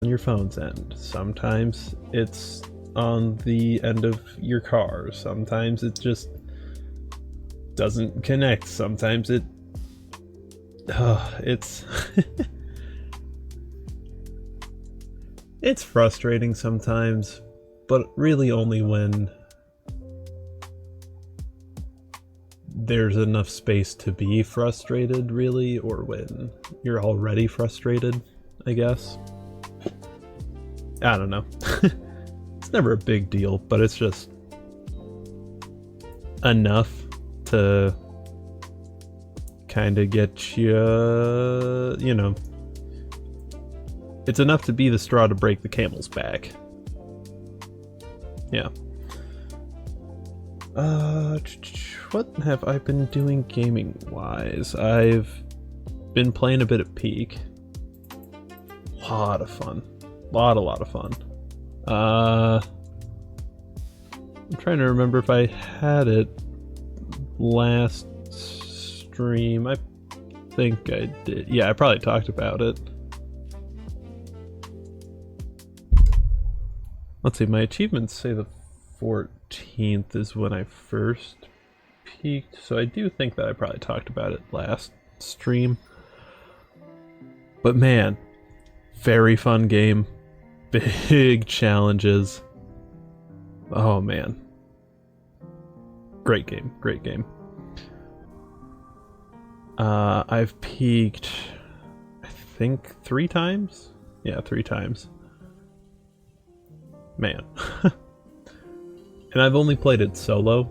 your phone's end. Sometimes it's on the end of your car. Sometimes it just doesn't connect. Sometimes it's it's frustrating sometimes, but really only when there's enough space to be frustrated, really, or when you're already frustrated, I guess. I don't know. It's never a big deal, but it's just enough to kind of get you, you know, it's enough to be the straw to break the camel's back. Yeah. What have I been doing gaming-wise? I've been playing a bit of Peak. Lot of fun. Lot of fun. I'm trying to remember if I had it last stream. I think I did. Yeah, I probably talked about it. Let's see, my achievements say the 14th is when I first peaked, so I do think that I probably talked about it last stream. But man, very fun game. Big challenges. Oh man. Great game, great game. I've peaked, I think 3 times? Yeah, 3 times. Man. And I've only played it solo,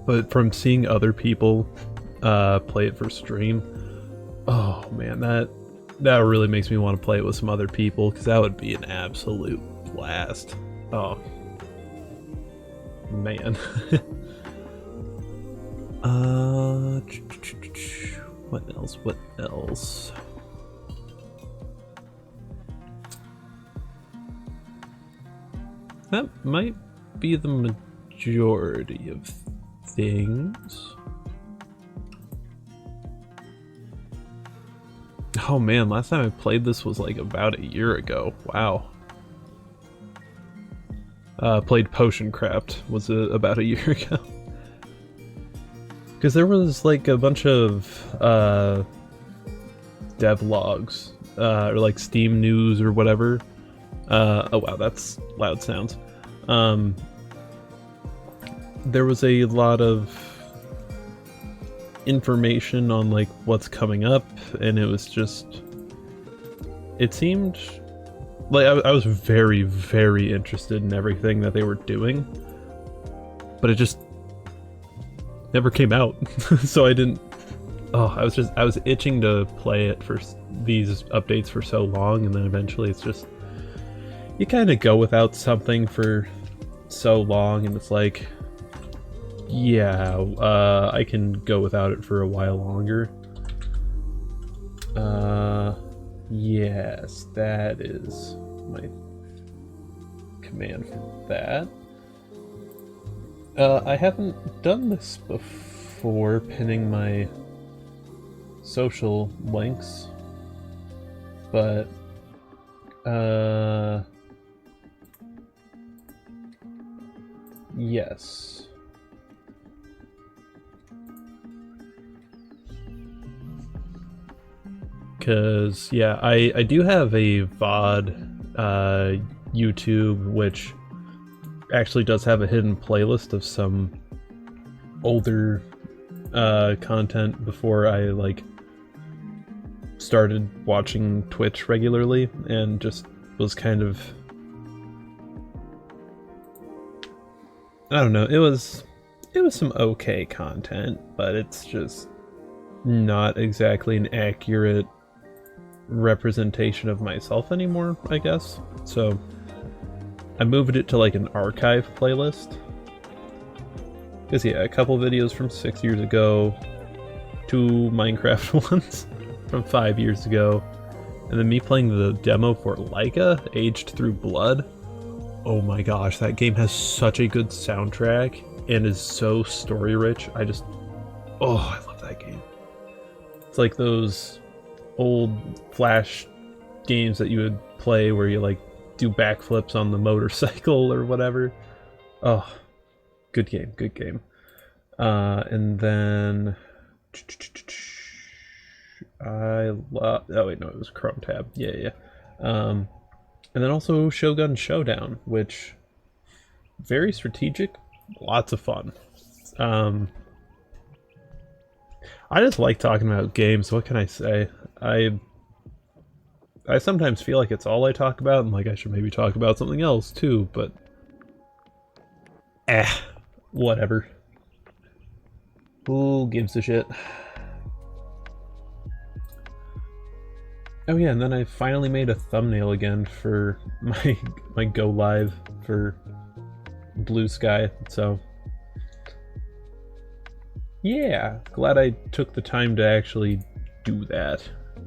but from seeing other people play it for stream, oh man, that really makes me want to play it with some other people, because that would be an absolute blast. Oh man. What else? That might be the majority of things. Oh man, last time I played this was like about a year ago. Wow. Played Potion Craft was about a year ago. Because there was like a bunch of devlogs, or like Steam news or whatever. Oh wow, that's loud sounds. There was a lot of information on like what's coming up, and it was just, it seemed like I was very, very interested in everything that they were doing, but it just never came out. So I didn't, I was itching to play it for these updates for so long, and then eventually it's just, you kind of go without something for so long, and it's like, yeah, I can go without it for a while longer. Yes, that is my command for that. I haven't done this before, pinning my social links, but yes. Because, yeah, I do have a VOD YouTube, which actually does have a hidden playlist of some older content before I, like, started watching Twitch regularly, and just was kind of, I don't know, it was some okay content, but it's just not exactly an accurate representation of myself anymore, I guess. So I moved it to like an archive playlist. Because yeah, a couple videos from 6 years ago, 2 Minecraft ones from 5 years ago, and then me playing the demo for Laika, Aged Through Blood. Oh my gosh, that game has such a good soundtrack and is so story rich. I love that game. It's like those old Flash games that you would play where you like do backflips on the motorcycle or whatever. Oh, good game, good game. And then I love. Oh wait, no, it was Chrome tab. Yeah, yeah. And then also Shogun Showdown, which very strategic, lots of fun. I just like talking about games. What can I say? I sometimes feel like it's all I talk about, and like I should maybe talk about something else too, but whatever. Who gives a shit? Oh yeah, and then I finally made a thumbnail again for my go live for Blue Sky, so yeah, glad I took the time to actually do that,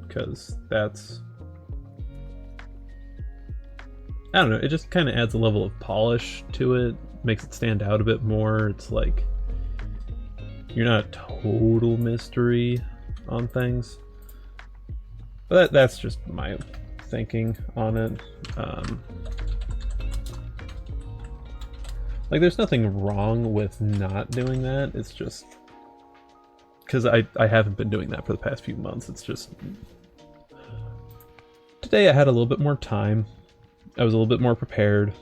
because that's, I don't know, it just kind of adds a level of polish to it, makes it stand out a bit more. It's like you're not a total mystery on things. But that's just my thinking on it. Like, there's nothing wrong with not doing that. It's just because I haven't been doing that for the past few months. It's just today I had a little bit more time. I was a little bit more prepared.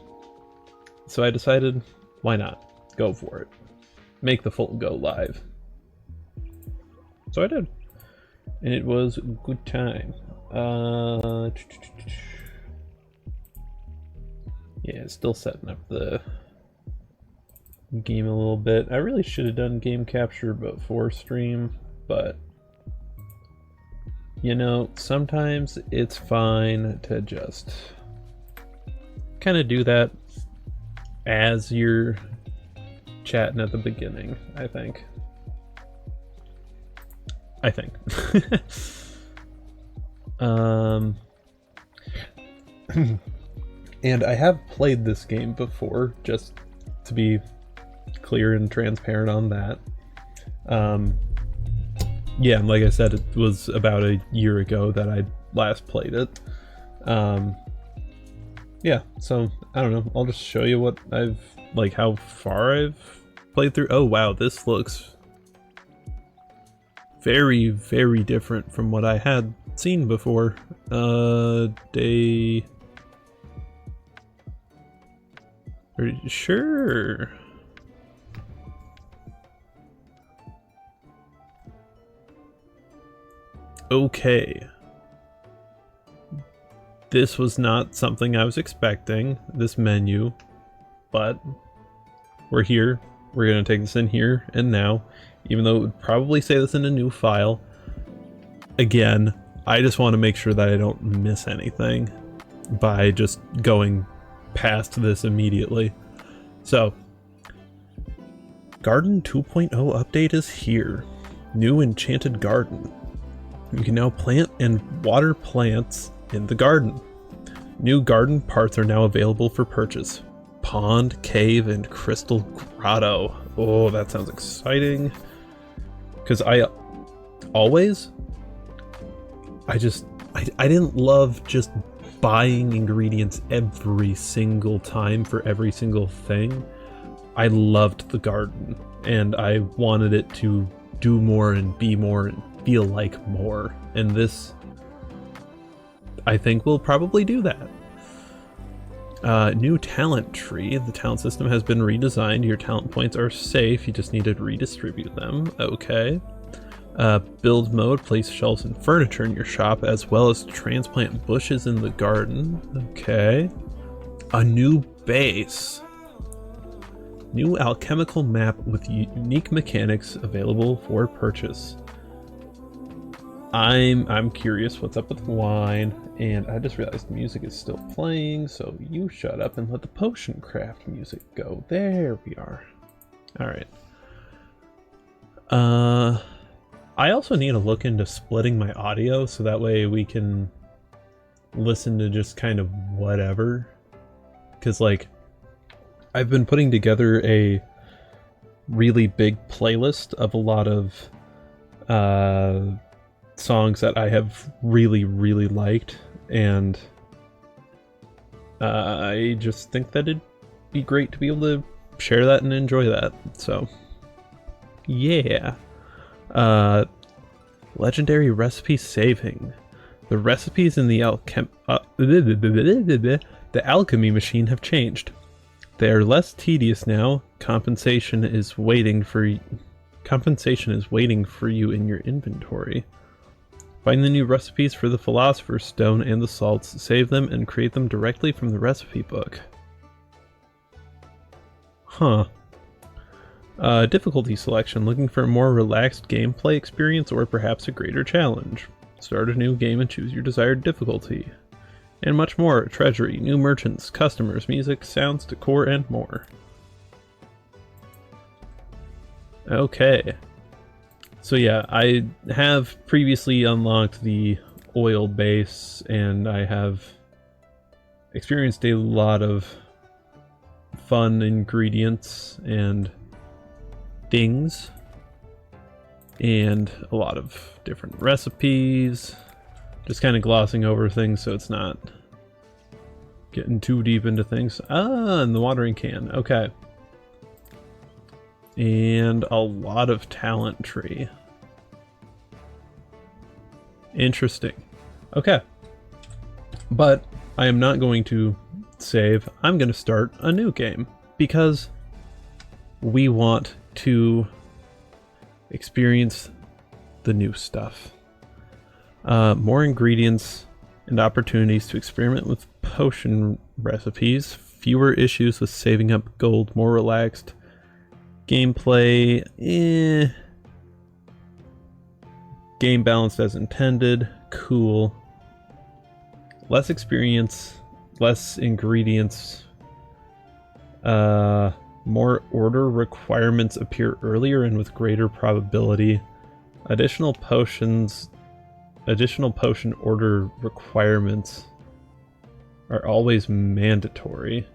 So I decided, why not? Go for it. Make the full go live. So I did. And it was a good time. Yeah, still setting up the game a little bit. I really should have done game capture before stream, but you know, sometimes it's fine to just kind of do that as you're chatting at the beginning, I think. And I have played this game before, just to be clear and transparent on that. Yeah, and like I said, it was about a year ago that I last played it. Yeah, so I don't know, I'll just show you what I've, like, how far I've played through. Oh wow, this looks very, very different from what I had seen before. Day... Are you sure? Okay. This was not something I was expecting, this menu, but we're here. We're gonna take this in here and now, even though it would probably say this in a new file. Again, I just want to make sure that I don't miss anything by just going past this immediately. So, Garden 2.0 update is here. New enchanted garden. You can now plant and water plants in the garden. New garden parts are now available for purchase. Pond, cave, and crystal grotto. Oh, that sounds exciting. Because I didn't love just buying ingredients every single time for every single thing. I loved the garden, and I wanted it to do more and be more and feel like more. And this, I think, will probably do that. New talent tree. The talent system has been redesigned. Your talent points are safe. You just need to redistribute them. Okay. Build mode. Place shelves and furniture in your shop, as well as transplant bushes in the garden. Okay. A new base. New alchemical map with unique mechanics available for purchase. I'm curious what's up with the wine, and I just realized the music is still playing, so you shut up and let the potion craft music go. There we are. Alright. I also need to look into splitting my audio, so that way we can listen to just kind of whatever. Because, like, I've been putting together a really big playlist of a lot of songs that I have really, really liked, and I just think that it'd be great to be able to share that and enjoy that. So, yeah. Legendary recipe saving. The recipes in the alchemy machine have changed. They are less tedious now. Compensation is waiting for you in your inventory. Find the new recipes for the Philosopher's Stone and the salts, save them, and create them directly from the recipe book. Huh. Difficulty selection. Looking for a more relaxed gameplay experience or perhaps a greater challenge. Start a new game and choose your desired difficulty. And much more. Treasury, new merchants, customers, music, sounds, decor, and more. Okay. So yeah, I have previously unlocked the oil base, and I have experienced a lot of fun ingredients and things, and a lot of different recipes. Just kind of glossing over things so it's not getting too deep into things. Ah, and the watering can. Okay. And a lot of talent tree. Interesting. Okay. But I am not going to save. I'm going to start a new game because we want to experience the new stuff. More ingredients and opportunities to experiment with potion recipes. Fewer issues with saving up gold. More relaxed gameplay. Game balanced as intended. Cool. Less experience. Less ingredients. More order requirements appear earlier and with greater probability. Additional potion order requirements are always mandatory.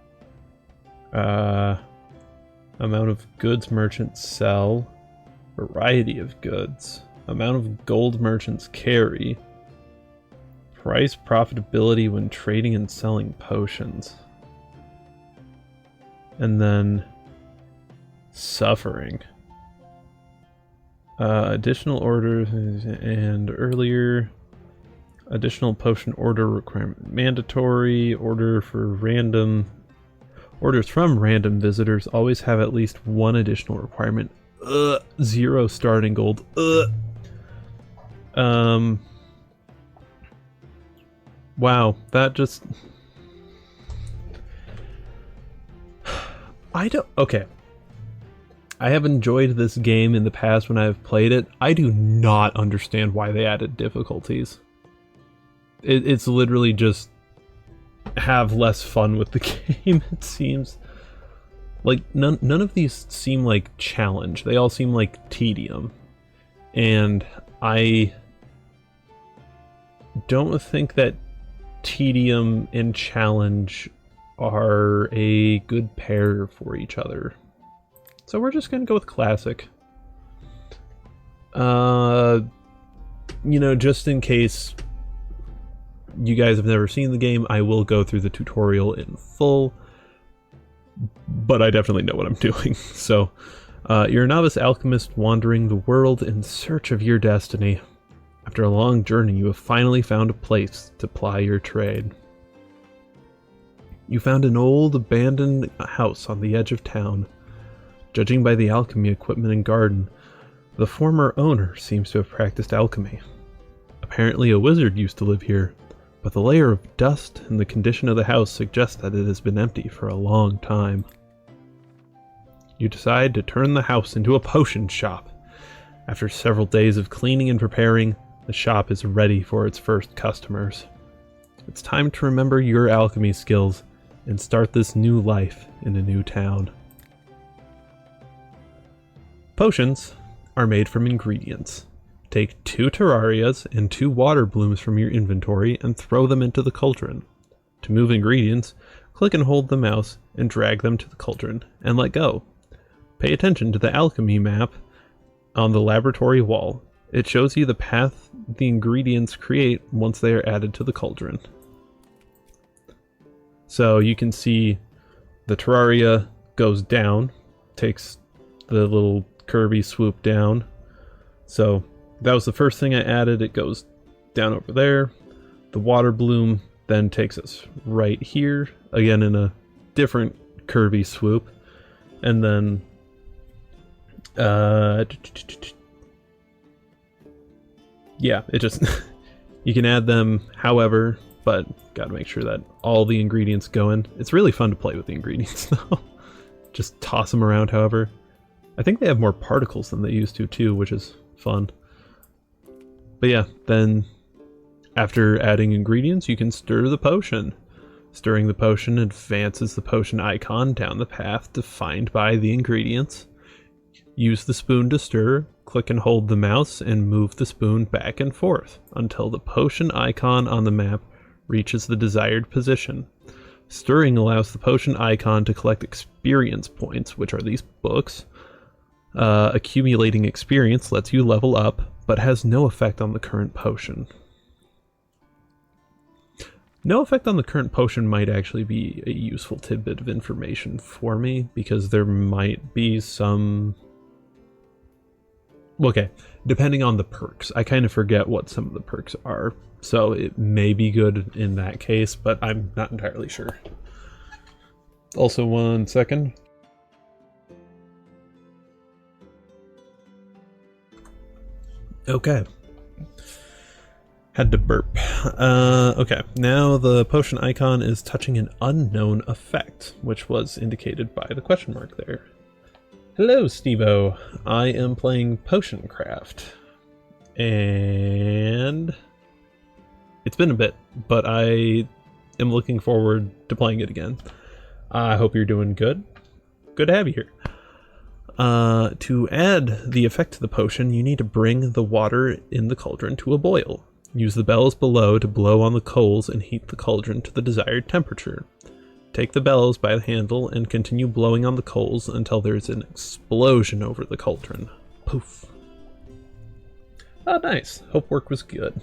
Amount of goods merchants sell. Variety of goods. Amount of gold merchants carry. Price profitability when trading and selling potions. And then suffering. Additional orders and earlier. Additional potion order requirement mandatory. Orders from random visitors always have at least one additional requirement. 0 starting gold. Wow, that just... Okay. I have enjoyed this game in the past when I have played it. I do not understand why they added difficulties. It's literally just have less fun with the game, it seems. Like, none of these seem like challenge. They all seem like tedium. And I don't think that tedium and challenge are a good pair for each other. So we're just gonna go with classic. You know, just in case you guys have never seen the game, I will go through the tutorial in full, but I definitely know what I'm doing. So, you're a novice alchemist wandering the world in search of your destiny. After a long journey, you have finally found a place to ply your trade. You found an old abandoned house on the edge of town. Judging by the alchemy equipment and garden, the former owner seems to have practiced alchemy. Apparently a wizard used to live here, but the layer of dust and the condition of the house suggest that it has been empty for a long time. You decide to turn the house into a potion shop. After several days of cleaning and preparing, the shop is ready for its first customers. It's time to remember your alchemy skills and start this new life in a new town. Potions are made from ingredients. Take 2 terrarias and 2 water blooms from your inventory and throw them into the cauldron. To move ingredients, click and hold the mouse and drag them to the cauldron and let go. Pay attention to the alchemy map on the laboratory wall. It shows you the path the ingredients create once they are added to the cauldron. So you can see the Terraria goes down, takes the little Kirby swoop down. So that was the first thing I added. It goes down over there. The water bloom then takes us right here, again in a different Kirby swoop. And then yeah, it just you can add them however, but gotta make sure that all the ingredients go in. It's really fun to play with the ingredients though. Just toss them around however. I think they have more particles than they used to too, which is fun. But yeah, then after adding ingredients, you can stir the potion. Stirring the potion advances the potion icon down the path defined by the ingredients. Use the spoon to stir, click and hold the mouse, and move the spoon back and forth until the potion icon on the map reaches the desired position. Stirring allows the potion icon to collect experience points, which are these books. Accumulating experience lets you level up, but has no effect on the current potion. No effect on the current potion might actually be a useful tidbit of information for me, because there might be some... Okay, depending on the perks. I kind of forget what some of the perks are, so it may be good in that case, but I'm not entirely sure. Also, 1 second. Okay. Had to burp. Okay, now the potion icon is touching an unknown effect, which was indicated by the question mark there. Hello, Stevo. I am playing Potion Craft, and it's been a bit, but I am looking forward to playing it again. I hope you're doing good. Good to have you here. To add the effect to the potion, you need to bring the water in the cauldron to a boil. Use the bellows below to blow on the coals and heat the cauldron to the desired temperature. Take the bellows by the handle and continue blowing on the coals until there's an explosion over the cauldron. Poof. Oh, nice. Hope work was good.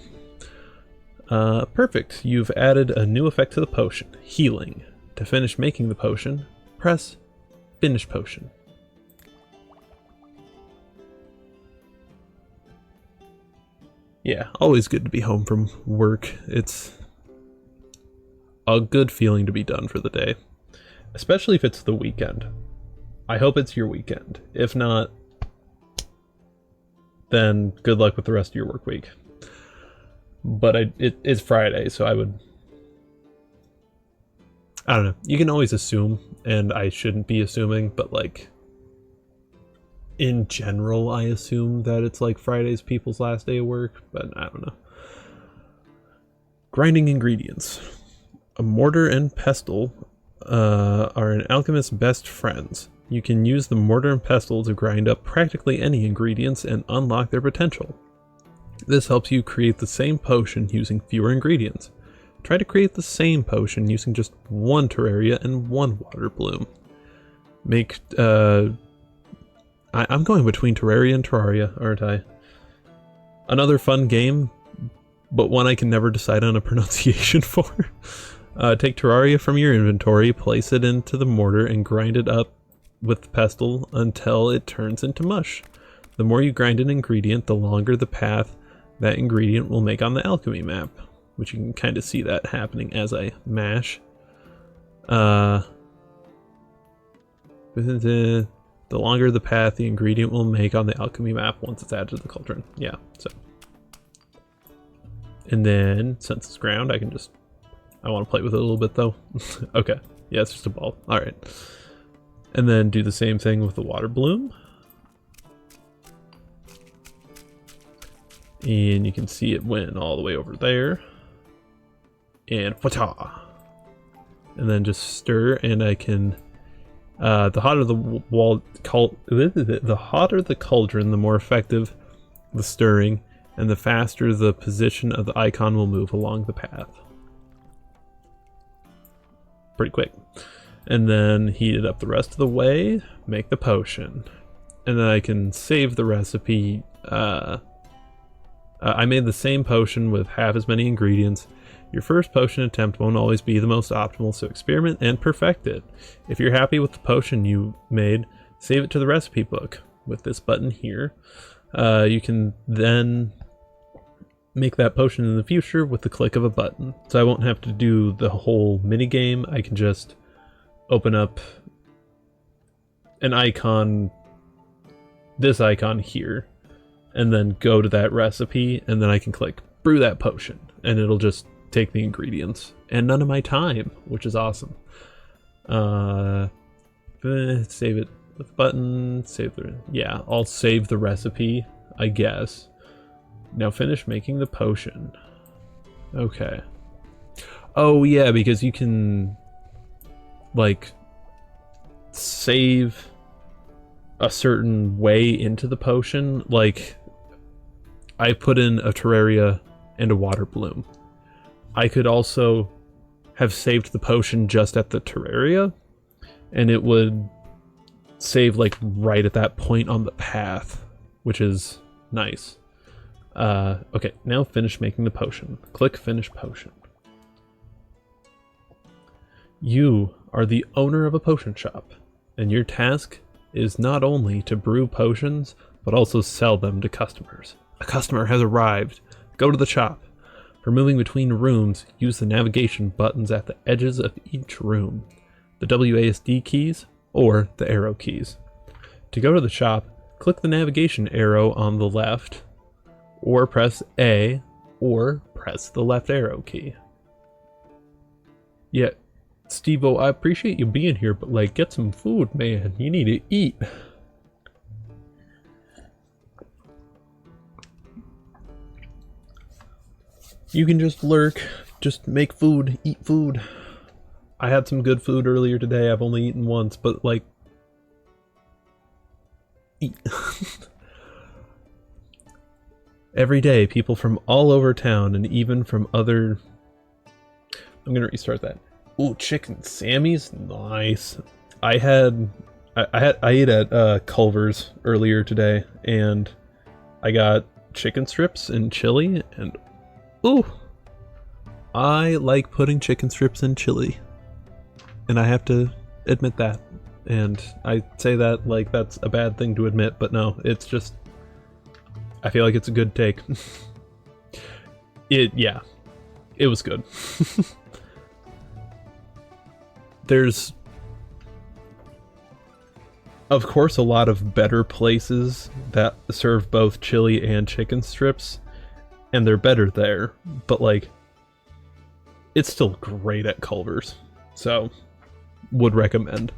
Perfect. You've added a new effect to the potion, healing. To finish making the potion, press Finish Potion. Yeah, always good to be home from work. It's a good feeling to be done for the day, especially if it's the weekend. I hope it's your weekend. If not, then good luck with the rest of your work week. But it's Friday, so I don't know. You can always assume, and I shouldn't be assuming, but like, in general, I assume that it's like Friday's people's last day of work, but I don't know. Grinding ingredients. A mortar and pestle are an alchemist's best friends. You can use the mortar and pestle to grind up practically any ingredients and unlock their potential. This helps you create the same potion using fewer ingredients. Try to create the same potion using just one Terraria and one water bloom. I'm going between Terraria and Terraria, aren't I? Another fun game, but one I can never decide on a pronunciation for. Take Terraria from your inventory, place it into the mortar, and grind it up with the pestle until it turns into mush. The more you grind an ingredient, the longer the path that ingredient will make on the alchemy map, which you can kind of see that happening as I mash. The longer the path the ingredient will make on the alchemy map once it's added to the cauldron. Yeah, so. And then, since it's ground, I want to play with it a little bit though. Okay, yeah, it's just a ball. Alright. And then do the same thing with the water bloom. And you can see it went all the way over there. And wata! And then just stir, and I can... the hotter the hotter the cauldron, the more effective the stirring, and the faster the position of the icon will move along the path. Pretty quick. And then heat it up the rest of the way, make the potion. And then I can save the recipe. I made the same potion with half as many ingredients. Your first potion attempt won't always be the most optimal, so experiment and perfect it. If you're happy with the potion you made, save it to the recipe book with this button here. You can then make that potion in the future with the click of a button. So I won't have to do the whole mini game. I can just open up an icon, this icon here, and then go to that recipe, and then I can click brew that potion, and it'll just take the ingredients and none of my time, which is awesome. Save it with a button, yeah, I'll save the recipe, I guess. Now finish making the potion. Okay. Oh yeah, because you can like save a certain way into the potion. Like I put in a Terraria and a water bloom. I could also have saved the potion just at the Terraria, and it would save like right at that point on the path, which is nice. Okay, now finish making the potion. Click finish potion. You are the owner of a potion shop, and your task is not only to brew potions, but also sell them to customers. A customer has arrived. Go to the shop. For moving between rooms, use the navigation buttons at the edges of each room, the WASD keys, or the arrow keys. To go to the shop, click the navigation arrow on the left, or press A, or press the left arrow key. Yeah, Steve-O, I appreciate you being here, but like, get some food, man. You need to eat. You can just lurk, just make food, eat food. I had some good food earlier today. I've only eaten once, but like, eat. Every day, people from all over town and even from other... I'm gonna restart that. Ooh, chicken Sammy's? Nice. I ate at Culver's earlier today, and I got chicken strips and chili, and ooh, I like putting chicken strips in chili, and I have to admit that. And I say that like that's a bad thing to admit, but no, it's just, I feel like it's a good take. Yeah, it was good. There's, of course, a lot of better places that serve both chili and chicken strips, and they're better there, but like, it's still great at Culver's, so would recommend.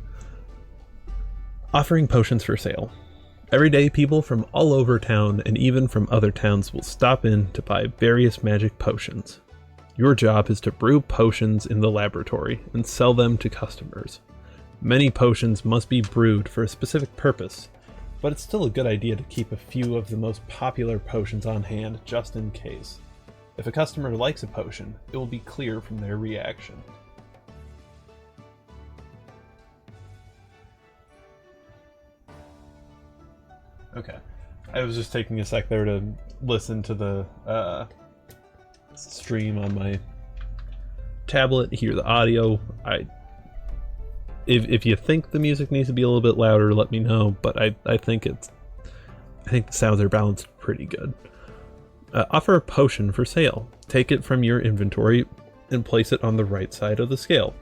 Offering potions for sale. Every day, people from all over town and even from other towns will stop in to buy various magic potions. Your job is to brew potions in the laboratory and sell them to customers. Many potions must be brewed for a specific purpose, but it's still a good idea to keep a few of the most popular potions on hand just in case. If a customer likes a potion, it will be clear from their reaction. Okay, I was just taking a sec there to listen to the stream on my tablet, hear the audio. If you think the music needs to be a little bit louder, let me know, but I think the sounds are balanced pretty good. Offer a potion for sale. Take it from your inventory and place it on the right side of the scale.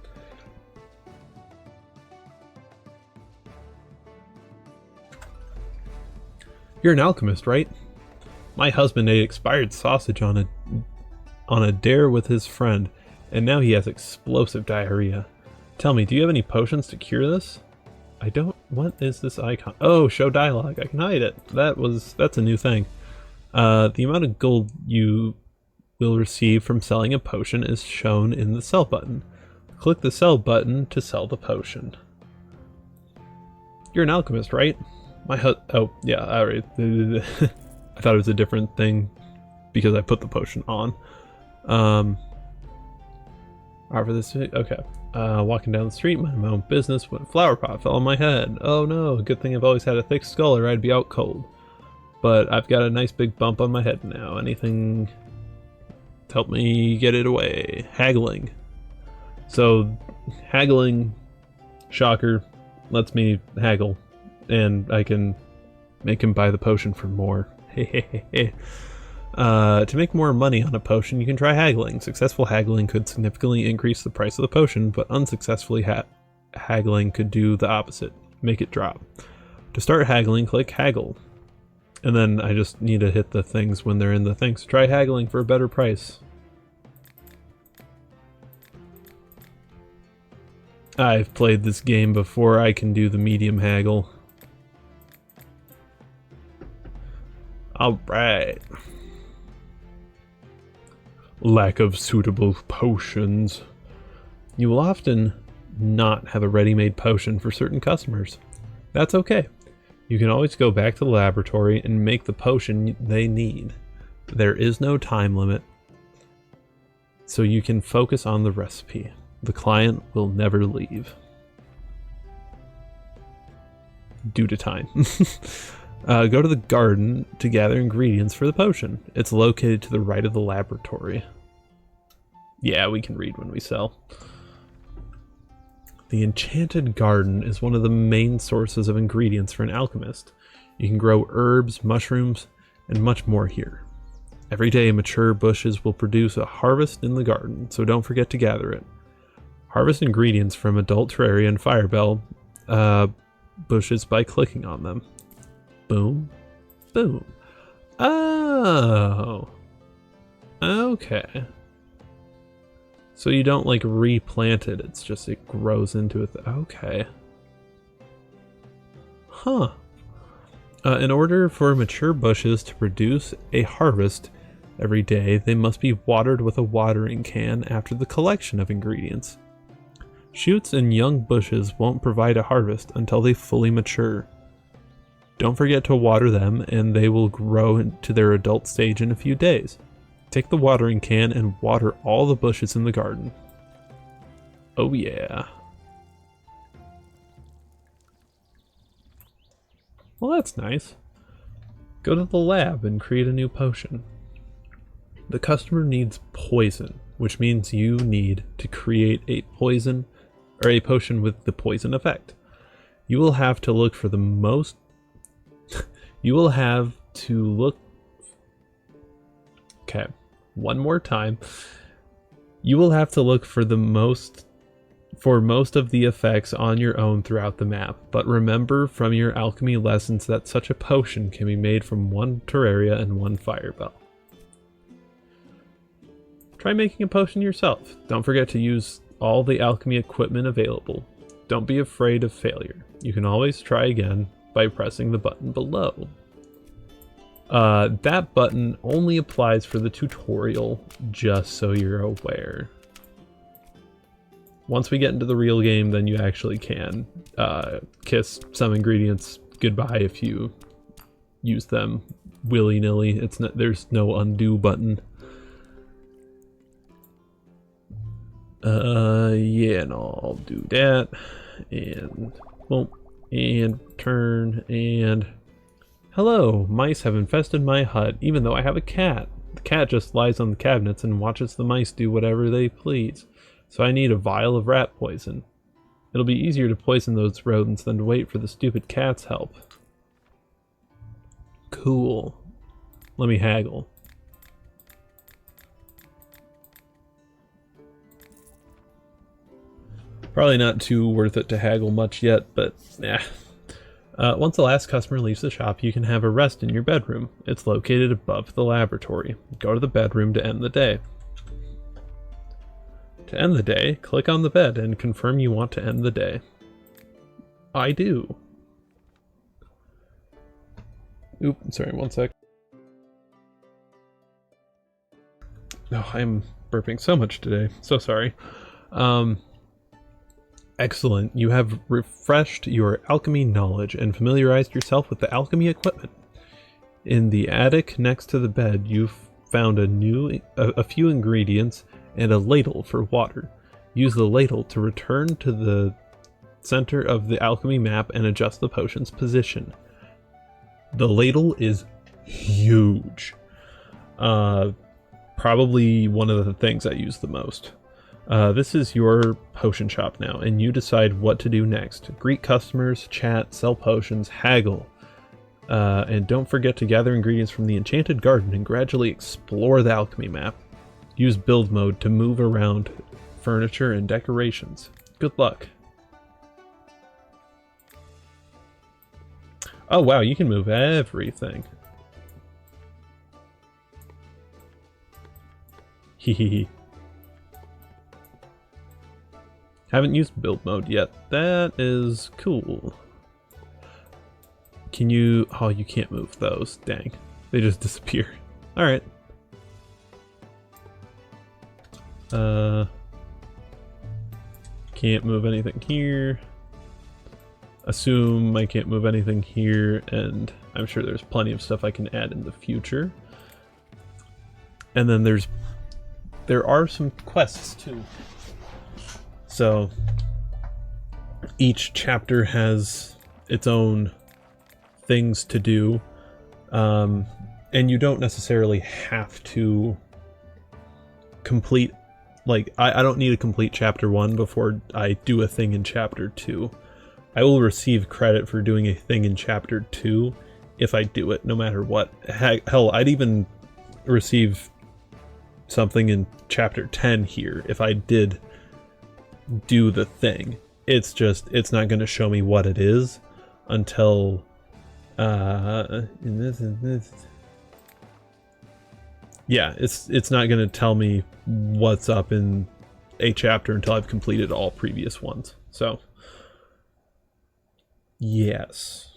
You're an alchemist, right? My husband ate expired sausage on a dare with his friend, and now he has explosive diarrhea. Tell me, do you have any potions to cure this? I don't... What is this icon? Oh, show dialogue. I can hide it. That's a new thing. The amount of gold you will receive from selling a potion is shown in the sell button. Click the sell button to sell the potion. You're an alchemist, right? Oh, yeah, I already... I thought it was a different thing because I put the potion on. Alright, for this... Okay. Walking down the street, minding my own business when a flower pot fell on my head. Oh no, good thing I've always had a thick skull or I'd be out cold. But I've got a nice big bump on my head now. Anything Help me get it away. Haggling. So, haggling, shocker, lets me haggle. And I can make him buy the potion for more. To make more money on a potion, you can try haggling. Successful haggling could significantly increase the price of the potion, but unsuccessfully haggling could do the opposite, make it drop. To start haggling, click haggle. And then I just need to hit the things when they're in the things. Try haggling for a better price. I've played this game before. I can do the medium haggle. Alright. Lack of suitable potions. You will often not have a ready-made potion for certain customers. That's okay. You can always go back to the laboratory and make the potion they need. There is no time limit, so you can focus on the recipe. The client will never leave. Due to time. Go to the garden to gather ingredients for the potion. It's located to the right of the laboratory. Yeah, we can read when we sell. The enchanted garden is one of the main sources of ingredients for an alchemist. You can grow herbs, mushrooms, and much more here. Every day, mature bushes will produce a harvest in the garden, so don't forget to gather it. Harvest ingredients from adult terraria and firebell bushes by clicking on them. Boom. Boom. Oh. Okay. So you don't like replant it, it's just it grows into it. Okay. Huh. In order for mature bushes to produce a harvest every day, they must be watered with a watering can after the collection of ingredients. Shoots and young bushes won't provide a harvest until they fully mature. Don't forget to water them and they will grow into their adult stage in a few days. Take the watering can and water all the bushes in the garden. Oh yeah. Well, that's nice. Go to the lab and create a new potion. The customer needs poison, which means you need to create a poison or a potion with the poison effect. You will have to look for the most Okay, one more time. You will have to look for most of the effects on your own throughout the map, but remember from your alchemy lessons that such a potion can be made from one terraria and one firebell. Try making a potion yourself. Don't forget to use all the alchemy equipment available. Don't be afraid of failure. You can always try again by pressing the button below. That button only applies for the tutorial, just so you're aware. Once we get into the real game, then you actually can kiss some ingredients goodbye if you use them willy-nilly. There's no undo button. Yeah, and I'll do that, and boom, and turn, and hello, mice have infested my hut, even though I have a cat. The cat just lies on the cabinets and watches the mice do whatever they please. So I need a vial of rat poison. It'll be easier to poison those rodents than to wait for the stupid cat's help. Cool. Let me haggle. Probably not too worth it to haggle much yet, but yeah. Once the last customer leaves the shop, you can have a rest in your bedroom. It's located above the laboratory. Go to the bedroom to end the day. To end the day, click on the bed and confirm you want to end the day. I do. Oop, sorry, one sec. Oh, I'm burping so much today. So sorry. Excellent. You have refreshed your alchemy knowledge and familiarized yourself with the alchemy equipment. In the attic next to the bed, you've found a few ingredients and a ladle for water. Use the ladle to return to the center of the alchemy map and adjust the potion's position. The ladle is huge. probably one of the things I use the most. This is your potion shop now, and you decide what to do next. Greet customers, chat, sell potions, haggle. And don't forget to gather ingredients from the enchanted garden and gradually explore the alchemy map. Use build mode to move around furniture and decorations. Good luck. Oh wow, you can move everything. Hehehe. Haven't used build mode yet. That is cool. Can you... Oh, you can't move those. Dang. They just disappear. Alright. Can't move anything here. Assume I can't move anything here, and I'm sure there's plenty of stuff I can add in the future. And then there are some quests too. So each chapter has its own things to do, and you don't necessarily have to complete, like, I don't need to complete chapter 1 before I do a thing in chapter 2. I will receive credit for doing a thing in chapter 2 if I do it, no matter what. Hell, I'd even receive something in chapter 10 here if I did do the thing. It's just, it's not going to show me what it is until yeah, it's not going to tell me what's up in a chapter until I've completed all previous ones. So yes,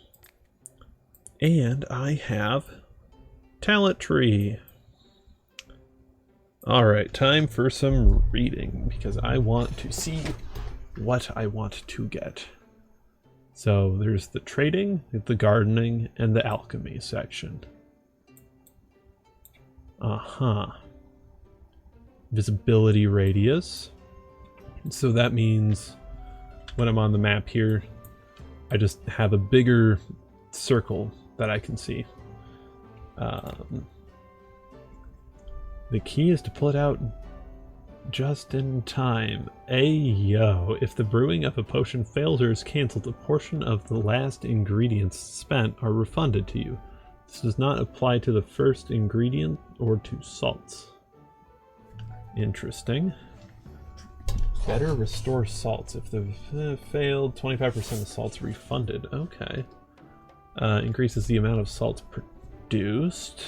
and I have talent tree. Alright, time for some reading, because I want to see what I want to get. So there's the trading, the gardening, and the alchemy section. Visibility radius. So that means when I'm on the map here, I just have a bigger circle that I can see. The key is to pull it out just in time. Ayo, if the brewing of a potion fails or is cancelled, a portion of the last ingredients spent are refunded to you. This does not apply to the first ingredient or to salts. Interesting. Better restore salts. If the failed, 25% of salts refunded. Okay. Increases the amount of salts produced.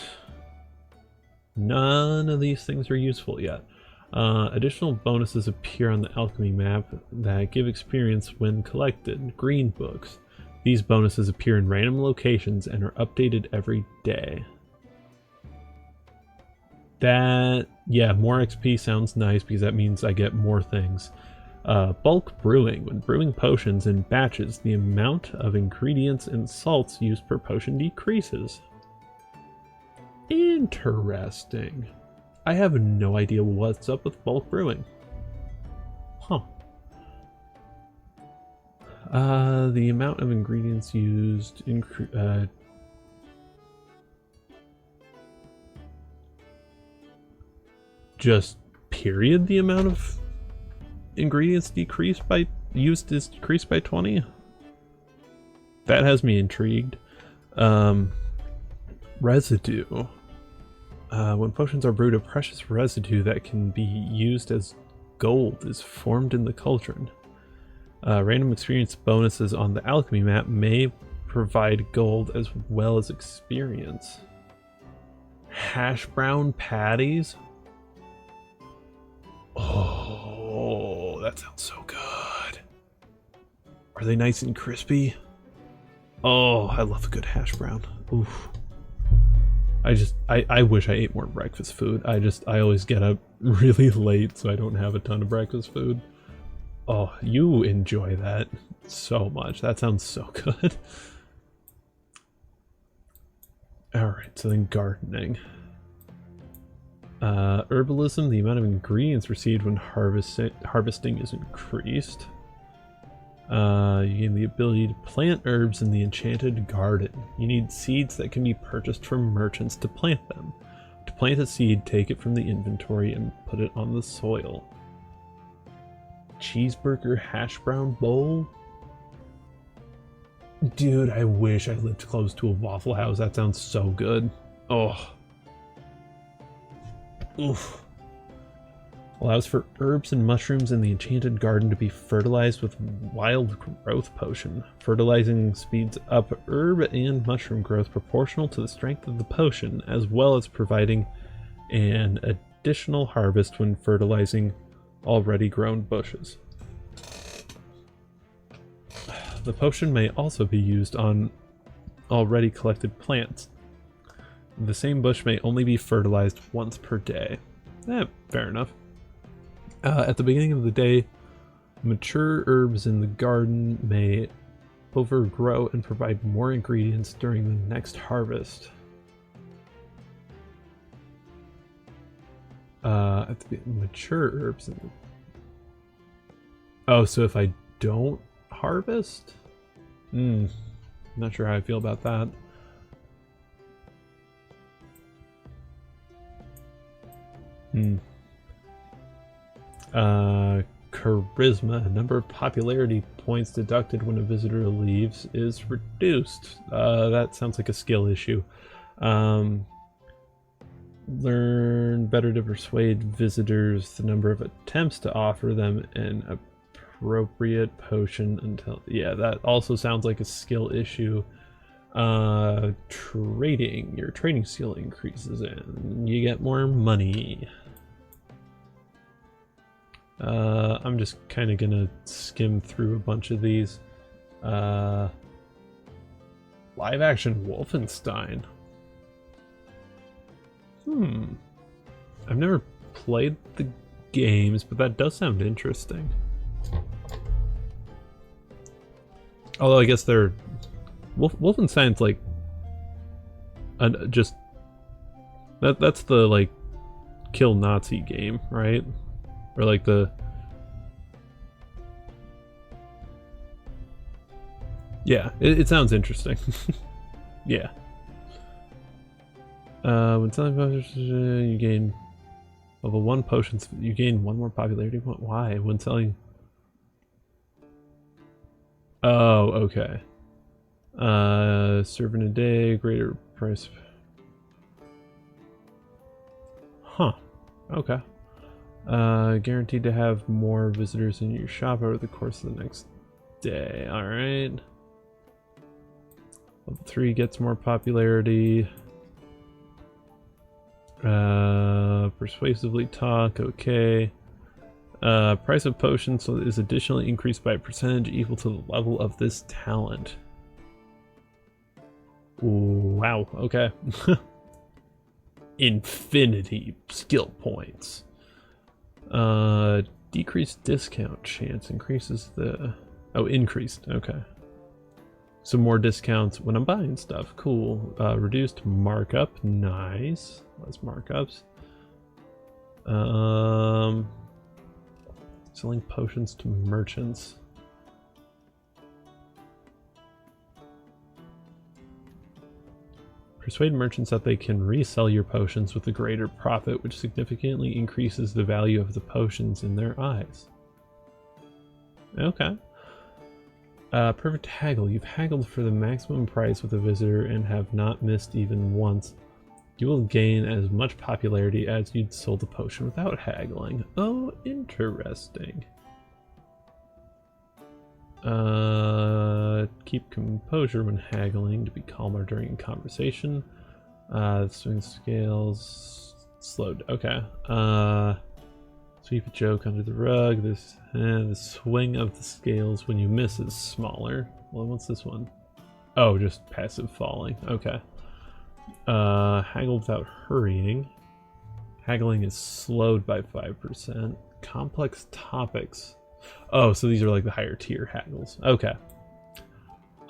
None of these things are useful yet. Additional bonuses appear on the alchemy map that give experience when collected. Green books. These bonuses appear in random locations and are updated every day. That, yeah, more XP sounds nice because that means I get more things. Bulk brewing. When brewing potions in batches, the amount of ingredients and salts used per potion decreases. Interesting. I have no idea what's up with bulk brewing. Huh. The amount of ingredients used just period, the amount of ingredients used is decreased by 20. That has me intrigued. Residue. When potions are brewed, a precious residue that can be used as gold is formed in the cauldron. Random experience bonuses on the alchemy map may provide gold as well as experience. Hash brown patties? Oh, that sounds so good. Are they nice and crispy? Oh, I love a good hash brown. Oof. I wish I ate more breakfast food. I always get up really late, so I don't have a ton of breakfast food. Oh, you enjoy that so much. That sounds so good. Alright, so then gardening. Herbalism, the amount of ingredients received when harvesting is increased. You gain the ability to plant herbs in the enchanted garden. You need seeds that can be purchased from merchants to plant them. To Plant a seed, take it from the inventory, and put it on the soil. Cheeseburger hash brown bowl? Dude, I wish I lived close to a Waffle House. That sounds so good. Oh. Oof. Allows for herbs and mushrooms in the enchanted garden to be fertilized with wild growth potion. Fertilizing speeds up herb and mushroom growth proportional to the strength of the potion, as well as providing an additional harvest when fertilizing already grown bushes. The potion may also be used on already collected plants. The same bush may only be fertilized once per day. Fair enough. At the beginning of the day, mature herbs in the garden may overgrow and provide more ingredients during the next harvest. Mature herbs in the... Oh, so if I don't harvest? Not sure how I feel about that. Charisma, number of popularity points deducted when a visitor leaves is reduced. That sounds like a skill issue. Learn better to persuade visitors, the number of attempts to offer them an appropriate potion until... Yeah, that also sounds like a skill issue. Trading, your trading skill increases and you get more money. I'm just kind of gonna skim through a bunch of these. Live action Wolfenstein. I've never played the games, but that does sound interesting. Although I guess they're... Wolfenstein's like... just... That's the, like, kill Nazi game, right? Or like the... Yeah, it sounds interesting. Yeah. When selling potions, you gain level 1 potions. You gain 1 more popularity point. Why? When selling... Oh, okay. Serve in a day, greater price. Huh. Okay. Guaranteed to have more visitors in your shop over the course of the next day. Alright. Level 3 gets more popularity. Persuasively talk, okay. Price of potions is additionally increased by a percentage equal to the level of this talent. Wow, okay. Infinity skill points. Decreased discount chance increases the... Oh, increased, okay. Some more discounts when I'm buying stuff, cool. Reduced markup, nice. Less markups. Selling potions to merchants. Persuade merchants that they can resell your potions with a greater profit, which significantly increases the value of the potions in their eyes. Okay. Perfect haggle. You've haggled for the maximum price with a visitor and have not missed even once. You will gain as much popularity as you'd sold the potion without haggling. Oh, interesting. Keep composure when haggling to be calmer during conversation. Swing scales slowed. Okay. Sweep a joke under the rug. The swing of the scales when you miss is smaller. Well, what's this one? Oh, just passive falling. Okay. Haggle without hurrying. Haggling is slowed by 5%. Complex topics. Oh, so these are like the higher tier haggles. Okay.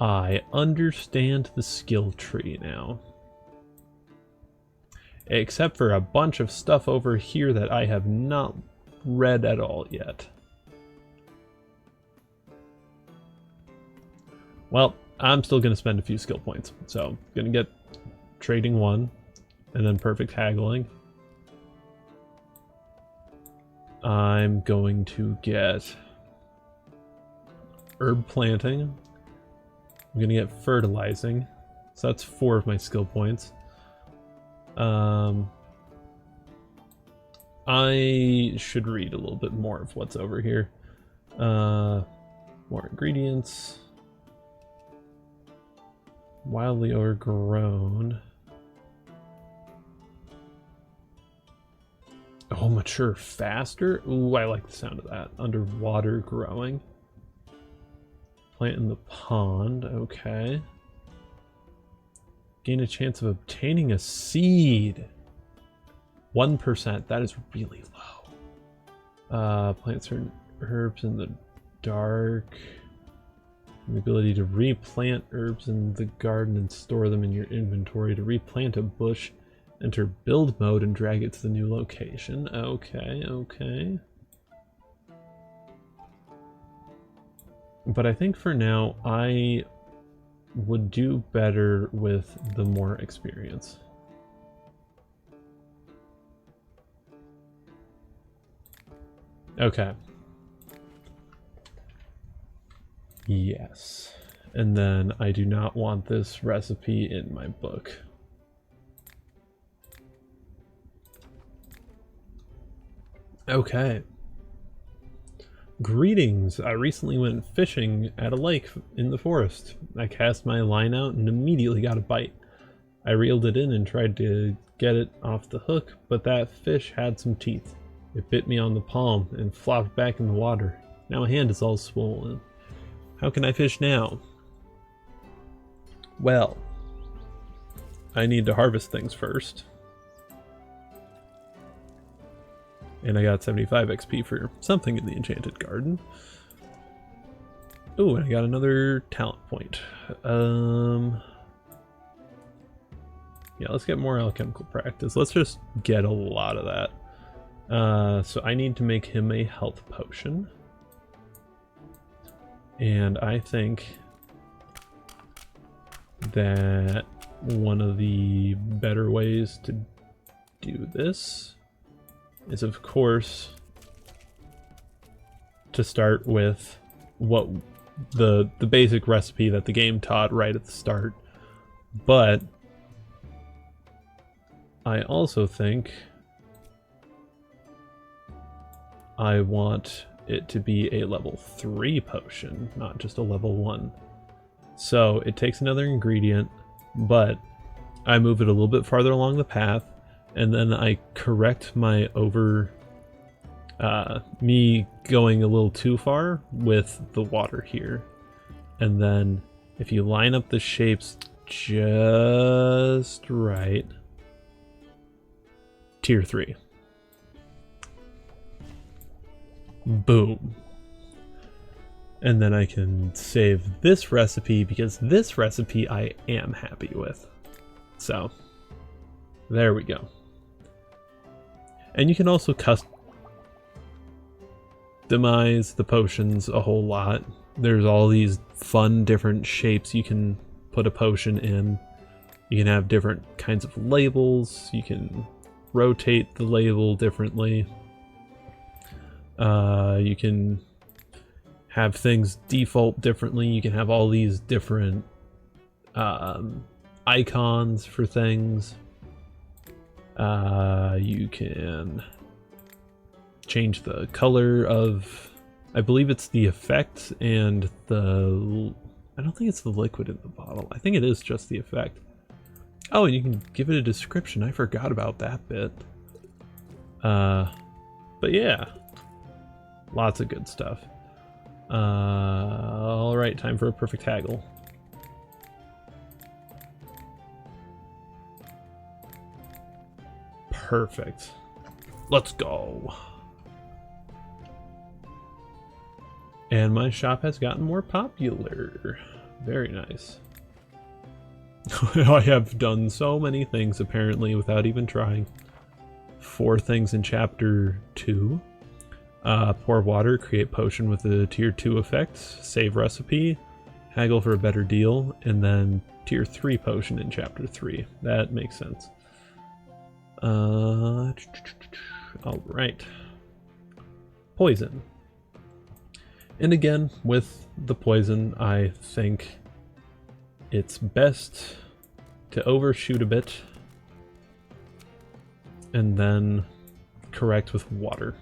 I understand the skill tree now. Except for a bunch of stuff over here that I have not read at all yet. Well, I'm still going to spend a few skill points. So, going to get trading 1, and then perfect haggling, I'm going to get herb planting. I'm going to get fertilizing. So that's 4 of my skill points. I should read a little bit more of what's over here. More ingredients. Wildly overgrown. Oh, mature faster? Ooh, I like the sound of that. Underwater growing. Plant in the pond, okay. Gain a chance of obtaining a seed. 1%, that is really low. Plant certain herbs in the dark. The ability to replant herbs in the garden and store them in your inventory. To replant a bush, enter build mode and drag it to the new location. Okay, okay. But I think for now, I would do better with the more experience. Okay. Yes. And then I do not want this recipe in my book. Okay. Greetings. I recently went fishing at a lake in the forest. I cast my line out and immediately got a bite. I reeled it in and tried to get it off the hook, but that fish had some teeth. It bit me on the palm and flopped back in the water. Now my hand is all swollen. How can I fish now? Well, I need to harvest things first. And I got 75 XP for something in the enchanted garden. Oh, and I got another talent point. Yeah, let's get more alchemical practice. Let's just get a lot of that. So I need to make him a health potion. And I think that one of the better ways to do this is, of course, to start with what the basic recipe that the game taught right at the start. But I also think I want it to be a level 3 potion, not just a level 1. So it takes another ingredient, but I move it a little bit farther along the path, and then I correct my me going a little too far with the water here. And then if you line up the shapes just right, tier 3. Boom. And then I can save this recipe because this recipe I am happy with. So there we go. And you can also customize the potions a whole lot. There's all these fun different shapes you can put a potion in. You can have different kinds of labels. You can rotate the label differently. You can have things default differently. You can have all these different icons for things. You can change the color of, I believe it's the effect and the, I don't think it's the liquid in the bottle. I think it is just the effect. Oh, and you can give it a description. I forgot about that bit. But yeah, lots of good stuff. All right, time for a perfect haggle. Perfect. Let's go. And my shop has gotten more popular. Very nice. I have done so many things apparently without even trying. 4 things in chapter 2. Pour water, create potion with a tier 2 effect, save recipe, haggle for a better deal, and then tier 3 potion in chapter 3. That makes sense. All right. poison. And again, with the poison, I think it's best to overshoot a bit and then correct with water.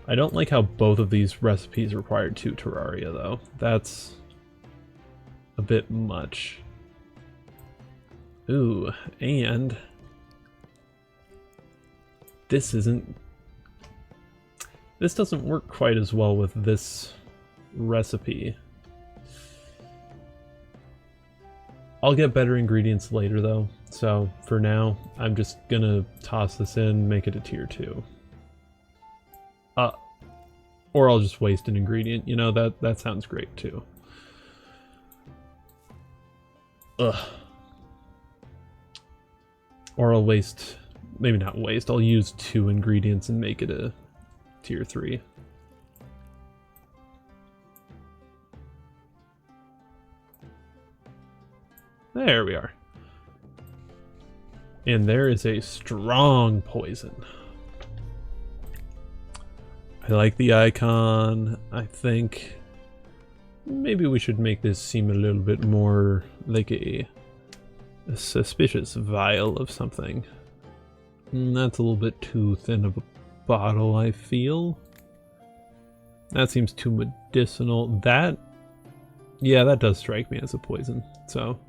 I don't like how both of these recipes require 2 Terraria though. That's a bit much. Ooh, and this doesn't work quite as well with this recipe. I'll get better ingredients later though, so for now I'm just gonna toss this in, make it a tier 2. Or I'll just waste an ingredient, you know, that sounds great too. Ugh. Or I'll waste, maybe not waste, I'll use 2 ingredients and make it a tier 3. There we are. And there is a strong poison. I like the icon. I think maybe we should make this seem a little bit more like a suspicious vial of something. That's a little bit too thin of a bottle, I feel. That seems too medicinal. Yeah, that does strike me as a poison. So,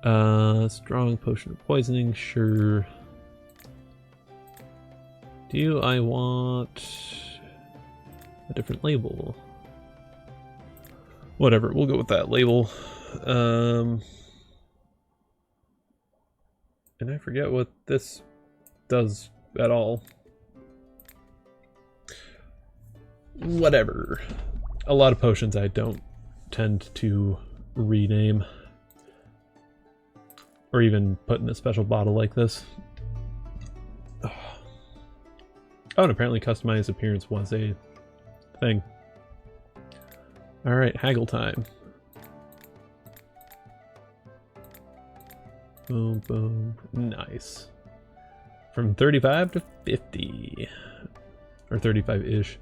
strong potion of poisoning, sure. Do I want a different label? Whatever, we'll go with that label. And I forget what this does at all. Whatever. A lot of potions I don't tend to rename. Or even put in a special bottle like this. Oh, and apparently customized appearance was a thing. Alright, haggle time. Boom, boom. Nice. From 35 to 50. Or 35-ish.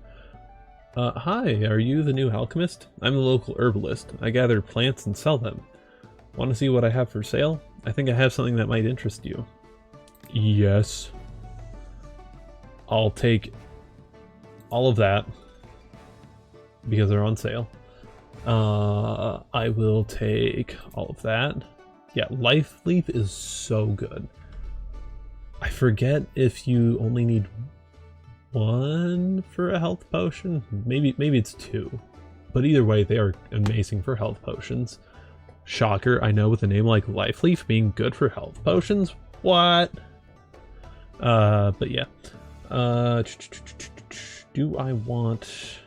Hi, are you the new alchemist? I'm the local herbalist. I gather plants and sell them. Want to see what I have for sale? I think I have something that might interest you. Yes. I'll take all of that because they're on sale. I will take all of that. Yeah, Life Leaf is so good. I forget if you only need 1 for a health potion. Maybe it's 2. But either way, they are amazing for health potions. Shocker, I know, with a name like Life Leaf being good for health potions. What? But yeah. Do I want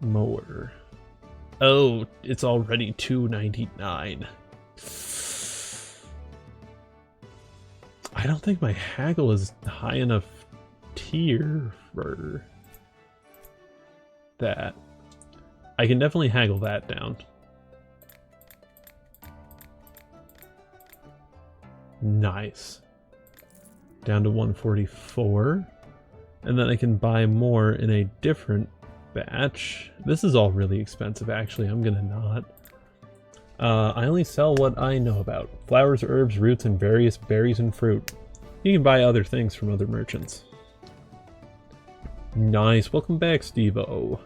more? Oh, it's already $2.99. I don't think my haggle is high enough tier for that. I can definitely haggle that down. Nice. Down to 144. And then I can buy more in a different batch. This is all really expensive, actually. I'm gonna not. I only sell what I know about. Flowers, herbs, roots, and various berries and fruit. You can buy other things from other merchants. Nice. Welcome back, Steve-O.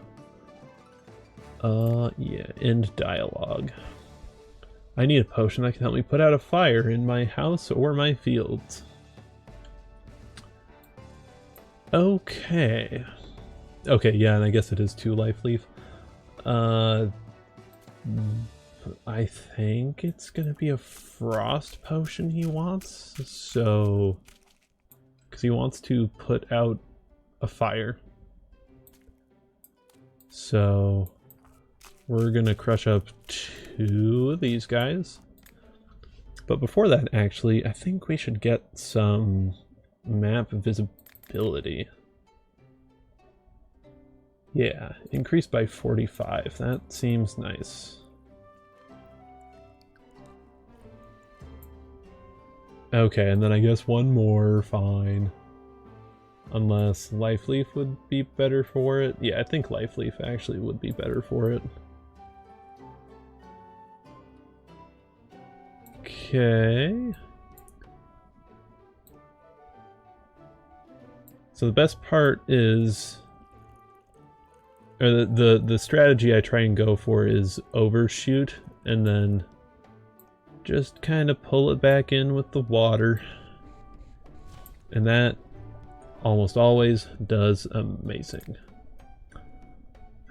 Yeah, end dialogue. I need a potion that can help me put out a fire in my house or my fields. Okay. Okay, yeah, and I guess it is 2 Life Leaf. I think it's gonna be a frost potion he wants, so... because he wants to put out a fire. So... we're gonna crush up 2 of these guys. But before that, actually, I think we should get some map visibility. Yeah, increased by 45. That seems nice. Okay, and then I guess one more, fine. Unless Life Leaf would be better for it. Yeah, I think Life Leaf actually would be better for it. Okay. So the best part is, or the strategy I try and go for is overshoot and then just kind of pull it back in with the water. And that almost always does amazing.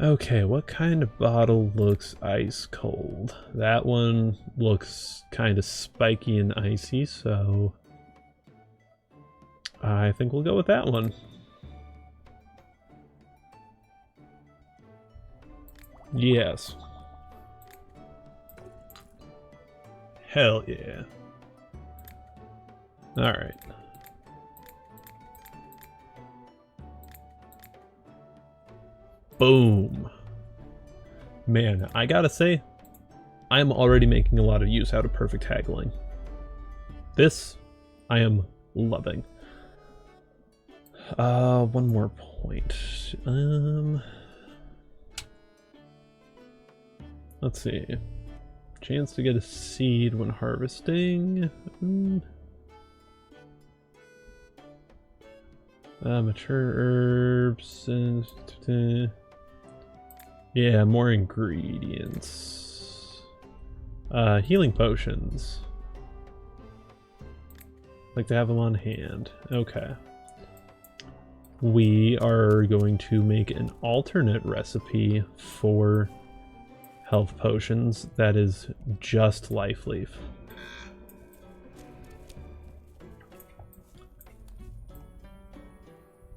Okay, what kind of bottle looks ice cold? That one looks kind of spiky and icy, so I think we'll go with that one. Yes. Hell yeah. Alright. Boom. Man, I gotta say, I'm already making a lot of use out of perfect haggling. This, I am loving. One more point. Let's see. Chance to get a seed when harvesting. Mature herbs and yeah, more ingredients. Healing potions. Like to have them on hand. Okay. We are going to make an alternate recipe for health potions that is just Life Leaf.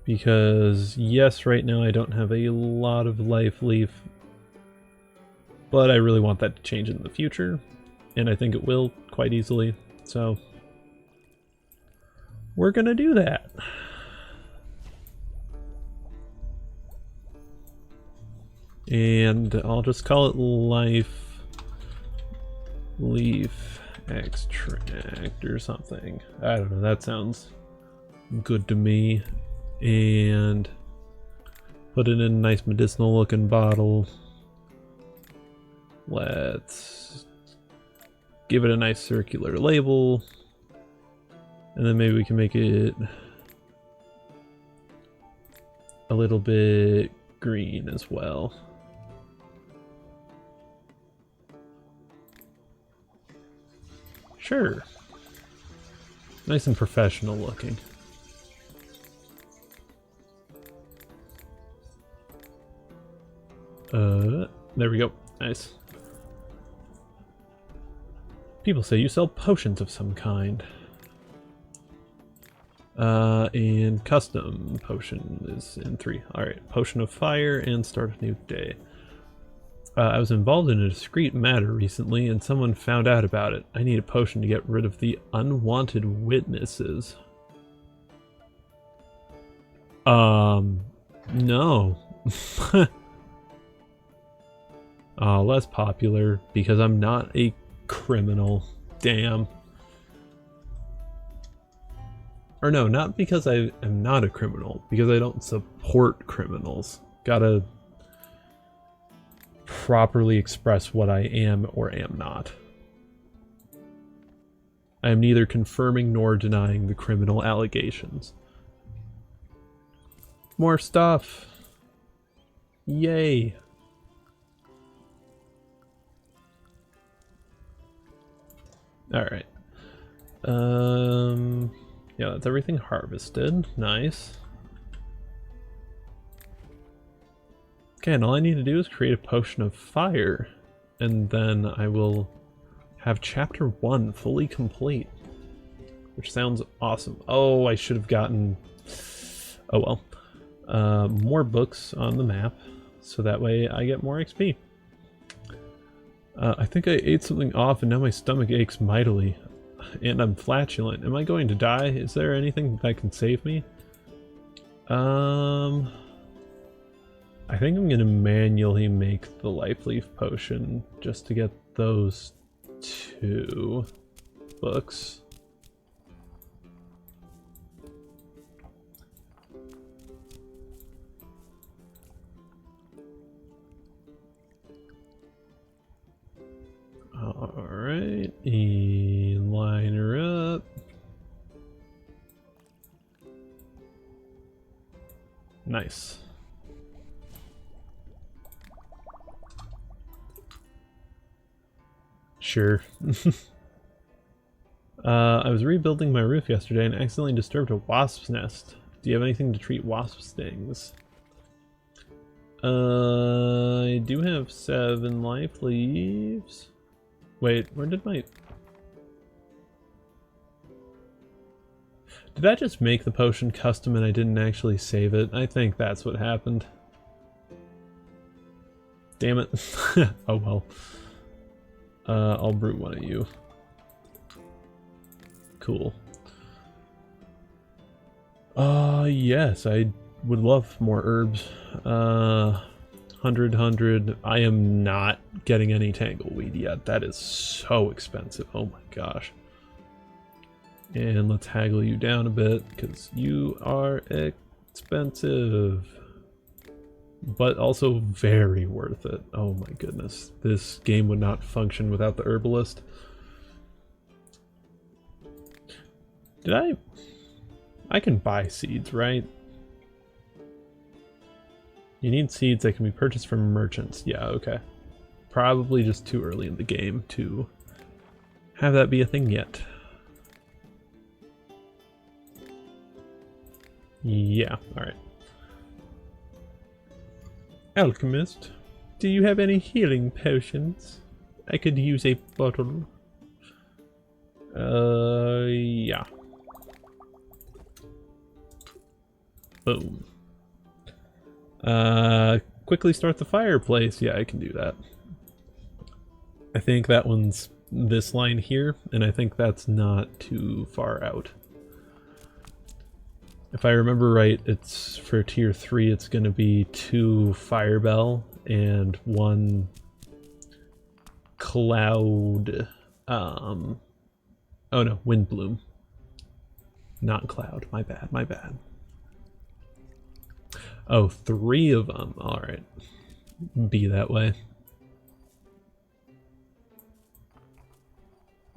Because yes, right now I don't have a lot of Life Leaf, but I really want that to change in the future, and I think it will quite easily, so we're gonna do that. And I'll just call it Life Leaf Extract or something. I don't know, that sounds good to me. And put it in a nice medicinal looking bottle. Let's give it a nice circular label. And then maybe we can make it a little bit green as well. Sure. Nice and professional looking. There we go. Nice. People say you sell potions of some kind. And custom potion is in 3. Alright, potion of fire and start a new day. I was involved in a discreet matter recently and someone found out about it. I need a potion to get rid of the unwanted witnesses. No. Less popular because I'm not a criminal. Damn. Or no, not because I am not a criminal, because I don't support criminals. Gotta properly express what I am or am not. I am neither confirming nor denying the criminal allegations. More stuff. Yay. Alright. Yeah, that's everything harvested. Nice. Okay, and all I need to do is create a potion of fire. And then I will have chapter 1 fully complete. Which sounds awesome. Oh, I should have gotten... Oh well. More books on the map. So that way I get more XP. I think I ate something off and now my stomach aches mightily. And I'm flatulent. Am I going to die? Is there anything that can save me? I think I'm going to manually make the Life Leaf potion just to get those 2 books. Nice. Sure. I was rebuilding my roof yesterday and accidentally disturbed a wasp's nest. Do you have anything to treat wasp stings? I do have 7 life leaves. Wait, where did my... Did I just make the potion custom and I didn't actually save it? I think that's what happened. Damn it. Oh well. I'll brew one of you. Cool. Yes, I would love more herbs. 100. I am not getting any tangleweed yet. That is so expensive. Oh my gosh. And let's haggle you down a bit because you are expensive. But also very worth it. Oh my goodness. This game would not function without the herbalist. Did I can buy seeds, right? You need seeds that can be purchased from merchants. Yeah, okay. Probably just too early in the game to have that be a thing yet. Yeah, alright. Alchemist, do you have any healing potions? I could use a bottle. Yeah. Boom. Quickly start the fireplace. Yeah, I can do that. I think that one's this line here, and I think that's not too far out. If I remember right, it's for tier 3, it's going to be 2 fire bell and 1 cloud. Oh no, wind bloom. Not cloud. My bad, my bad. Oh, 3 of them. Alright. Be that way.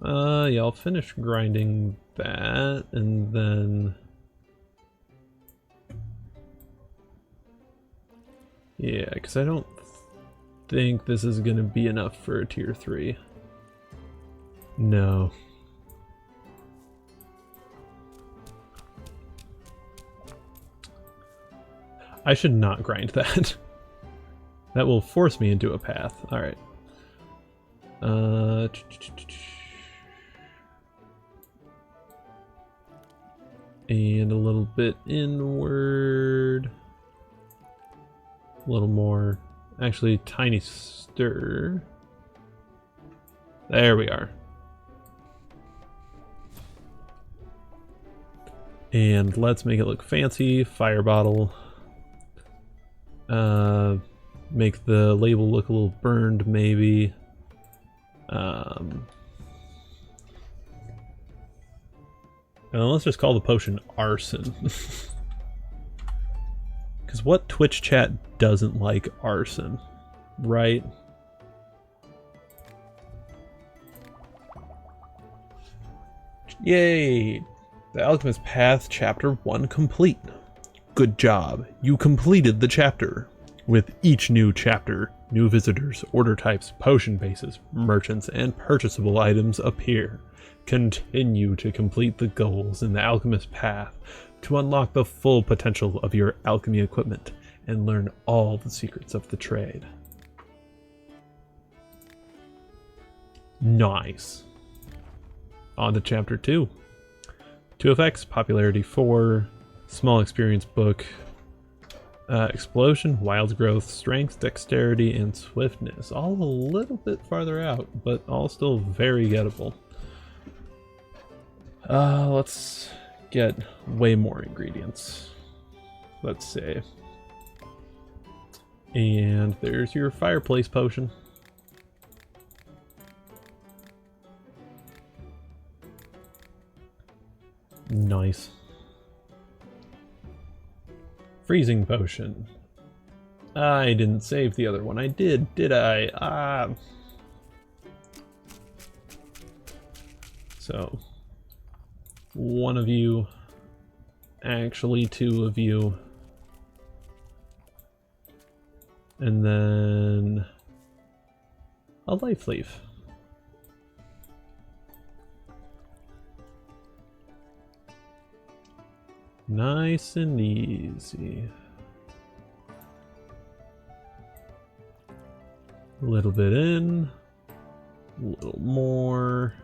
Yeah, I'll finish grinding that, and then... Yeah, because I don't think this is going to be enough for a tier 3. No. I should not grind that. That will force me into a path. Alright. And a little bit inward. A little more. Actually, tiny stir. There we are. And let's make it look fancy. Fire bottle. Make the label look a little burned, maybe. And let's just call the potion arson. Because what Twitch chat doesn't like arson, right? Yay! The Alchemist Path Chapter 1 complete. Good job, you completed the chapter. With each new chapter, new visitors, order types, potion bases, merchants, and purchasable items appear. Continue to complete the goals in the Alchemist Path to unlock the full potential of your alchemy equipment and learn all the secrets of the trade. Nice. On to chapter 2. 2 effects, popularity 4, small experience book, explosion, wild growth, strength, dexterity, and swiftness. All a little bit farther out, but all still very gettable. Let's get way more ingredients. Let's see. And there's your fireplace potion. Nice. Freezing potion. I didn't save the other one. I did I? So, 1 of you, actually 2 of you. And then a life leaf. Nice and easy. A little bit in, a little more.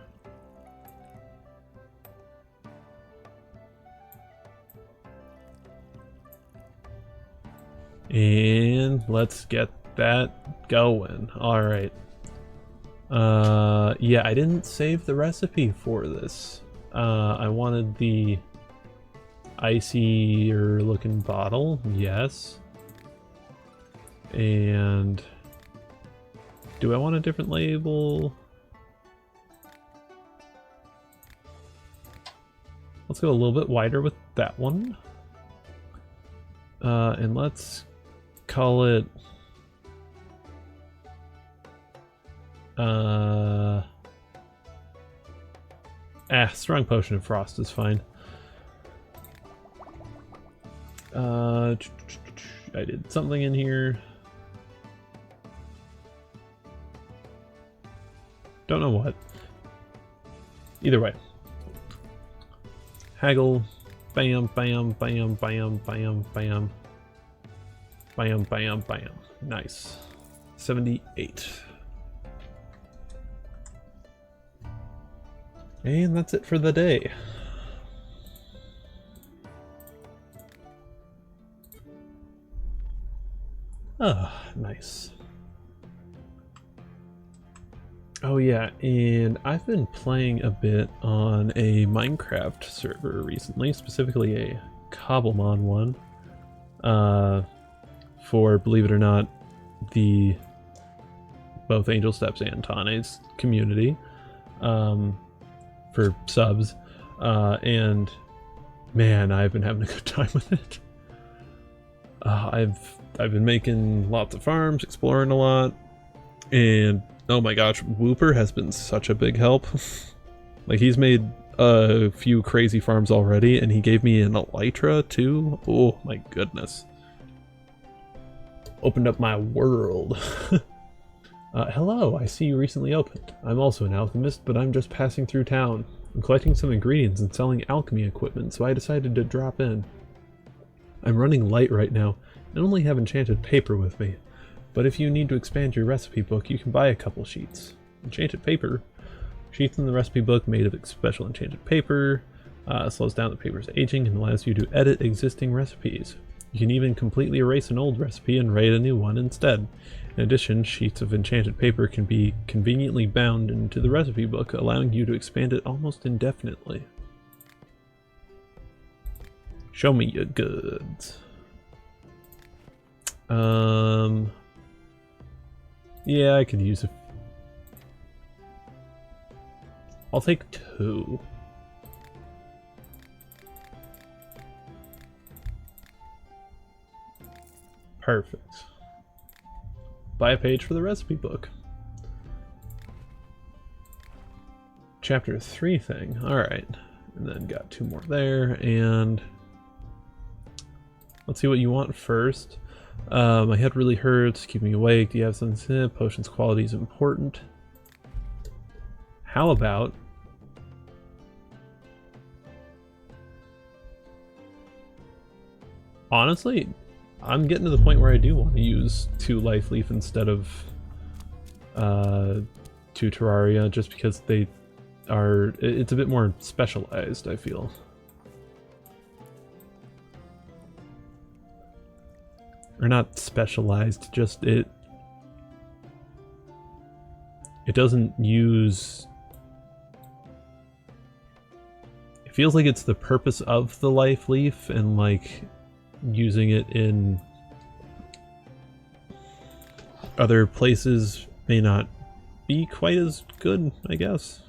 And let's get that going. All right. Yeah, I didn't save the recipe for this. I wanted the icier looking bottle, yes. And do I want a different label? Let's go a little bit wider with that one. And let's call it Strong Potion of Frost is fine. I did something in here. Don't know what. Either way. Haggle. Bam, bam, bam, bam, bam, bam. Bam, bam, bam. Nice. 78. And that's it for the day. Ah, nice. Oh yeah, and I've been playing a bit on a Minecraft server recently, specifically a Cobblemon one, for, believe it or not, the both Angel Steps and Tane's community, for subs, and man, I've been having a good time with it. I've been making lots of farms, exploring a lot, and oh my gosh, Wooper has been such a big help. Like, he's made a few crazy farms already, and he gave me an elytra too. Oh my goodness. Opened up my world. Hello, I see you recently opened. I'm also an alchemist, but I'm just passing through town. I'm collecting some ingredients and selling alchemy equipment, so I decided to drop in. I'm running light right now, and only have enchanted paper with me. But if you need to expand your recipe book, you can buy a couple sheets. Enchanted paper? Sheets in the recipe book made of special enchanted paper, slows down the paper's aging and allows you to edit existing recipes. You can even completely erase an old recipe and write a new one instead. In addition, sheets of enchanted paper can be conveniently bound into the recipe book, allowing you to expand it almost indefinitely. Show me your goods. Yeah, I could use a... I'll take 2. Perfect. Buy a page for the recipe book. Chapter 3 thing. Alright. And then got 2 more there, and... let's see what you want first. My head really hurts, keep me awake. Do you have something? Potion's quality is important. How about... honestly, I'm getting to the point where I do want to use 2 life leaf instead of 2 terraria, just because they are... it's a bit more specialized, I feel. Or not specialized, just it doesn't use... it feels like it's the purpose of the life leaf, and like using it in other places may not be quite as good, I guess.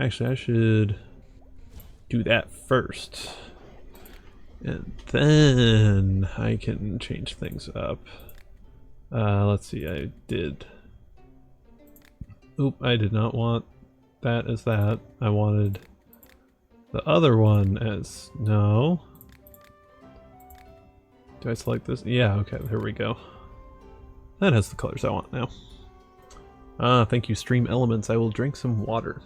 Actually, I should do that first. And then I can change things up. Let's see, I did... oop, I did not want that as that. I wanted the other one as no. Do I select this? Yeah, okay, there we go. That has the colors I want now. Thank you, Stream Elements. I will drink some water.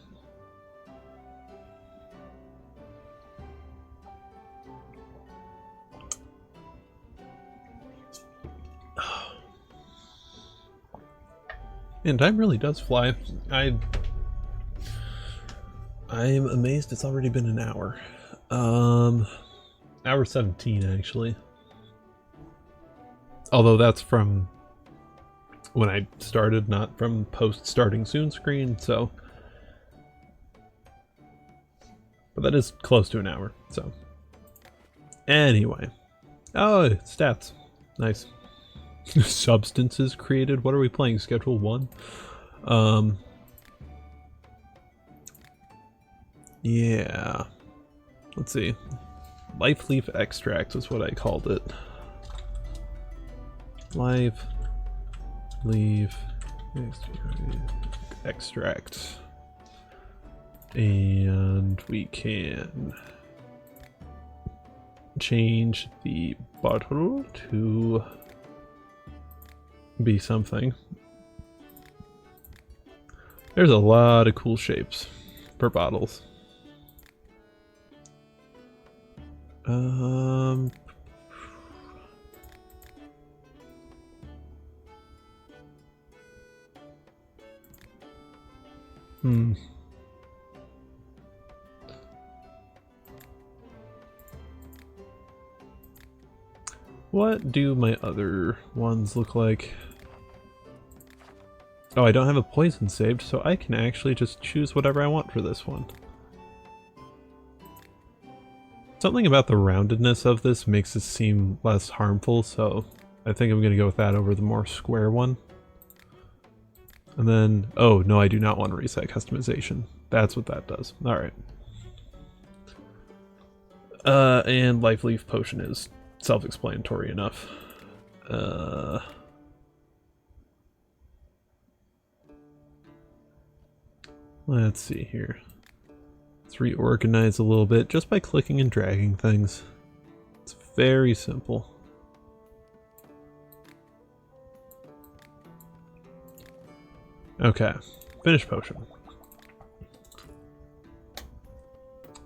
And time really does fly. I'm amazed it's already been an hour. Hour 17 actually. Although that's from when I started, not from post starting soon screen, so. But that is close to an hour, so. Anyway. Oh, stats. Nice. Substances created. What are we playing? Schedule 1? Yeah. Let's see. Life leaf extracts is what I called it. Life leaf extract. And we can change the bottle to be something. There's a lot of cool shapes for bottles. What do my other ones look like? Oh, I don't have a poison saved, so I can actually just choose whatever I want for this one. Something about the roundedness of this makes it seem less harmful, so I think I'm going to go with that over the more square one. And then, oh no, I do not want to reset customization. That's what that does. Alright. And Life Leaf Potion is self-explanatory enough. Let's see here. Let's reorganize a little bit just by clicking and dragging things. It's very simple. Okay, finish potion.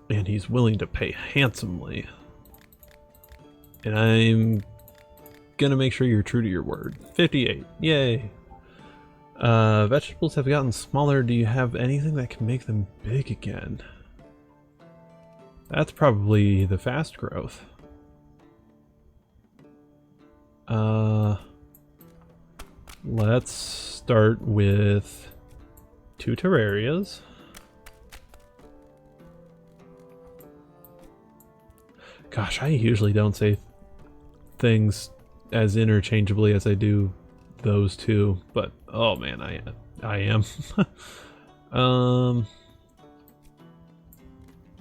And he's willing to pay handsomely. And I'm gonna make sure you're true to your word. 58, yay! Vegetables have gotten smaller. Do you have anything that can make them big again? That's probably the fast growth. Let's start with 2 terrarias. Gosh, I usually don't say things as interchangeably as I do those two, but oh man, I am.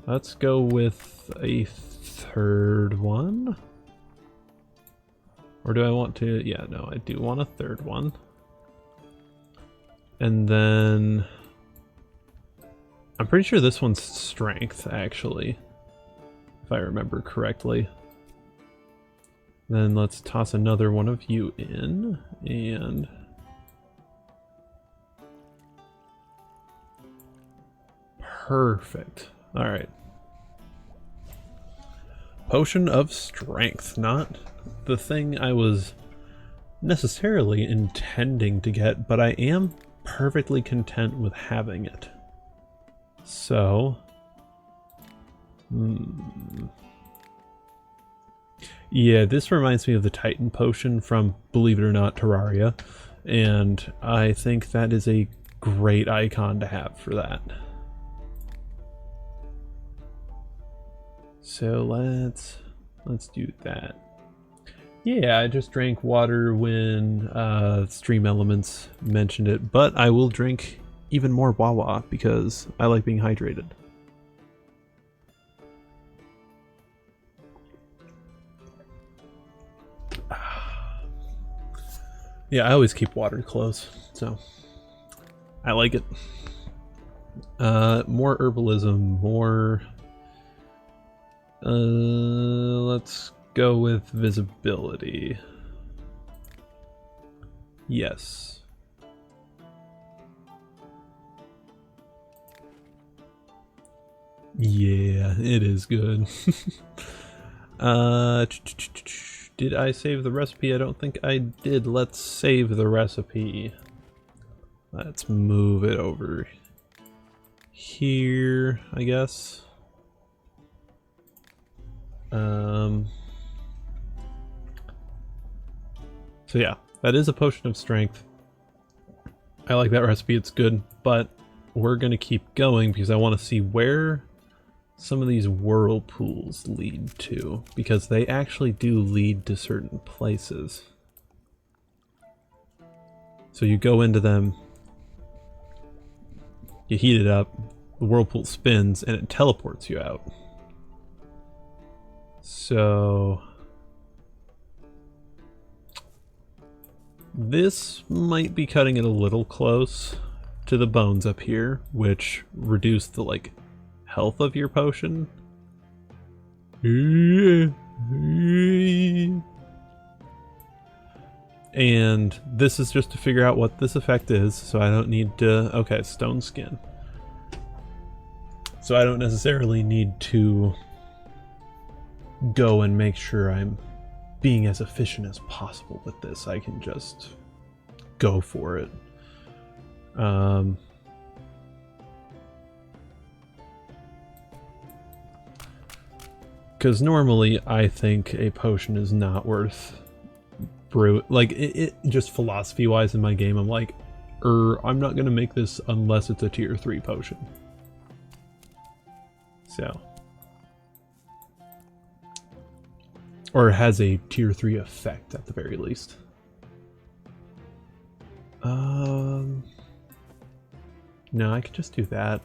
Let's go with a 3rd one. Or do I want to? Yeah, no, I do want a 3rd one. And then I'm pretty sure this one's strength, actually, if I remember correctly. Then let's toss another one of you in, and perfect. All right. Potion of Strength, not the thing I was necessarily intending to get, but I am perfectly content with having it. So, yeah, this reminds me of the Titan Potion from, believe it or not, Terraria, and I think that is a great icon to have for that. So let's do that. Yeah, I just drank water when Stream Elements mentioned it, but I will drink even more Wawa because I like being hydrated. Yeah, I always keep water close, so I like it. More herbalism, more Let's go with visibility. Yes. Yeah, it is good. Did I save the recipe? I don't think I did. Let's save the recipe. Let's move it over here, I guess. So yeah, that is a potion of strength. I like that recipe, it's good, but we're gonna keep going because I want to see where some of these whirlpools lead to, because they actually do lead to certain places. So you go into them, you heat it up, the whirlpool spins, and it teleports you out. So this might be cutting it a little close to the bones up here, which reduce the like health of your potion. And this is just to figure out what this effect is, so I don't need to... Okay, stone skin. So I don't necessarily need to go and make sure I'm being as efficient as possible with this. I can just go for it. Because normally I think a potion is not worth brew. Like, it just philosophy wise in my game, I'm like, I'm not gonna make this unless it's a tier 3 potion. So. Or has a tier 3 effect at the very least. No, I could just do that.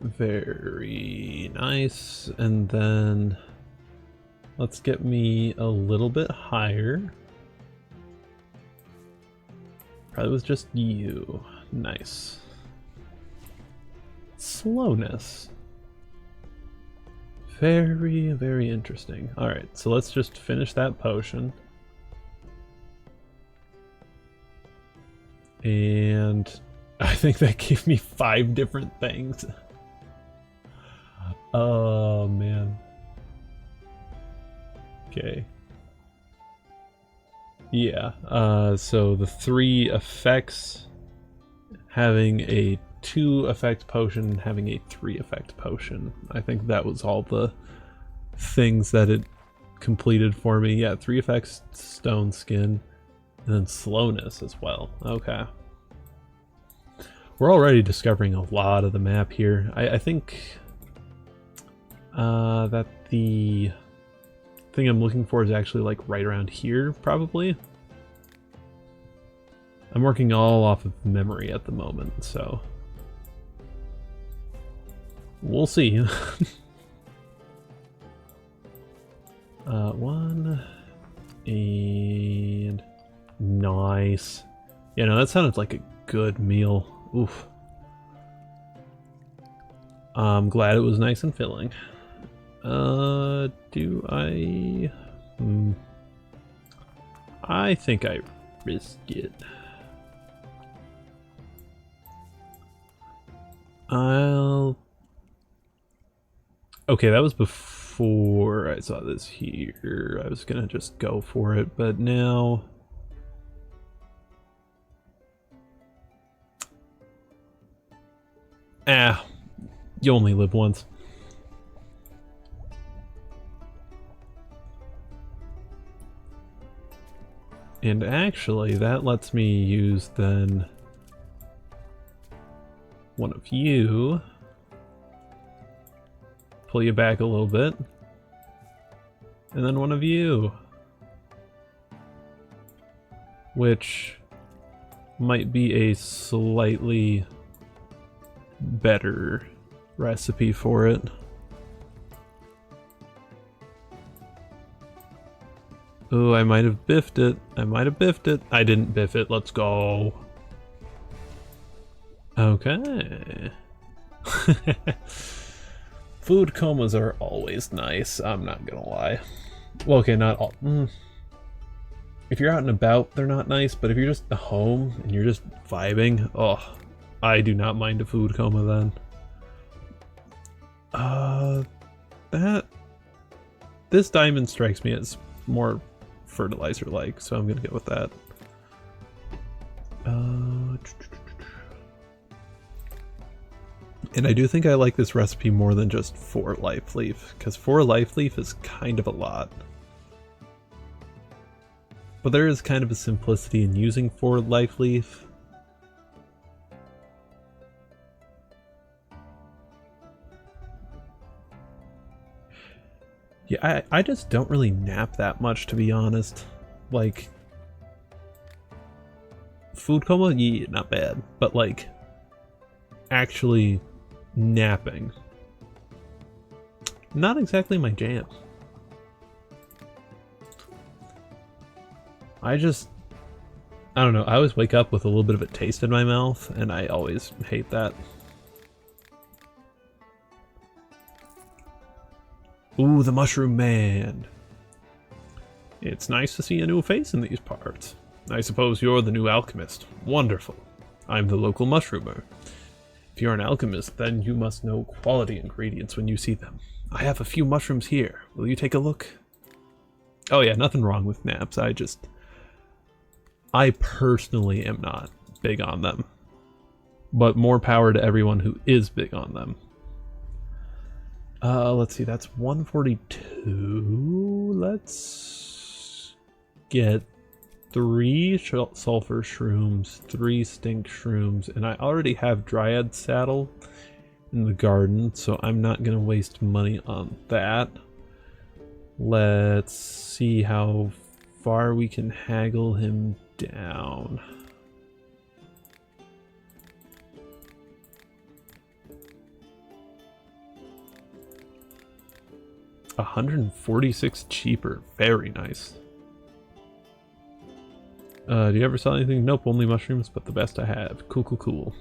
Very nice. And then let's get me a little bit higher. Probably was just you. Nice. Slowness. Very, very interesting. Alright, so let's just finish that potion. And I think that gave me 5 different things. Oh, man. Okay. Yeah, so the 3 effects, having a 2 effect potion, having a 3 effect potion. I think that was all the things that it completed for me. Yeah, 3 effects, stone skin, and then slowness as well. Okay. We're already discovering a lot of the map here. I think that the thing I'm looking for is actually like right around here, probably. I'm working all off of memory at the moment, so we'll see. 1 and nice. Yeah, no, that sounded like a good meal. Oof. I'm glad it was nice and filling. Do I... I think I risked it. Okay, that was before I saw this here. I was gonna just go for it, but now... You only live once. And actually, that lets me use then one of you. Pull you back a little bit. And then one of you. Which might be a slightly better recipe for it. Oh, I might have biffed it. I might have biffed it. I didn't biff it. Let's go. Okay. Food comas are always nice, I'm not gonna lie. Well, okay, not all. If you're out and about, they're not nice, but if you're just at home and you're just vibing, oh, I do not mind a food coma then. This diamond strikes me as more fertilizer-like, so I'm gonna go with that. And I do think I like this recipe more than just 4 life leaf, because 4 life leaf is kind of a lot. But there is kind of a simplicity in using 4 life leaf. Yeah, I just don't really nap that much, to be honest. Like, food coma, yeah, not bad, but like, actually napping, not exactly my jam. I don't know, I always wake up with a little bit of a taste in my mouth, and I always hate that. Ooh, the Mushroom Man. It's nice to see a new face in these parts. I suppose you're the new alchemist. Wonderful. I'm the local mushroomer. If you're an alchemist, then you must know quality ingredients when you see them. I have a few mushrooms here. Will you take a look? Oh yeah, nothing wrong with naps. I personally am not big on them. But more power to everyone who is big on them. Let's see, that's 142. Let's get 3 sulfur shrooms, 3 stink shrooms, and I already have Dryad Saddle in the garden, so I'm not gonna waste money on that. Let's see how far we can haggle him down. $146 cheaper. Very nice. Do you ever sell anything? Nope, only mushrooms, but the best I have. Cool, cool, cool.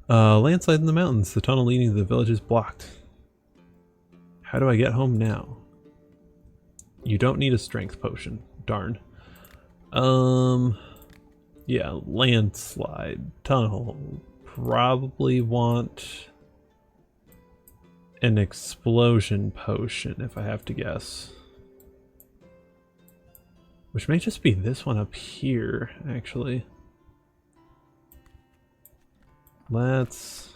Landslide in the mountains. The tunnel leading to the village is blocked. How do I get home now? You don't need a strength potion. Darn. Yeah, landslide. Tunnel. Probably want an explosion potion, if I have to guess. Which may just be this one up here, actually. Let's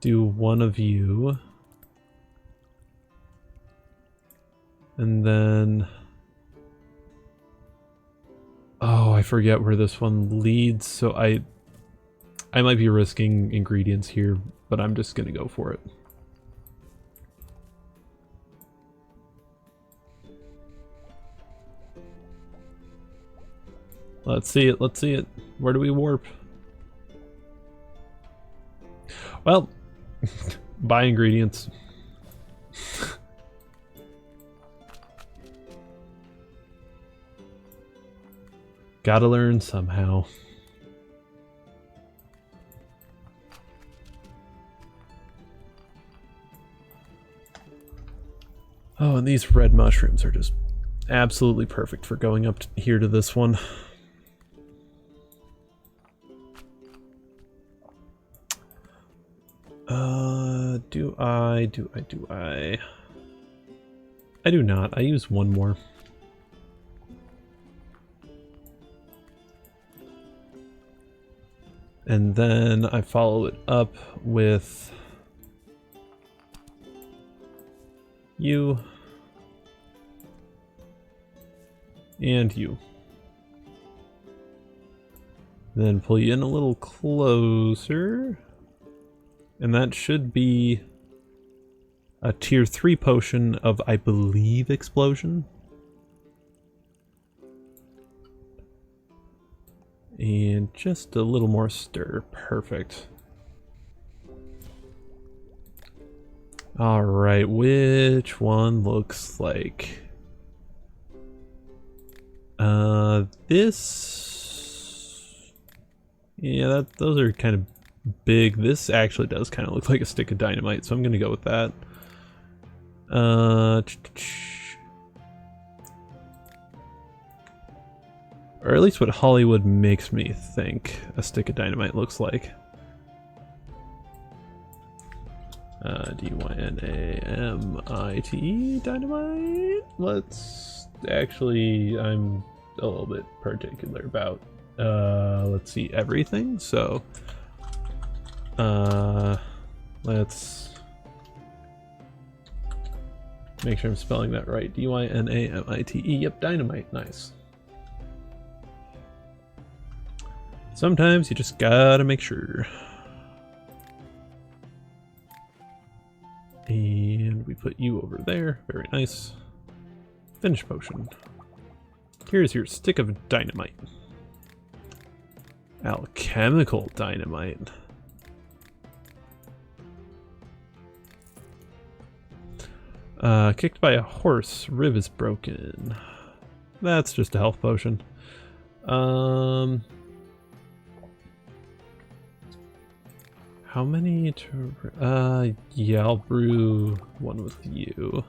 do one of you. And then... oh, I forget where this one leads, so I might be risking ingredients here, but I'm just gonna go for it. Let's see it, let's see it. Where do we warp? Well, buy ingredients. Gotta learn somehow. Oh, and these red mushrooms are just absolutely perfect for going up here to this one. Do I? I do not. I use one more. And then I follow it up with you and you. Then pull you in a little closer. And that should be a tier 3 potion of, I believe, explosion. And just a little more stir. Perfect. Alright, which one looks like... this... Yeah, those are kind of big. This actually does kind of look like a stick of dynamite, so I'm gonna go with that. Or at least what Hollywood makes me think a stick of dynamite looks like. D-Y-N-A-M-I-T-E, dynamite? Let's... Actually, I'm a little bit particular about, let's see, everything, so... let's... make sure I'm spelling that right. D-Y-N-A-M-I-T-E, yep, dynamite, nice. Sometimes you just gotta make sure. And we put you over there. Very nice. Finish potion. Here's your stick of dynamite. Alchemical dynamite. Kicked by a horse. Rib is broken. That's just a health potion. How many to... yeah, I'll brew one with you.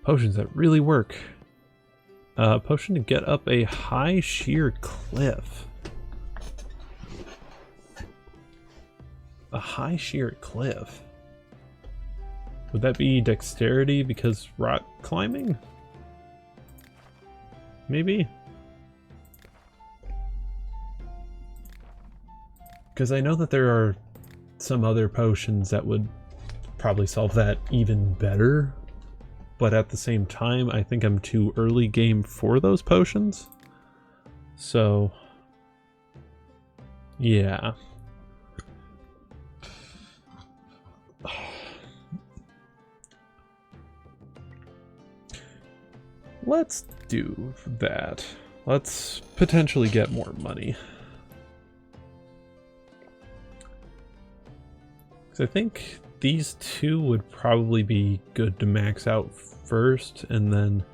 Potions that really work. Potion to get up a high sheer cliff. A high sheer cliff. Would that be dexterity because rock climbing? Maybe? Because I know that there are some other potions that would probably solve that even better, but at the same time, I think I'm too early game for those potions. So, yeah. Let's do that. Let's potentially get more money. I think these two would probably be good to max out first, and then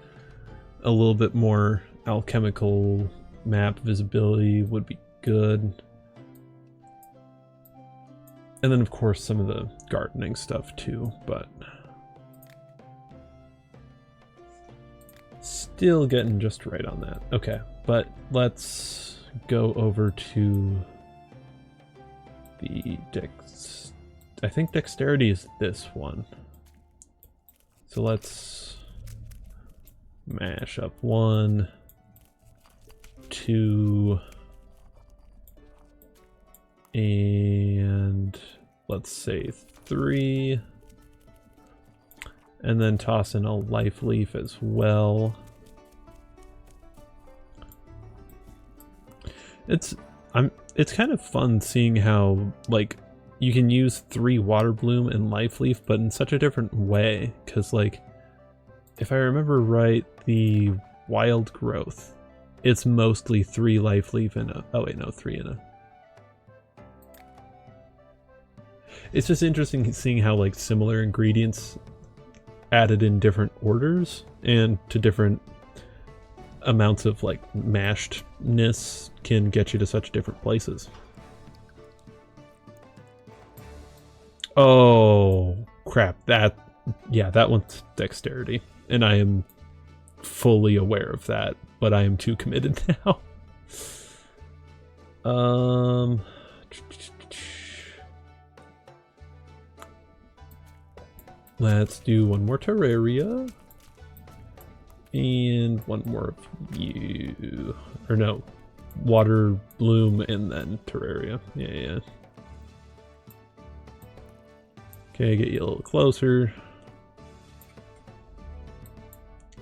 a little bit more alchemical map visibility would be good. And then of course some of the gardening stuff too, but still getting just right on that. Okay, but let's go over to the I think dexterity is this one. So let's mash up 1, 2, and let's say 3. And then toss in a life leaf as well. It's kind of fun seeing how, like, you can use 3 water bloom and life leaf, but in such a different way. Because, like, if I remember right, the wild growth, it's mostly 3 life leaf and a... Oh wait, no, 3 and a... It's just interesting seeing how, like, similar ingredients added in different orders and to different amounts of, like, mashedness can get you to such different places. Oh, crap. Yeah, that one's dexterity. And I am fully aware of that, but I am too committed now. Let's do one more Terraria. And one more of you. Or no, water bloom and then Terraria. Yeah. Okay, get you a little closer.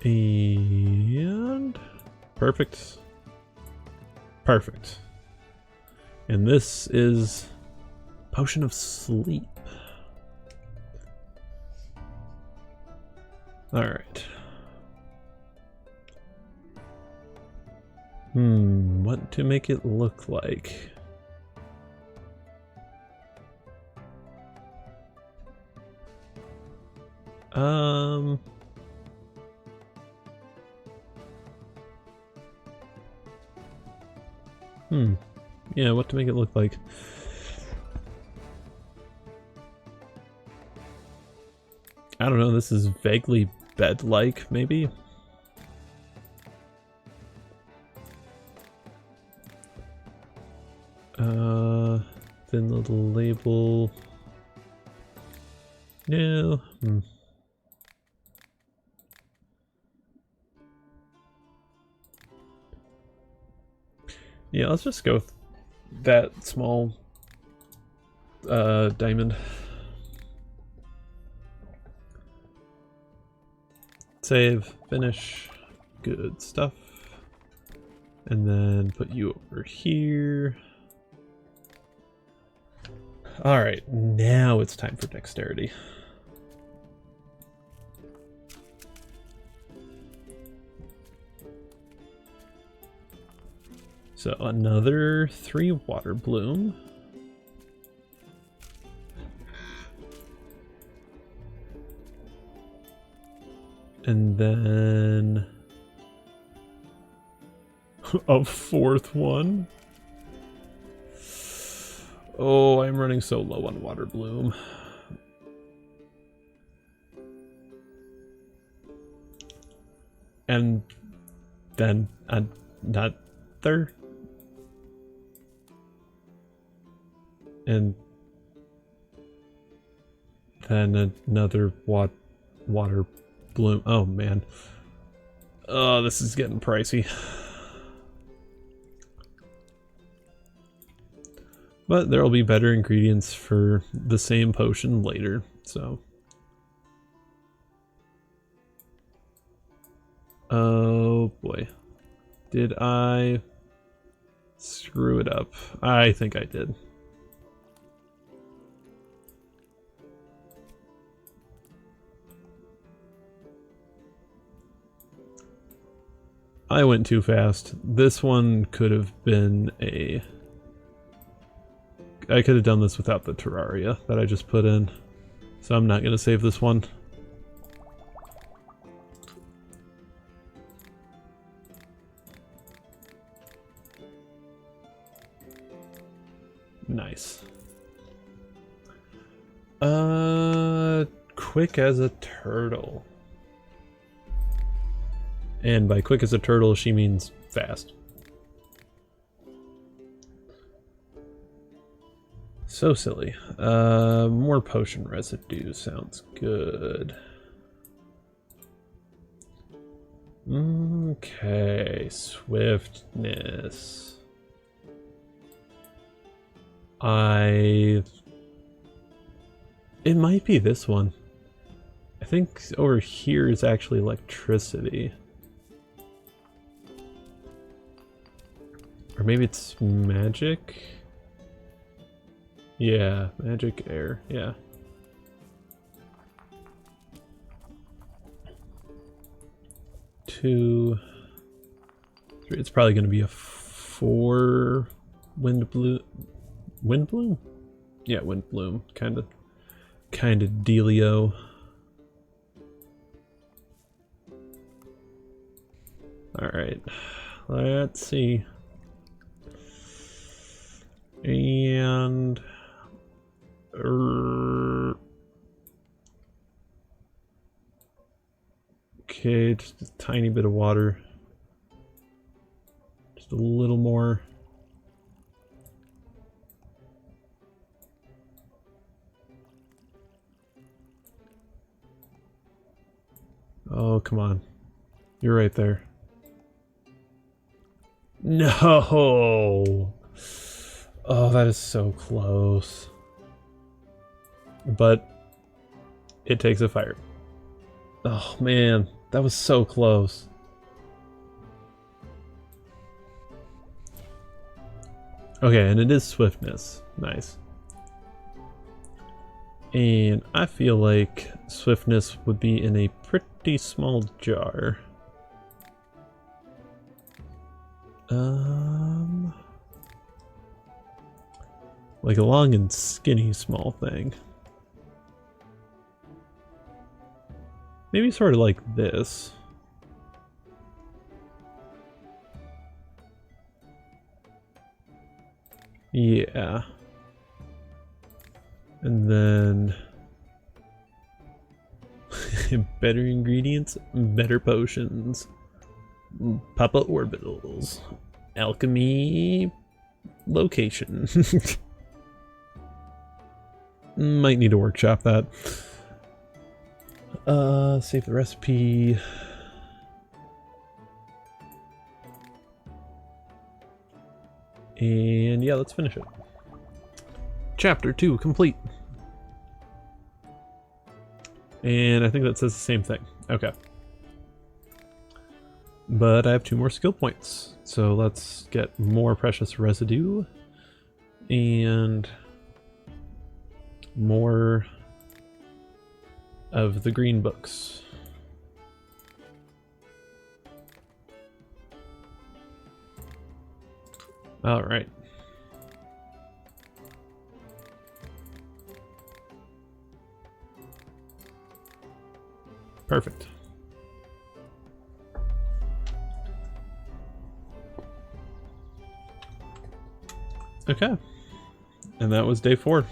And perfect. Perfect. And this is Potion of Sleep. Alright. What to make it look like? Yeah, what to make it look like. I don't know, this is vaguely bed-like, maybe? Thin little label. No. Yeah, let's just go with that small diamond. Save, finish, good stuff. And then put you over here. Alright, now it's time for dexterity. So another 3 water bloom. And then a 4th one. Oh, I'm running so low on water bloom. And then another. And then another water bloom. Oh man. Oh, this is getting pricey. But there will be better ingredients for the same potion later, so. Oh boy. Did I screw it up? I think I did. I went too fast. This one could have been a... I could have done this without the Terraria that I just put in. So I'm not going to save this one. Nice. Quick as a turtle. And by quick as a turtle, she means fast. So silly. More potion residue sounds good. Okay, swiftness. It might be this one. I think over here is actually electricity. Or maybe it's magic? Yeah, magic air, yeah. Two, three, it's probably gonna be a 4 wind bloom. Wind bloom? Yeah, wind bloom, kinda dealio. Alright, let's see. And okay, just a tiny bit of water. Just a little more. Oh, come on. You're right there. No! Oh, that is so close. But it takes a fire. Oh man, that was so close. Okay, and it is swiftness. Nice. And I feel like swiftness would be in a pretty small jar. Like a long and skinny small thing. Maybe sort of like this. Yeah. And then better ingredients, better potions, Papa orbitals, alchemy, location. Might need to workshop that. Save the recipe. And yeah, let's finish it. Chapter 2 complete. And I think that says the same thing. Okay. But I have 2 more skill points. So let's get more precious residue. And more of the green books. All right. Perfect. Okay. And that was day 4.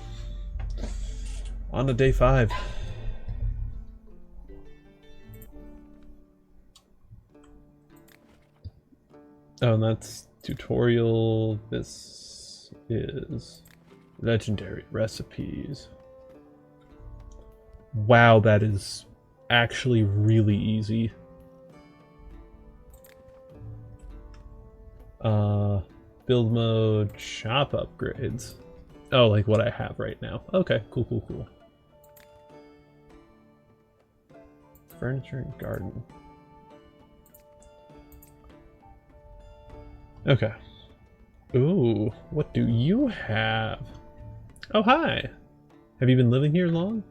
On to day 5. Oh, and that's tutorial. This is legendary recipes. Wow, that is actually really easy. Build mode, shop upgrades. Oh, like what I have right now. Okay, cool. Furniture and garden. Okay. Ooh, what do you have? Oh, hi! Have you been living here long?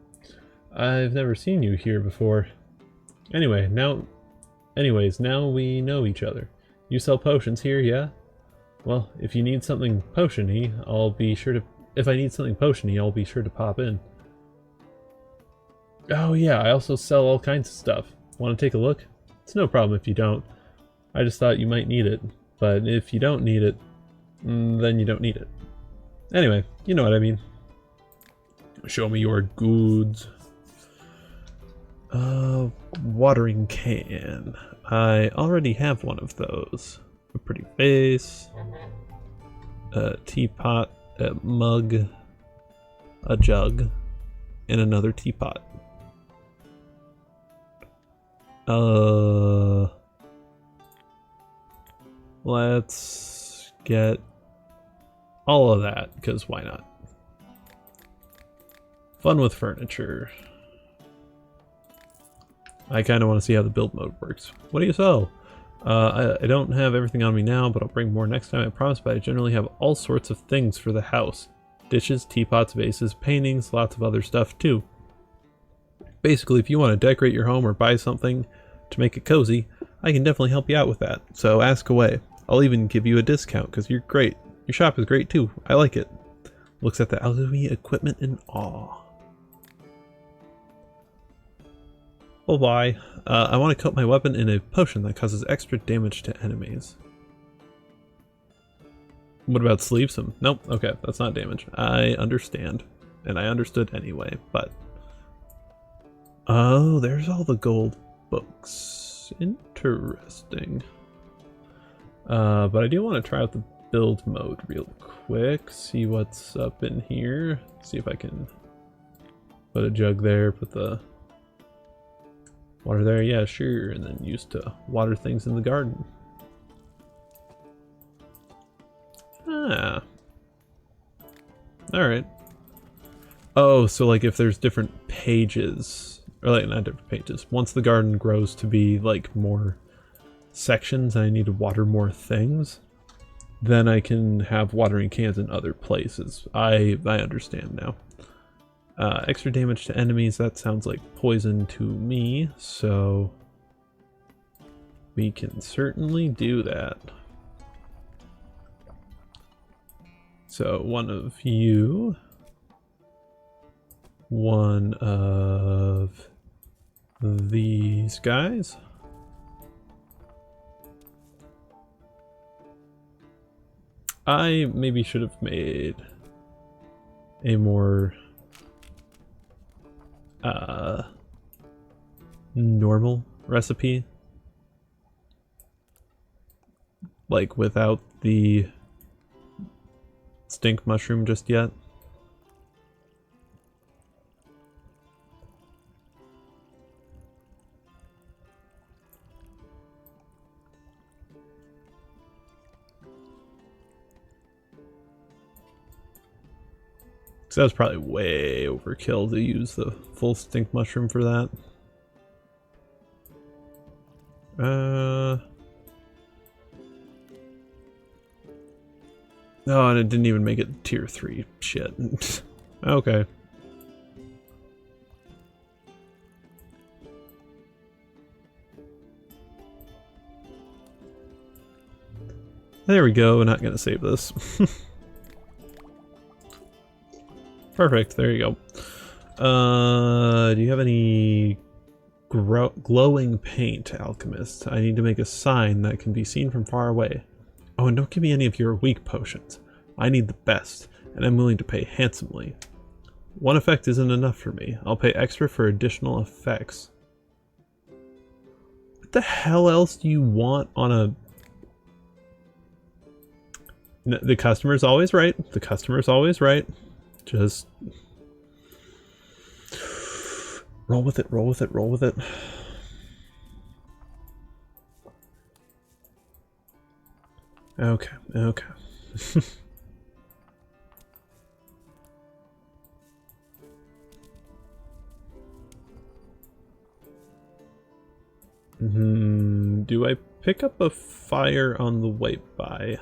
I've never seen you here before. Anyways, now we know each other. You sell potions here, yeah? Well, if you need something potion-y, I'll be sure to pop in. Oh yeah, I also sell all kinds of stuff. Want to take a look? It's no problem if you don't. I just thought you might need it. But if you don't need it, then you don't need it. Anyway, you know what I mean. Show me your goods. Watering can. I already have one of those. A pretty vase, a teapot, a mug, a jug, and another teapot. Let's get all of that, because why not? Fun with furniture. I kind of want to see how the build mode works. What do you sell? I don't have everything on me now, but I'll bring more next time, I promise, but I generally have all sorts of things for the house. Dishes, teapots, vases, paintings, lots of other stuff too. Basically, if you want to decorate your home or buy something to make it cozy, I can definitely help you out with that, so ask away. I'll even give you a discount, because you're great. Your shop is great too, I like it. Looks at the alchemy equipment in awe. Oh why? I want to coat my weapon in a potion that causes extra damage to enemies. What about sleeves them? Nope, okay, that's not damage. I understand. And I understood anyway, but... Oh, there's all the gold books. Interesting. But I do want to try out the build mode real quick. See what's up in here. See if I can put a jug there, put the... water there, yeah, sure, and then used to water things in the garden. Ah. Alright. Oh, so like if there's different pages, or like not different pages, once the garden grows to be like more sections and I need to water more things, then I can have watering cans in other places. I understand now. Extra damage to enemies, that sounds like poison to me, so we can certainly do that. So one of you, one of these guys, I maybe should have made a more normal recipe, like without the stink mushroom just yet. So that was probably way overkill to use the full stink mushroom for that. Oh, and it didn't even make it tier 3. Shit. Okay. There we go, we're not gonna save this. Perfect, there you go. Do you have any glowing paint, alchemist? I need to make a sign that can be seen from far away. Oh, and don't give me any of your weak potions. I need the best, and I'm willing to pay handsomely. One effect isn't enough for me. I'll pay extra for additional effects. What the hell else do you want on a... The customer's always right. The customer's always right. Just... roll with it, roll with it, roll with it. Okay, okay. Do I pick up a fire on the way by?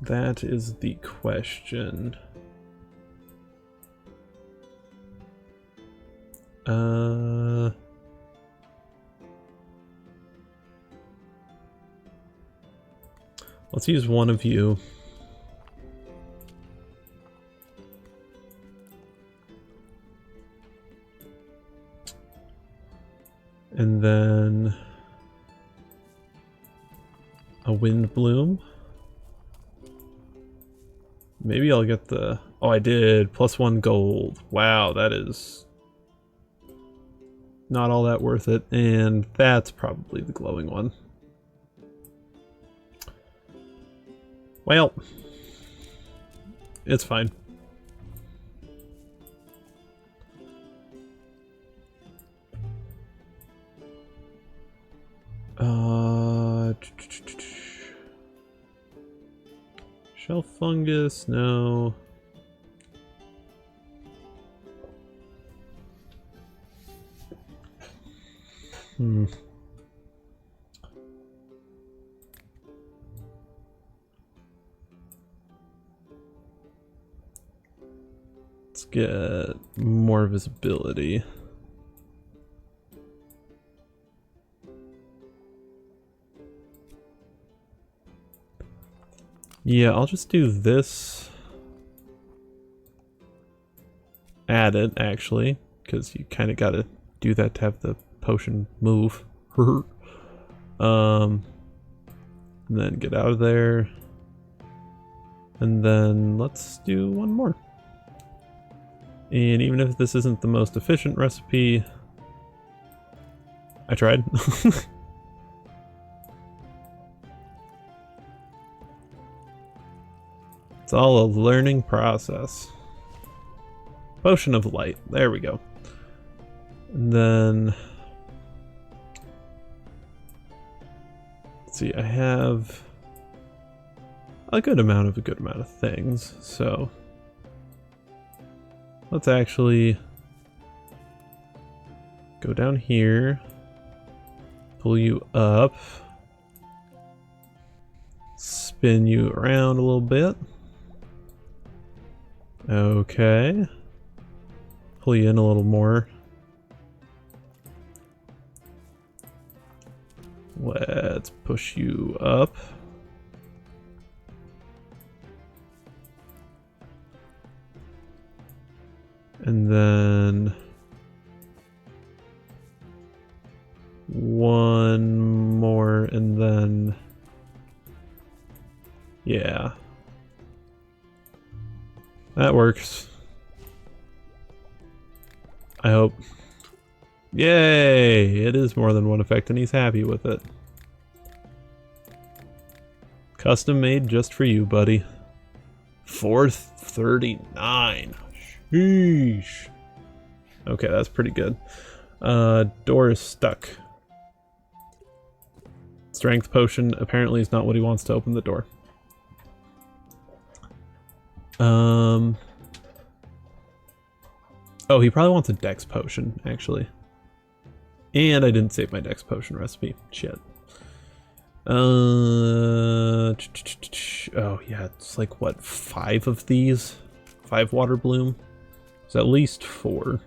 That is the question. Let's use one of you. And then a wind bloom. Maybe I'll get the... Oh, I did. +1 gold. Wow, that is not all that worth it. And that's probably the glowing one. Well, it's fine. Shell fungus, no. Let's get more visibility. Yeah, I'll just do this. Add it, actually, because you kind of got to do that to have the potion move. And then get out of there. And then let's do one more. And even if this isn't the most efficient recipe, I tried. It's all a learning process. Potion of light. There we go. And then... let's see, I have a good amount of things, so... let's actually go down here, pull you up, spin you around a little bit. Okay. Pull you in a little more. Let's push you up. And then one more, and then Yeah. That works. I hope. Yay! It is more than one effect and he's happy with it. Custom made just for you, buddy. 439. Sheesh. Okay, that's pretty good. Door is stuck. Strength potion apparently is not what he wants to open the door. Oh, he probably wants a dex potion, actually. And I didn't save my dex potion recipe. Shit. Oh yeah, it's like what, 5 of these? 5 water bloom? It's at least 4.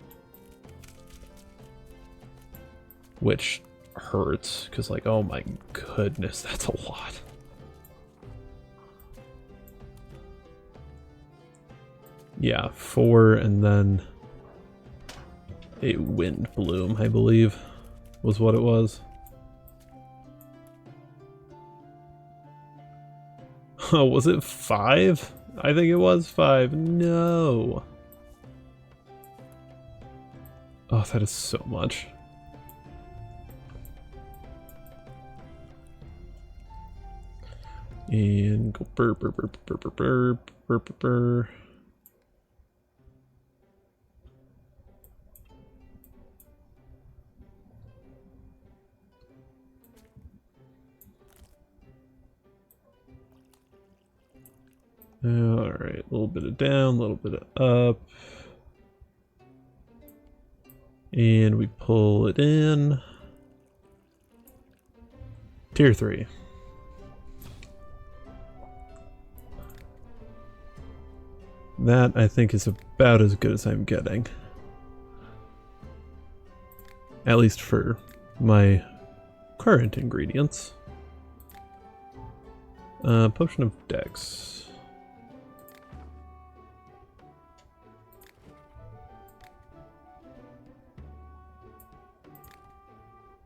Which hurts, because like, oh my goodness, that's a lot. Yeah, 4 and then a wind bloom, I believe, was what it was. Oh, was it 5? I think it was 5. No. Oh, that is so much. And go burr, burr, burr, burr, burr, burr, burr, burr, burr. Alright, a little bit of down, a little bit of up. And we pull it in. Tier 3. That, I think, is about as good as I'm getting. At least for my current ingredients. Potion of Dex.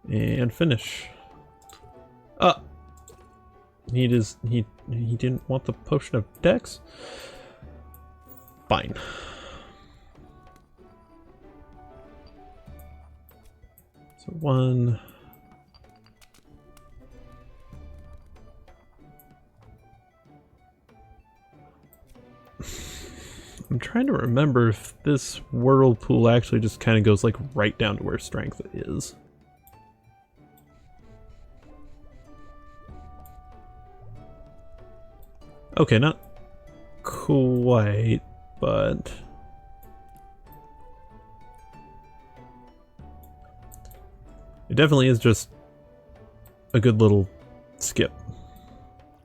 And finish. He didn't want the potion of Dex? Fine. So 1. I'm trying to remember if this whirlpool actually just kind of goes like right down to where strength is. Okay, not quite, but it definitely is just a good little skip.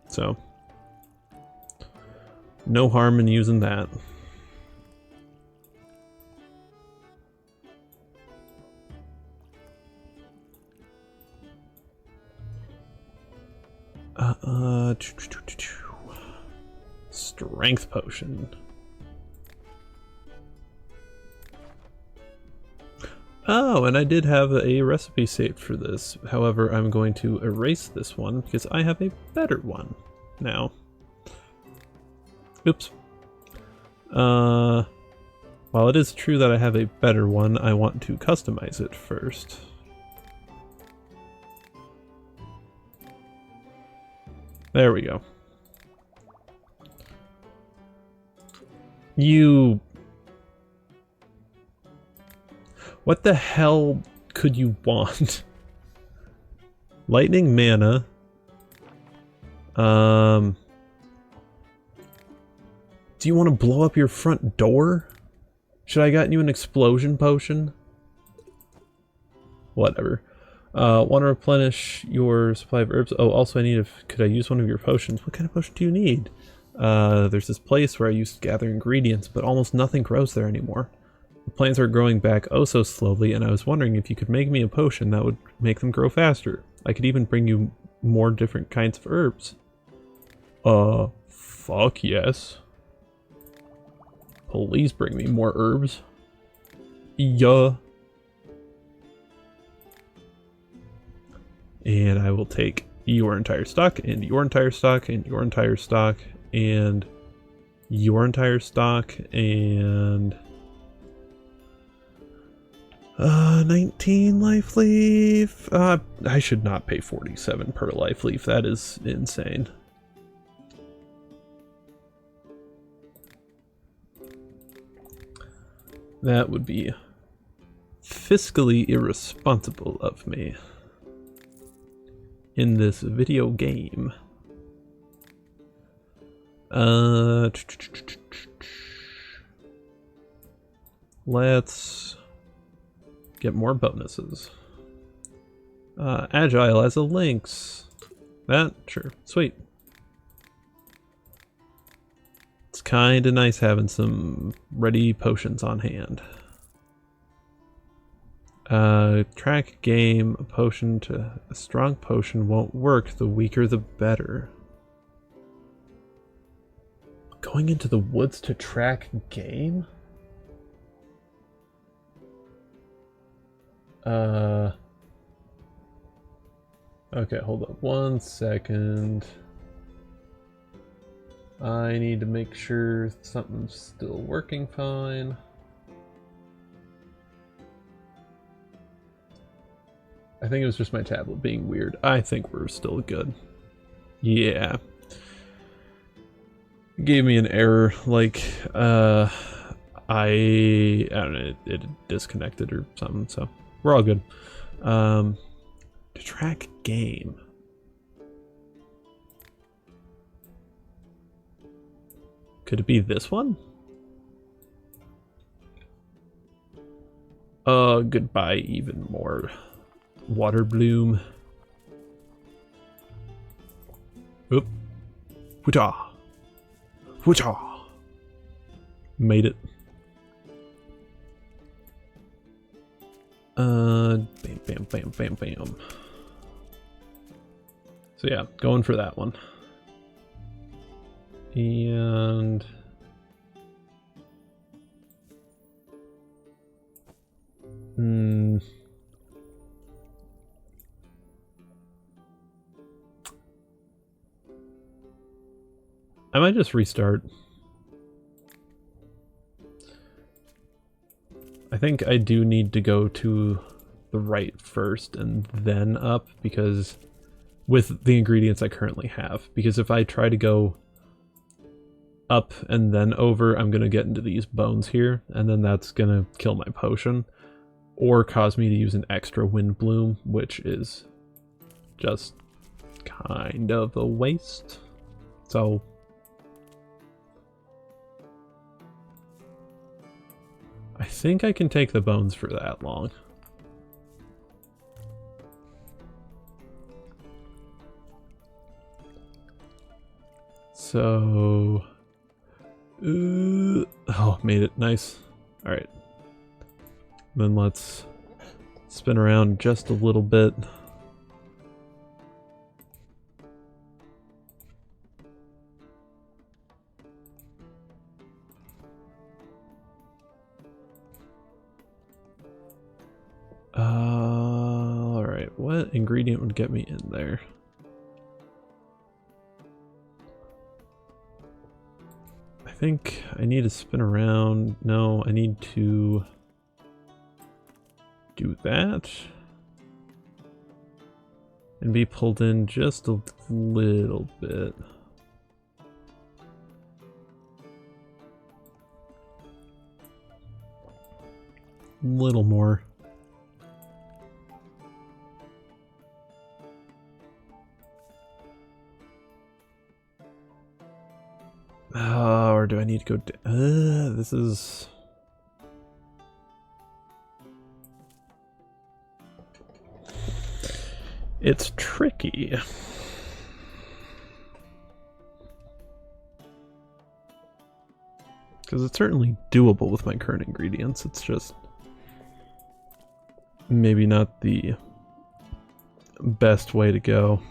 So, no harm in using that. Strength potion. Oh, and I did have a recipe saved for this. However, I'm going to erase this one because I have a better one now. Oops. While it is true that I have a better one, I want to customize it first. There we go. What the hell could you want? Lightning mana. Do you want to blow up your front door? Should I gotten you an explosion potion? Whatever. Want to replenish your supply of herbs? Oh, also I need could I use one of your potions? What kind of potion do you need? There's this place where I used to gather ingredients, but almost nothing grows there anymore. The plants are growing back oh so slowly, and I was wondering if you could make me a potion that would make them grow faster. I could even bring you more different kinds of herbs. Fuck yes. Please bring me more herbs. Yeah. And I will take your entire stock, and your entire stock, and your entire stock, and your entire stock, and 19 life leaf. I should not pay 47 per life leaf. That is insane. That would be fiscally irresponsible of me in this video game. Let's get more bonuses. Agile as a lynx. That, sure, sweet. It's kind of nice having some ready potions on hand. Track game, a potion to a strong potion won't work. The weaker the better. Going into the woods to track game? Okay, hold up 1 second. I need to make sure something's still working fine. I think it was just my tablet being weird. I think we're still good. Yeah. It gave me an error, like, I don't know, it disconnected or something, so we're all good. To track game. Could it be this one? Goodbye even more. Water bloom. Oop. Whoota. Whoota. Made it. Bam, bam, bam, bam, bam. So yeah, going for that one. And I might just restart. I think I do need to go to the right first and then up, because with the ingredients I currently have, because if I try to go up and then over, I'm gonna get into these bones here, and then that's gonna kill my potion or cause me to use an extra wind bloom, which is just kind of a waste. So I think I can take the bones for that long. So, oh, made it, nice. All right, then let's spin around just a little bit. All right, what ingredient would get me in there? I think I need to spin around. No, I need to do that and be pulled in just a little bit. Little more. Or do I need to go? This is. It's tricky. Because it's certainly doable with my current ingredients. It's just maybe not the best way to go.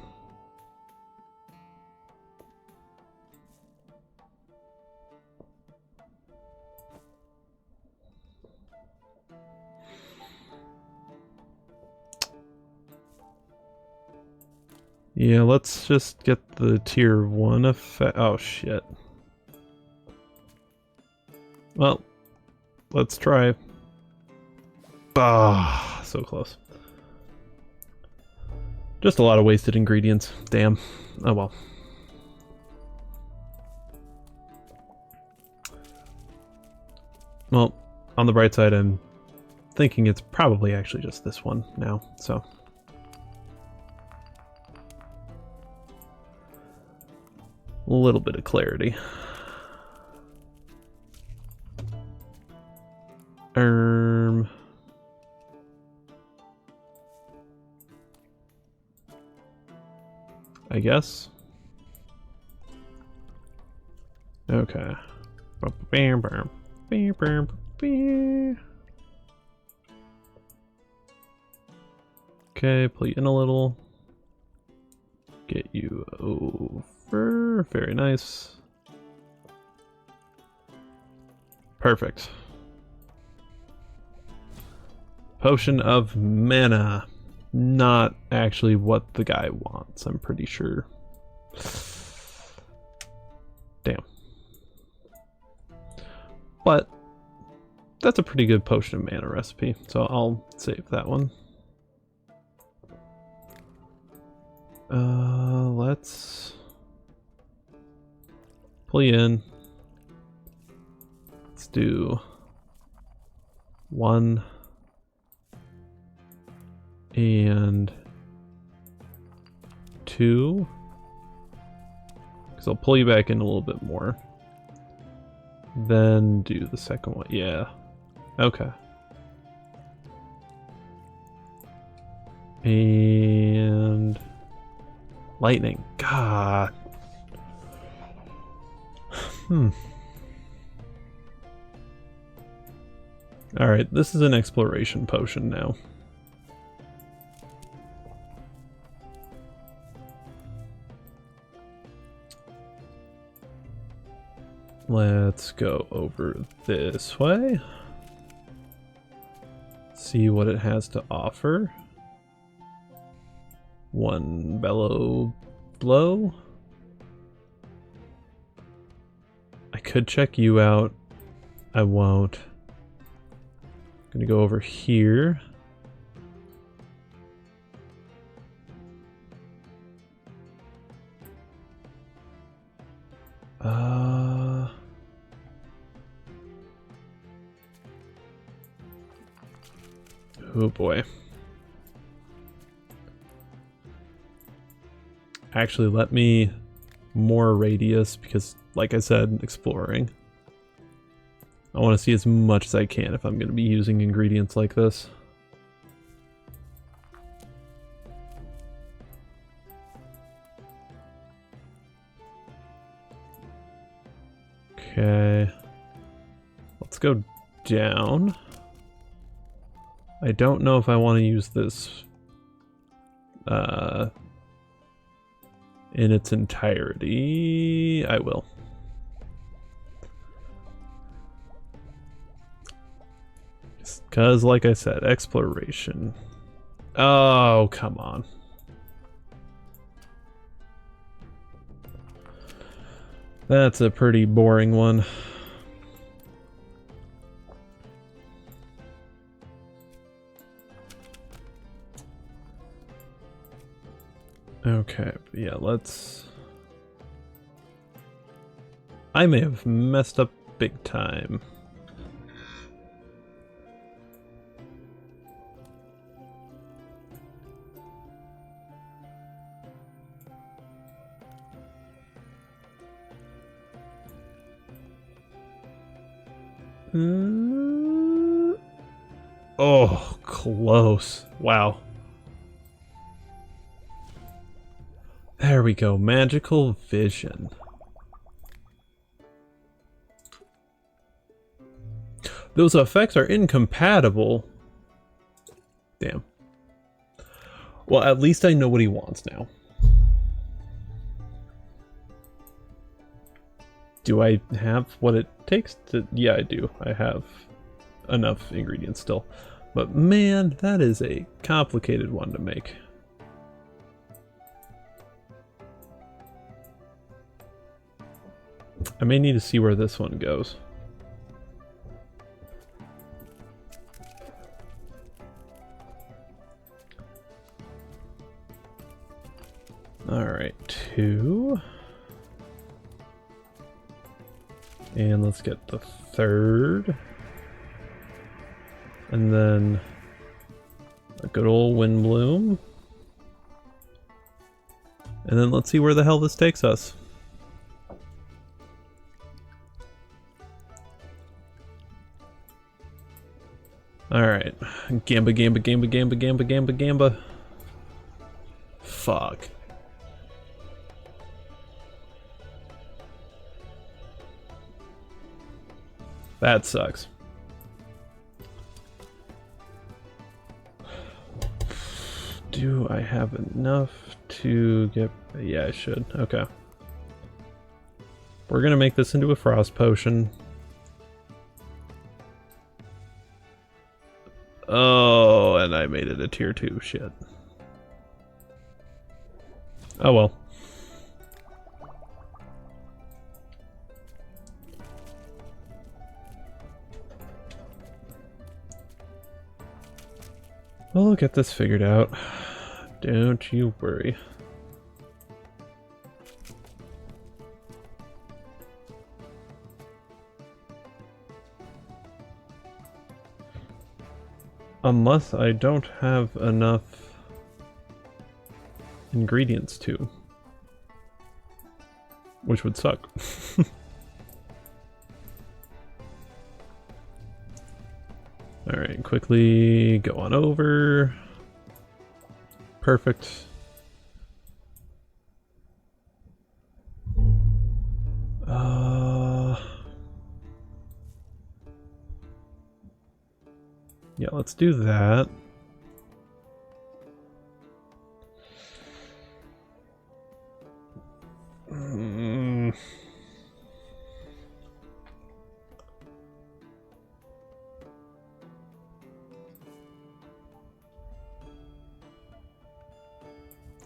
Yeah, let's just get the tier 1 effect. Oh, shit. Well, let's try. Ah, so close. Just a lot of wasted ingredients. Damn. Oh well. Well, on the bright side, I'm thinking it's probably actually just this one now, so. A little bit of clarity. I guess. Okay. Okay, pull you in a little. Get you over. Very nice. Perfect. Potion of mana. Not actually what the guy wants, I'm pretty sure. Damn. But that's a pretty good potion of mana recipe, so I'll save that one. Let's pull you in. Let's do 1 and 2, because I'll pull you back in a little bit more. Then do the second one. Yeah. Okay. And lightning. God. Alright, this is an exploration potion now. Let's go over this way. See what it has to offer. 1 bellow blow. I could check you out. I won't. I'm gonna go over here. Oh boy. Actually, let me more radius because, like I said, exploring. I want to see as much as I can if I'm going to be using ingredients like this. Okay. Let's go down. I don't know if I want to use this in its entirety. I will. Because, like I said, exploration. Oh, come on. That's a pretty boring one. Okay, yeah, let's... I may have messed up big time. Oh, close. Wow. There we go. Magical vision. Those effects are incompatible. Damn. Well, at least I know what he wants now. Do I have what it takes to... Yeah, I do. I have enough ingredients still. But man, that is a complicated one to make. I may need to see where this one goes. Alright, 2. And let's get the 3rd. And then a good old wind bloom. And then let's see where the hell this takes us. Alright. Gamba, gamba, gamba, gamba, gamba, gamba, gamba. Fuck. That sucks. Do I have enough to get... Yeah, I should. Okay. We're gonna make this into a frost potion. Oh, and I made it a tier 2. Shit. Oh well. We'll get this figured out. Don't you worry. Unless I don't have enough ingredients to. Which would suck. Alright, quickly go on over. Perfect. Yeah, let's do that.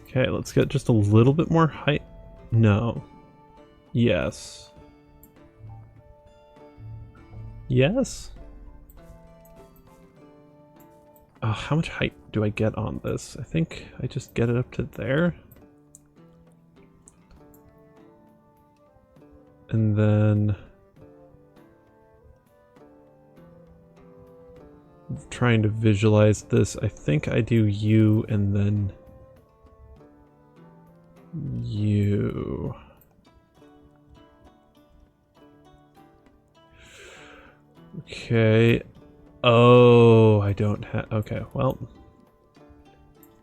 Okay, let's get just a little bit more height. No. Yes. Yes? Oh, how much height do I get on this? I think I just get it up to there. And then... trying to visualize this, I think I do you and then... you. Okay. Oh, I don't have... Okay, well.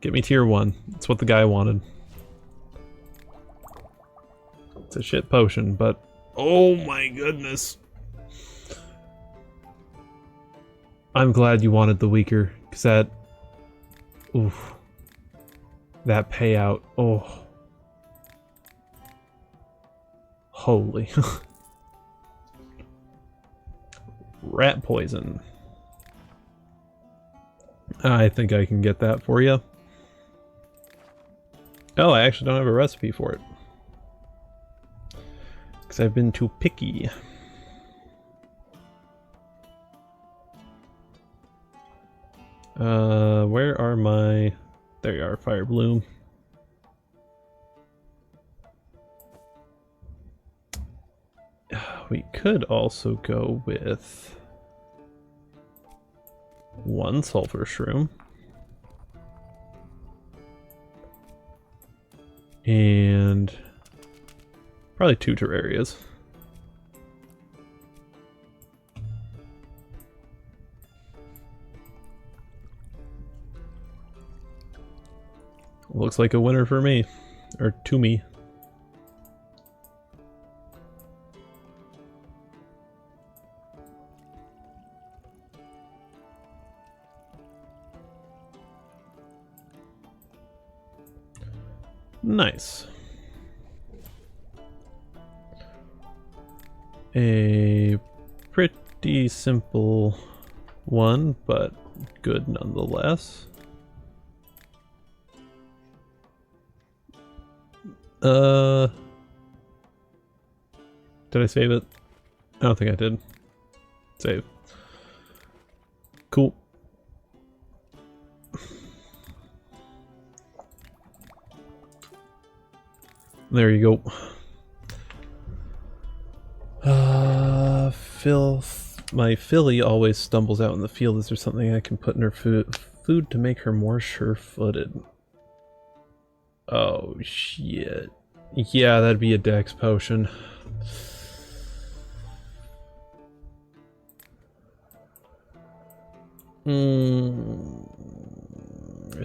Get me tier 1. That's what the guy wanted. It's a shit potion, but... Oh my goodness. I'm glad you wanted the weaker, because that... Oof. That payout. Oh. Holy. Rat poison. I think I can get that for you. Oh, I actually don't have a recipe for it. Because I've been too picky. Where are my... There you are, Fire Bloom. We could also go with 1 sulfur shroom and probably 2 terrarias. Looks like a winner for me, or to me. Nice. A pretty simple one, but good nonetheless. Did I save it? I don't think I did. Save. Cool. There you go. My filly always stumbles out in the field. Is there something I can put in her food to make her more sure-footed? Oh, shit. Yeah, that'd be a dex potion. If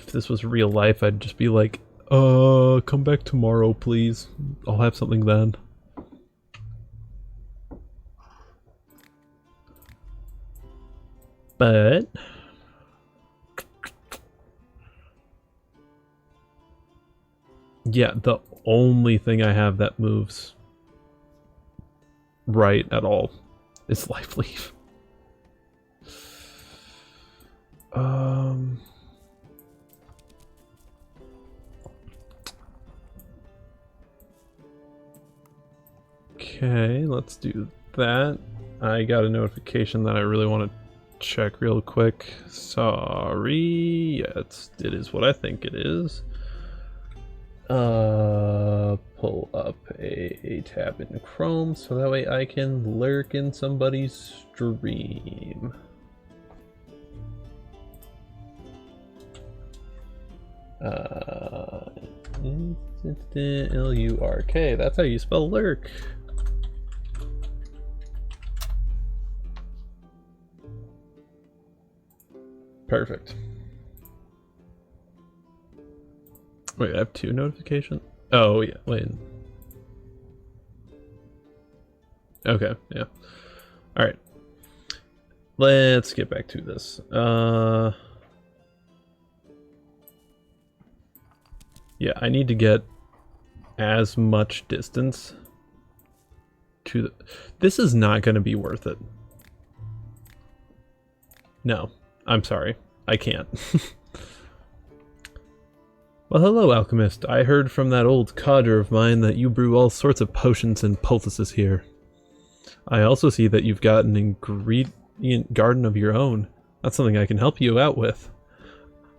this was real life, I'd just be like, come back tomorrow, please. I'll have something then. But yeah, the only thing I have that moves right at all is life leaf. Okay, let's do that. I got a notification that I really want to check real quick. Sorry. Yeah, it is what I think it is. Pull up a tab in Chrome so that way I can lurk in somebody's stream. L-U-R-K, that's how you spell lurk. Perfect. Wait, I have 2 notifications? Oh, yeah, wait. Okay, yeah. Alright. Let's get back to this. Yeah, I need to get as much distance to the... This is not going to be worth it. No, I'm sorry. I can't. Well, hello, alchemist. I heard from that old codger of mine that you brew all sorts of potions and poultices here. I also see that you've got an ingredient garden of your own. That's something I can help you out with.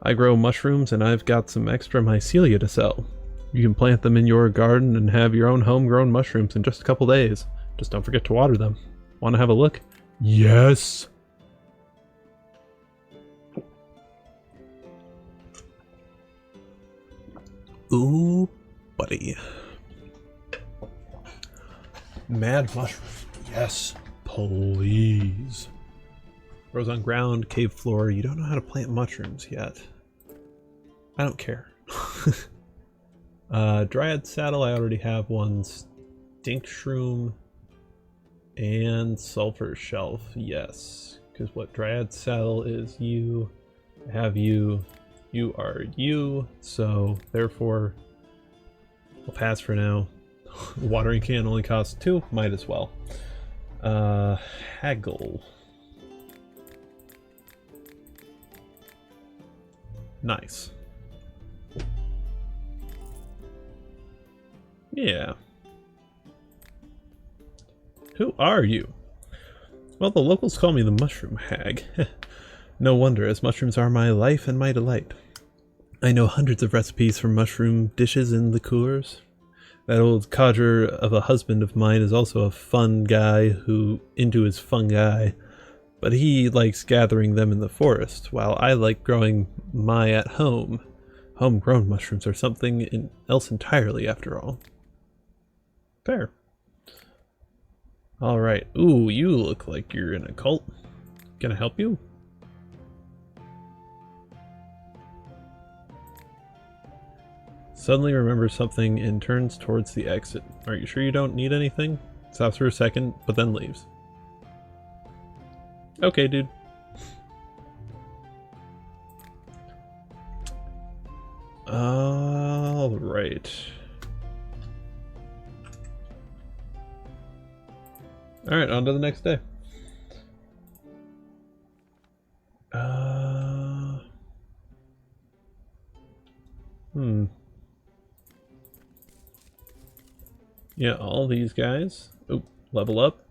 I grow mushrooms and I've got some extra mycelia to sell. You can plant them in your garden and have your own homegrown mushrooms in just a couple days. Just don't forget to water them. Want to have a look? Yes! Ooh, buddy. Mad mushrooms. Yes, please. Grows on ground, cave floor. You don't know how to plant mushrooms yet. I don't care. Dryad saddle, I already have one. Stink shroom and sulfur shelf. Yes, because what Dryad saddle is you. I have you. You are you. So therefore, I'll pass for now. Watering can only costs 2. Might as well. Haggle. Nice. Yeah. Who are you? Well, the locals call me the Mushroom Hag. No wonder, as mushrooms are my life and my delight. I know hundreds of recipes for mushroom dishes and liqueurs. That old codger of a husband of mine is also a fun guy who into his fungi, but he likes gathering them in the forest, while I like growing my at home. Homegrown mushrooms are something else entirely, after all. Fair. Alright. Ooh, you look like you're in a cult. Can I help you? Suddenly remembers something and turns towards the exit. Are you sure you don't need anything? Stops for a second, but then leaves. Okay, dude. Alright. Alright, on to the next day. Yeah, all these guys. Oh, level up.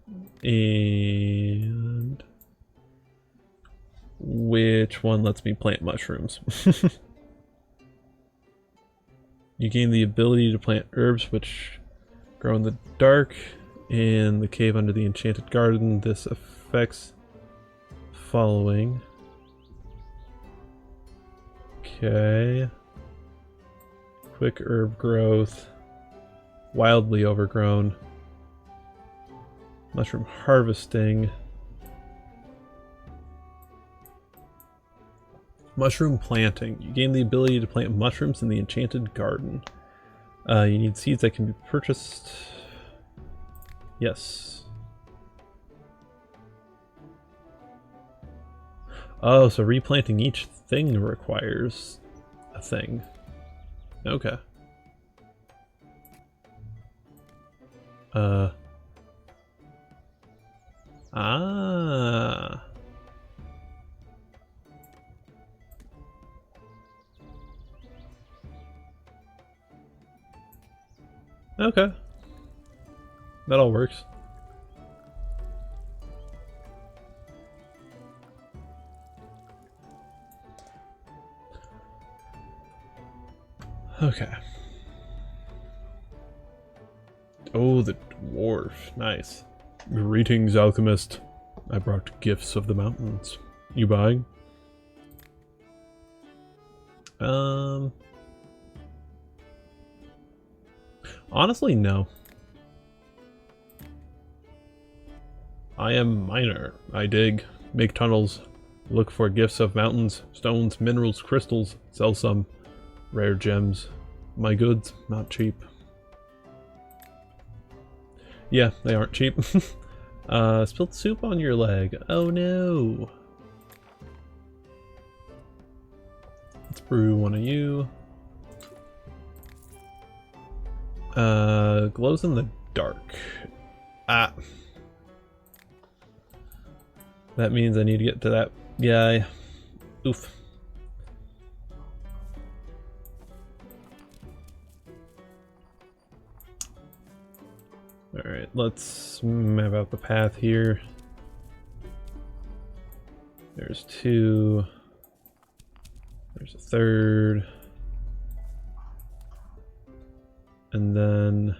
And which one lets me plant mushrooms? You gain the ability to plant herbs which grow in the dark in the cave under the enchanted garden. This affects following. Okay. Quick herb growth. Wildly overgrown. Mushroom harvesting. Mushroom planting. You gain the ability to plant mushrooms in the enchanted garden. You need seeds that can be purchased. Yes. Oh, so replanting each thing requires a thing. Okay. Ah. Okay. That all works. Okay. Oh, the dwarf. Nice. Greetings, alchemist. I brought gifts of the mountains. You buying? Honestly, no. I am miner. I dig, make tunnels, look for gifts of mountains, stones, minerals, crystals, sell some rare gems. My goods, not cheap. Yeah, they aren't cheap. Spilled soup on your leg. Oh no. Let's brew one of you. Glows in the dark. Ah. That means I need to get to that guy. Oof. Alright, let's map out the path here. There's two. There's a third. And then...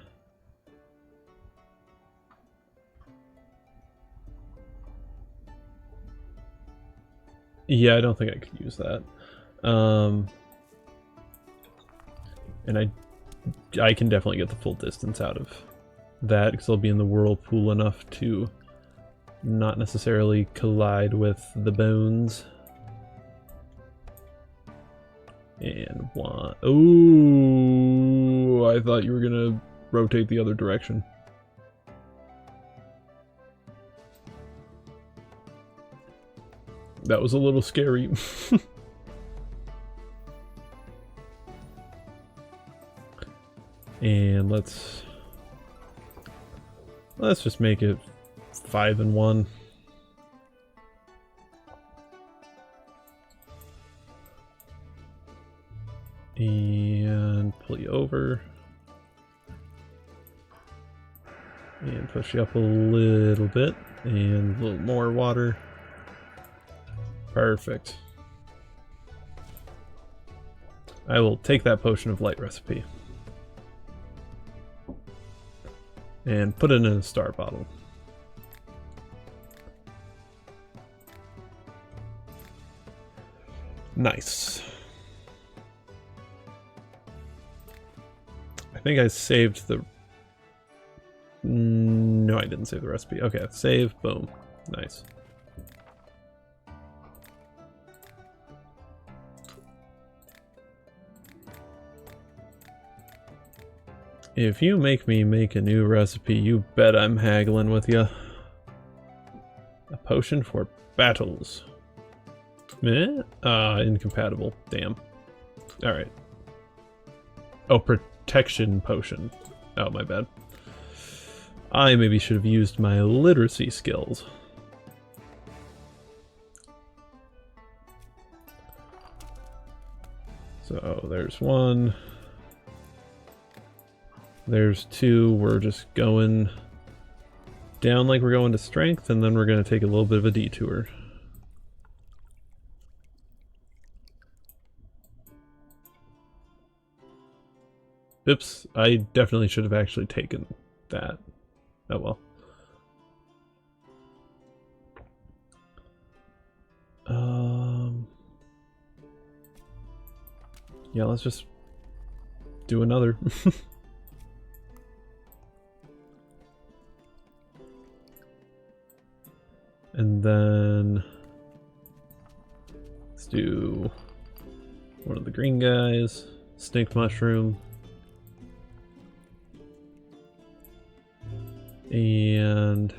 yeah, I don't think I could use that. And I can definitely get the full distance out of that because I'll be in the whirlpool enough to not necessarily collide with the bones. And one. Ooh, I thought you were gonna rotate the other direction. That was a little scary. And let's just make it 5 and 1. And pull you over. And push you up a little bit. And a little more water. Perfect. I will take that potion of light recipe. And put it in a star bottle. Nice. I think I saved the... no, I didn't save the recipe. Okay, save, boom. Nice. If you make me make a new recipe, you bet I'm haggling with you. A potion for battles. Eh? Incompatible. Damn. Alright. Oh, protection potion. Oh, my bad. I maybe should have used my literacy skills. So, there's one. There's two. We're just going down like we're going to strength, and then we're going to take a little bit of a detour. Oops, I definitely should have actually taken that. Oh well. Yeah, let's just do another. And then let's do one of the green guys, stink mushroom. And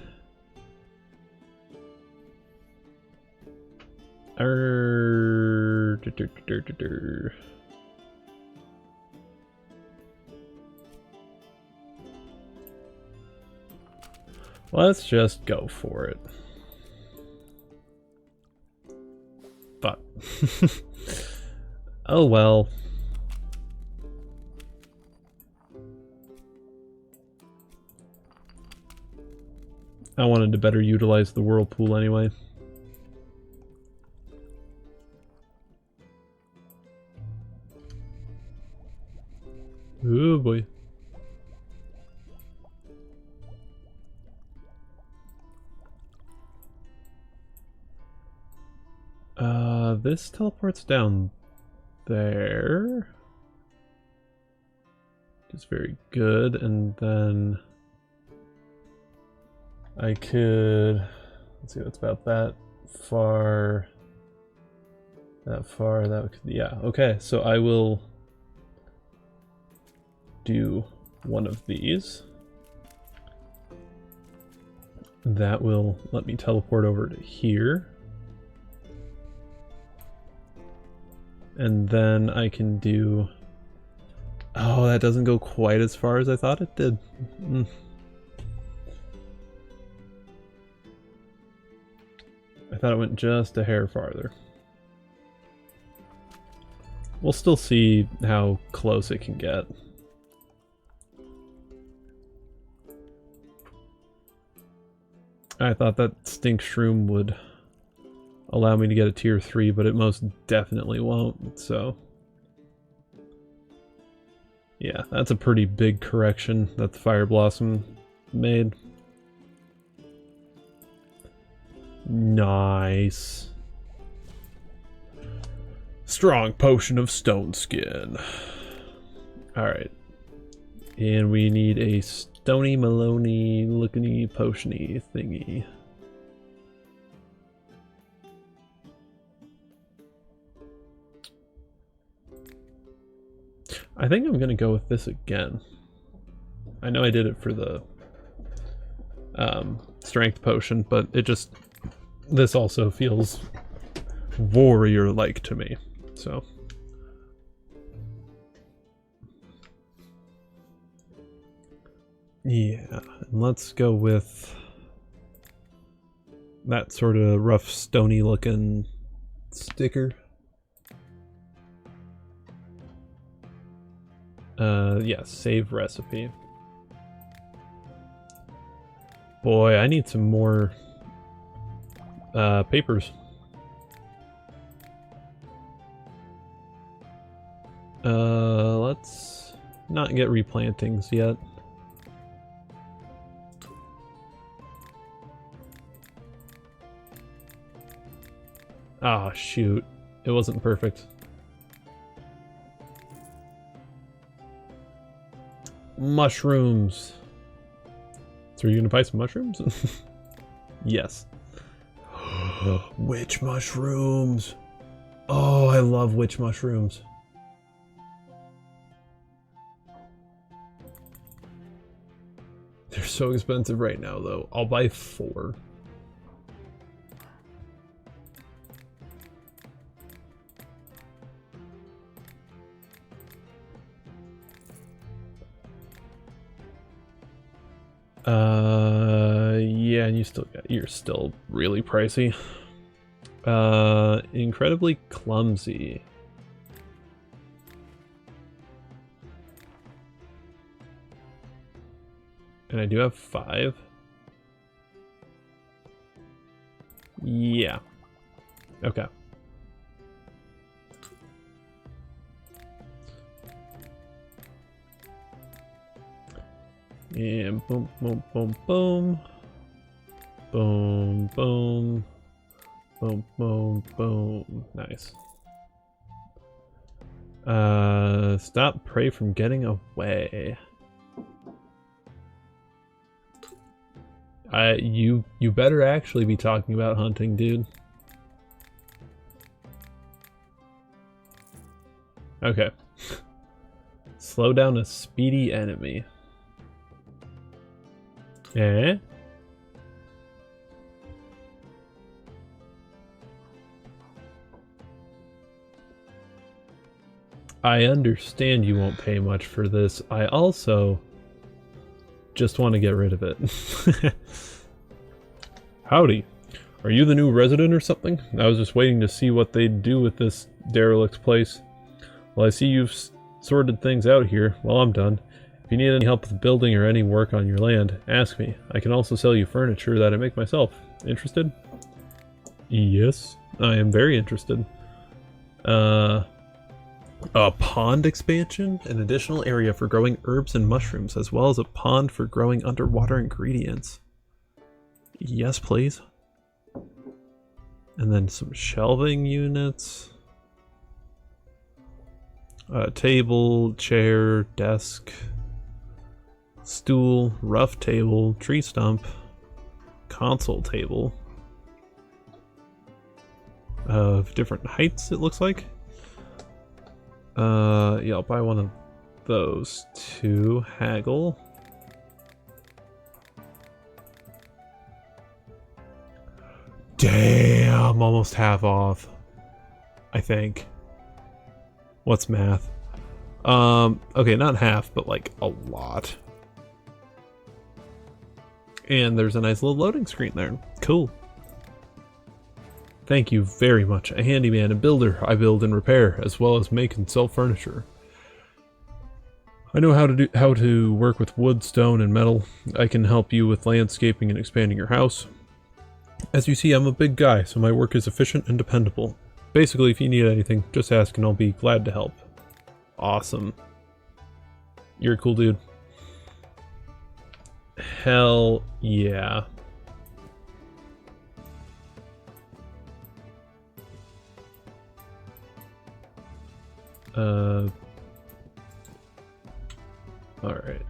let's just go for it. Fuck. Oh well. I wanted to better utilize the whirlpool anyway. Oh boy. This teleports down there. Which is very good, and then I could, let's see, what's about that far, that could, yeah, okay, so I will do one of these. That will let me teleport over to here. And then I can do, oh, that doesn't go quite as far as I thought it did. I thought it went just a hair farther. We'll still see how close it can get. I thought that stink shroom would allow me to get a tier 3, but it most definitely won't, so. Yeah, that's a pretty big correction that the Fire Blossom made. Nice. Strong potion of stone skin. Alright. And we need a Stony Maloney lookiny potiony thingy. I think I'm gonna go with this again. I know I did it for the strength potion, but it just, this also feels warrior-like to me, so. Yeah, and let's go with that sort of rough, stony-looking sticker. Yeah, save recipe. Boy, I need some more papers. Let's not get replantings yet. Ah, shoot. It wasn't perfect. Mushrooms. So are you gonna buy some mushrooms? Yes. Witch mushrooms. Oh, I love witch mushrooms. They're so expensive right now, though. I'll buy 4. Yeah, and you're still really pricey. Incredibly clumsy. And I do have 5. Yeah. Okay. And boom, boom, boom, boom. Boom, boom. Boom, boom, boom. Nice. Stop prey from getting away. You better actually be talking about hunting, dude. Okay. Slow down a speedy enemy. Eh? I understand you won't pay much for this. I also just want to get rid of it. Howdy. Are you the new resident or something? I was just waiting to see what they'd do with this derelict place. Well, I see you've sorted things out here. Well, I'm done. If you need any help with building or any work on your land, ask me. I can also sell you furniture that I make myself. Interested? Yes, I am very interested. A pond expansion? An additional area for growing herbs and mushrooms, as well as a pond for growing underwater ingredients. Yes, please. And then some shelving units. Table, chair, desk, stool, rough table, tree stump, console table. Of different heights, it looks like. Yeah, I'll buy one of those two. Haggle. Damn, almost half off. I think. What's math? Okay, not half, but like a lot. And there's a nice little loading screen there. Cool. Thank you very much. A handyman and builder. I build and repair, as well as make and sell furniture. I know how to work with wood, stone, and metal. I can help you with landscaping and expanding your house. As you see, I'm a big guy, so my work is efficient and dependable. Basically, if you need anything, just ask and I'll be glad to help. Awesome. You're a cool dude. Hell yeah. Alright.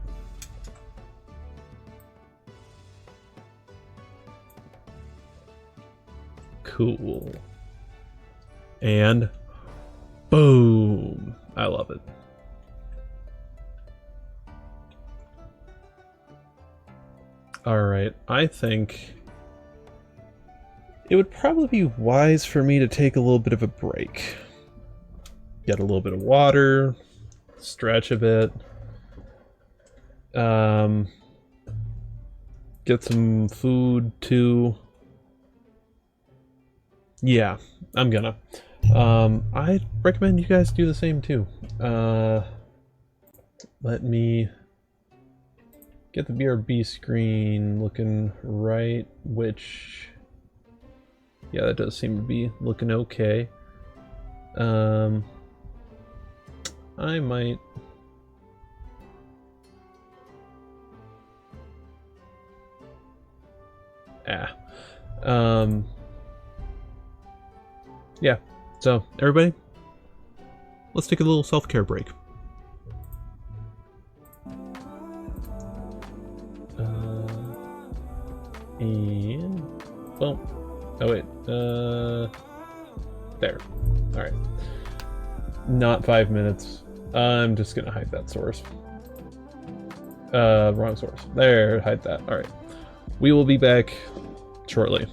Cool. And boom. I love it. Alright, I think it would probably be wise for me to take a little bit of a break. Get a little bit of water, stretch a bit, get some food too. Yeah, I'm gonna. I recommend you guys do the same too. Let me get the BRB screen looking right, which, yeah, that does seem to be looking okay. I might... Yeah, so everybody, let's take a little self-care break. And boom. Oh wait, there. Alright. Not 5 minutes. I'm just gonna hide that source. Wrong source. There, hide that. Alright. We will be back shortly.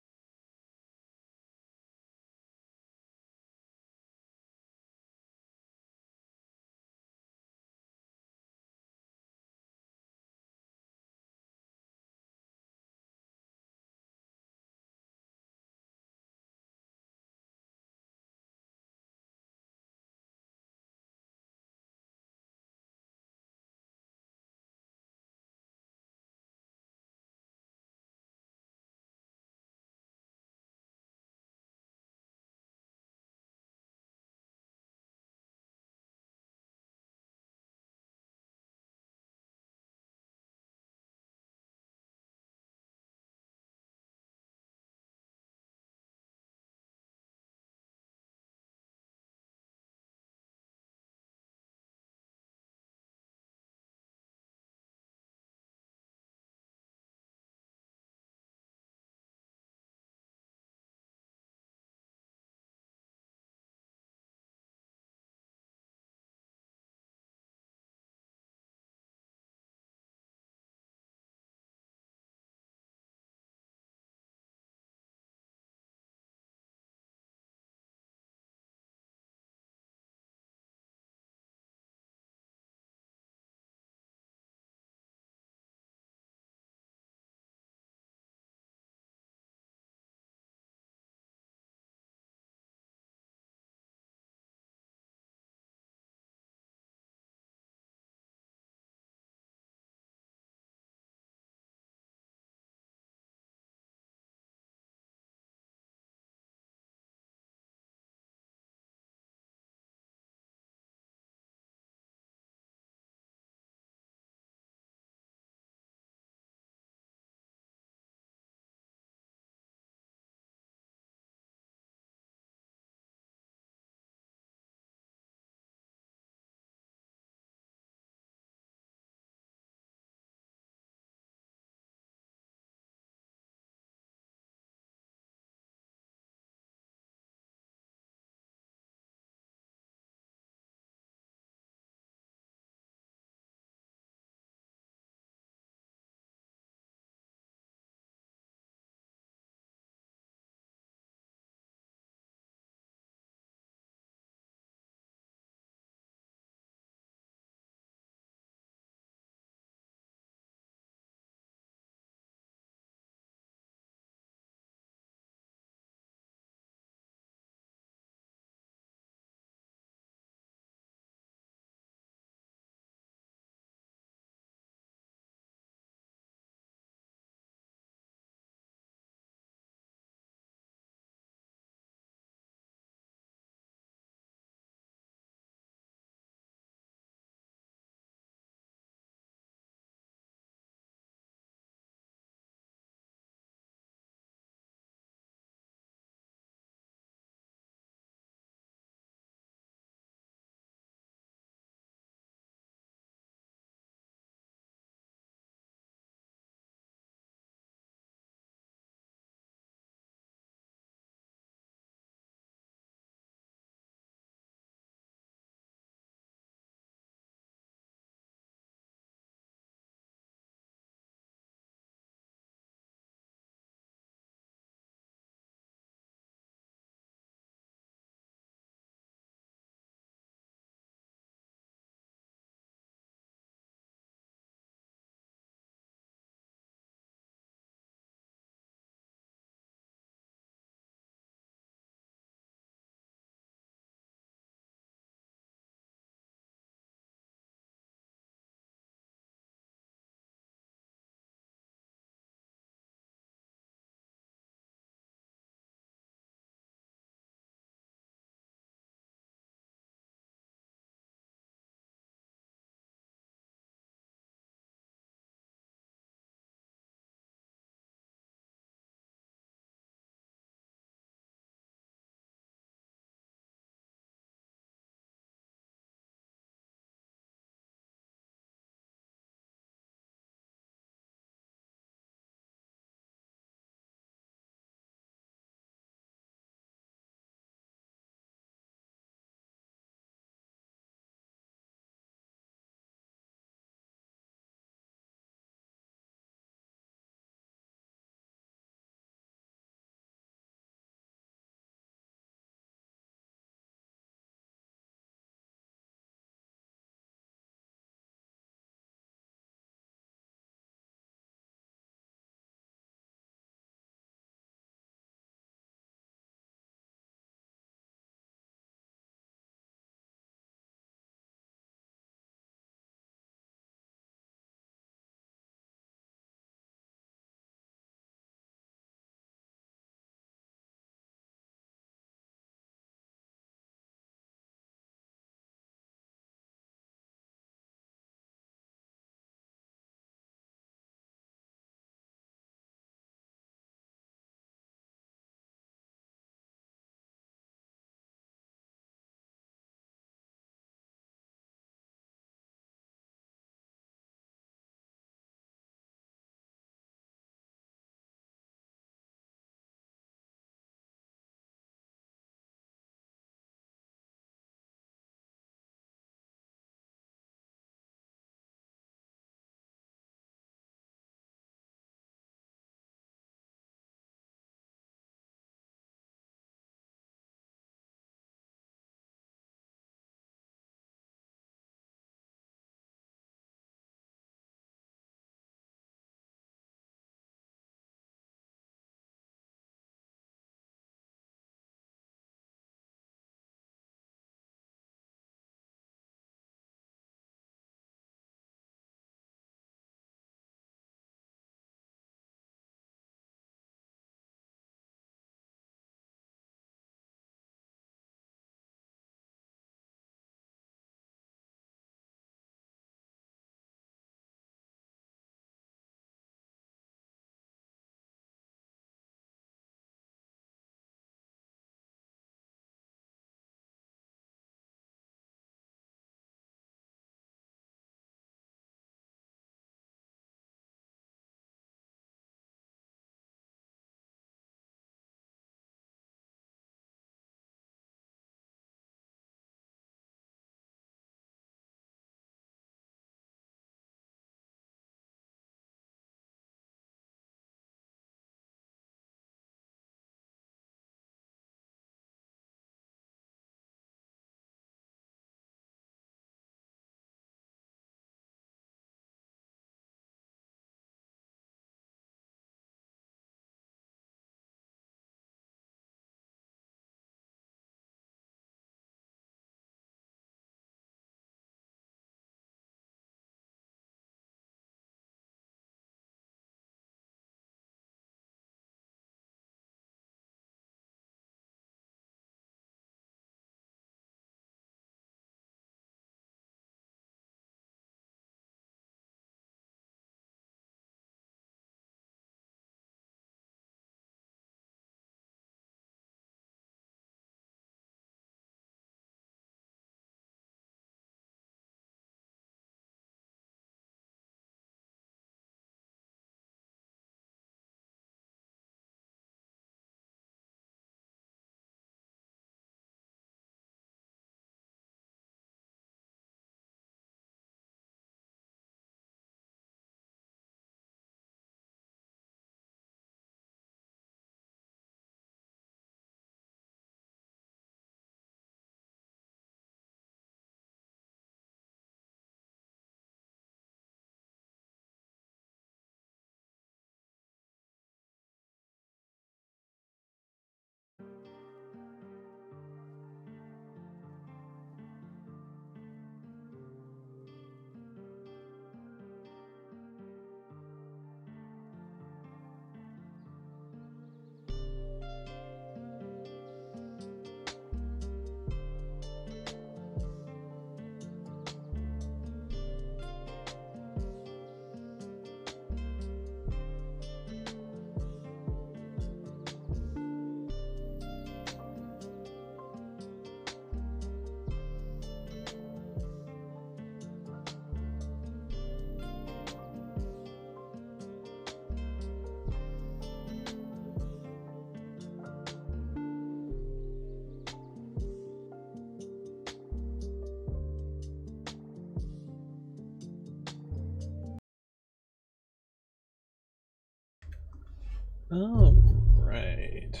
Oh, right.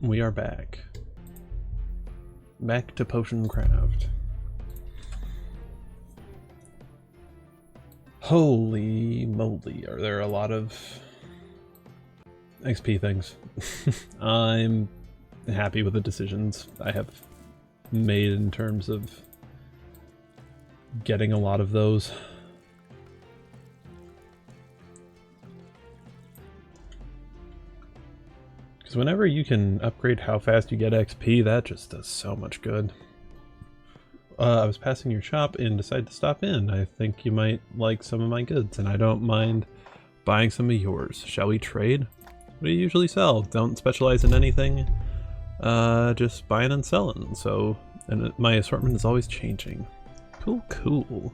We are back. Back to potion craft. Holy moly, are there a lot of XP things. I'm happy with the decisions I have made in terms of getting a lot of those. Because whenever you can upgrade how fast you get XP, that just does so much good. I was passing your shop and decided to stop in. I think you might like some of my goods, and I don't mind buying some of yours. Shall we trade? What do you usually sell? Don't specialize in anything. Just buying and selling. So, and my assortment is always changing. Cool, cool.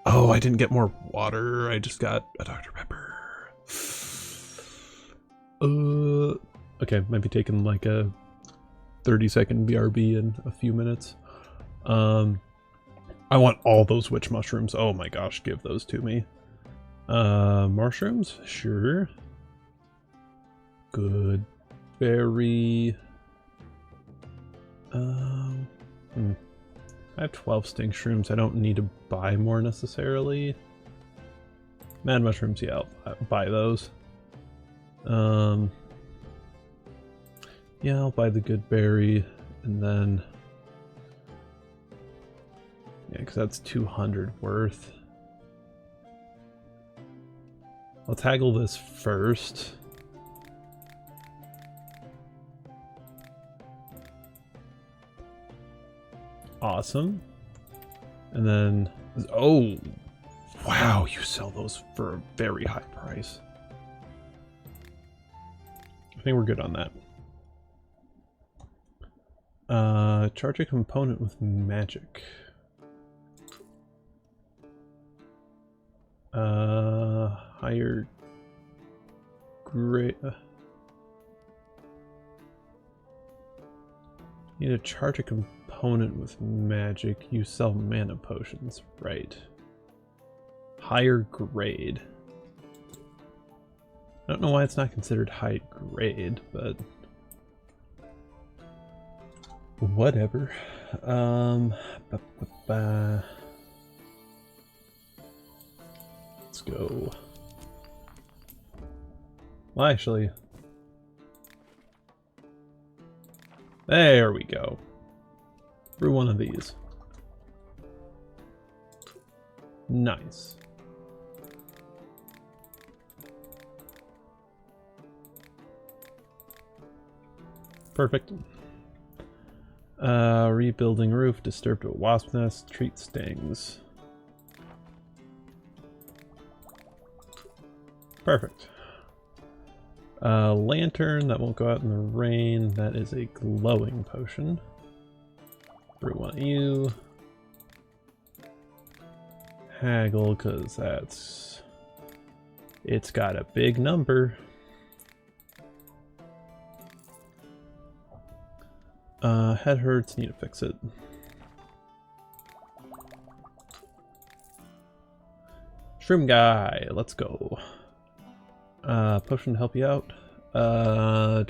Oh, I didn't get more water. I just got a Dr. Pepper. Okay, might be taking like a 30-second BRB in a few minutes. I want all those witch mushrooms. Oh my gosh, give those to me. Mushrooms? Sure. Good. Berry. I have 12 stink shrooms. I don't need to buy more necessarily. Mad mushrooms, yeah, I'll buy those. Yeah, I'll buy the good berry, and then yeah, because that's 200 worth. I'll tackle this first. Awesome. And then, oh, wow, you sell those for a very high price. I think we're good on that. Charge a component with magic. Higher grade. Need to charge a component with magic. You sell mana potions, right? Higher grade. I don't know why it's not considered high grade, but whatever. Let's go. Well, actually, there we go. Brew one of these. Nice. Perfect. Rebuilding roof, disturbed a wasp nest, treat stings. Perfect. Lantern, that won't go out in the rain. That is a glowing potion. Brew one of you. Haggle, because that's... it's got a big number. Head hurts, need to fix it. Shroom guy, let's go. Potion to help you out. There's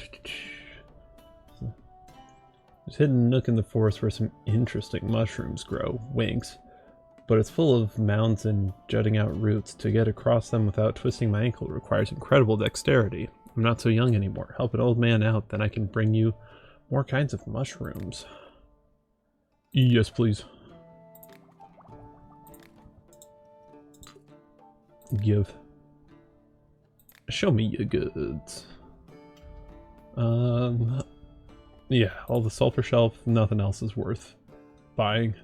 a hidden nook in the forest where some interesting mushrooms grow. Winks. But it's full of mounds and jutting out roots. To get across them without twisting my ankle requires incredible dexterity. I'm not so young anymore. Help an old man out, then I can bring you more kinds of mushrooms. Yes, please. Give. Show me your goods. Yeah, all the sulfur shelf, nothing else is worth buying.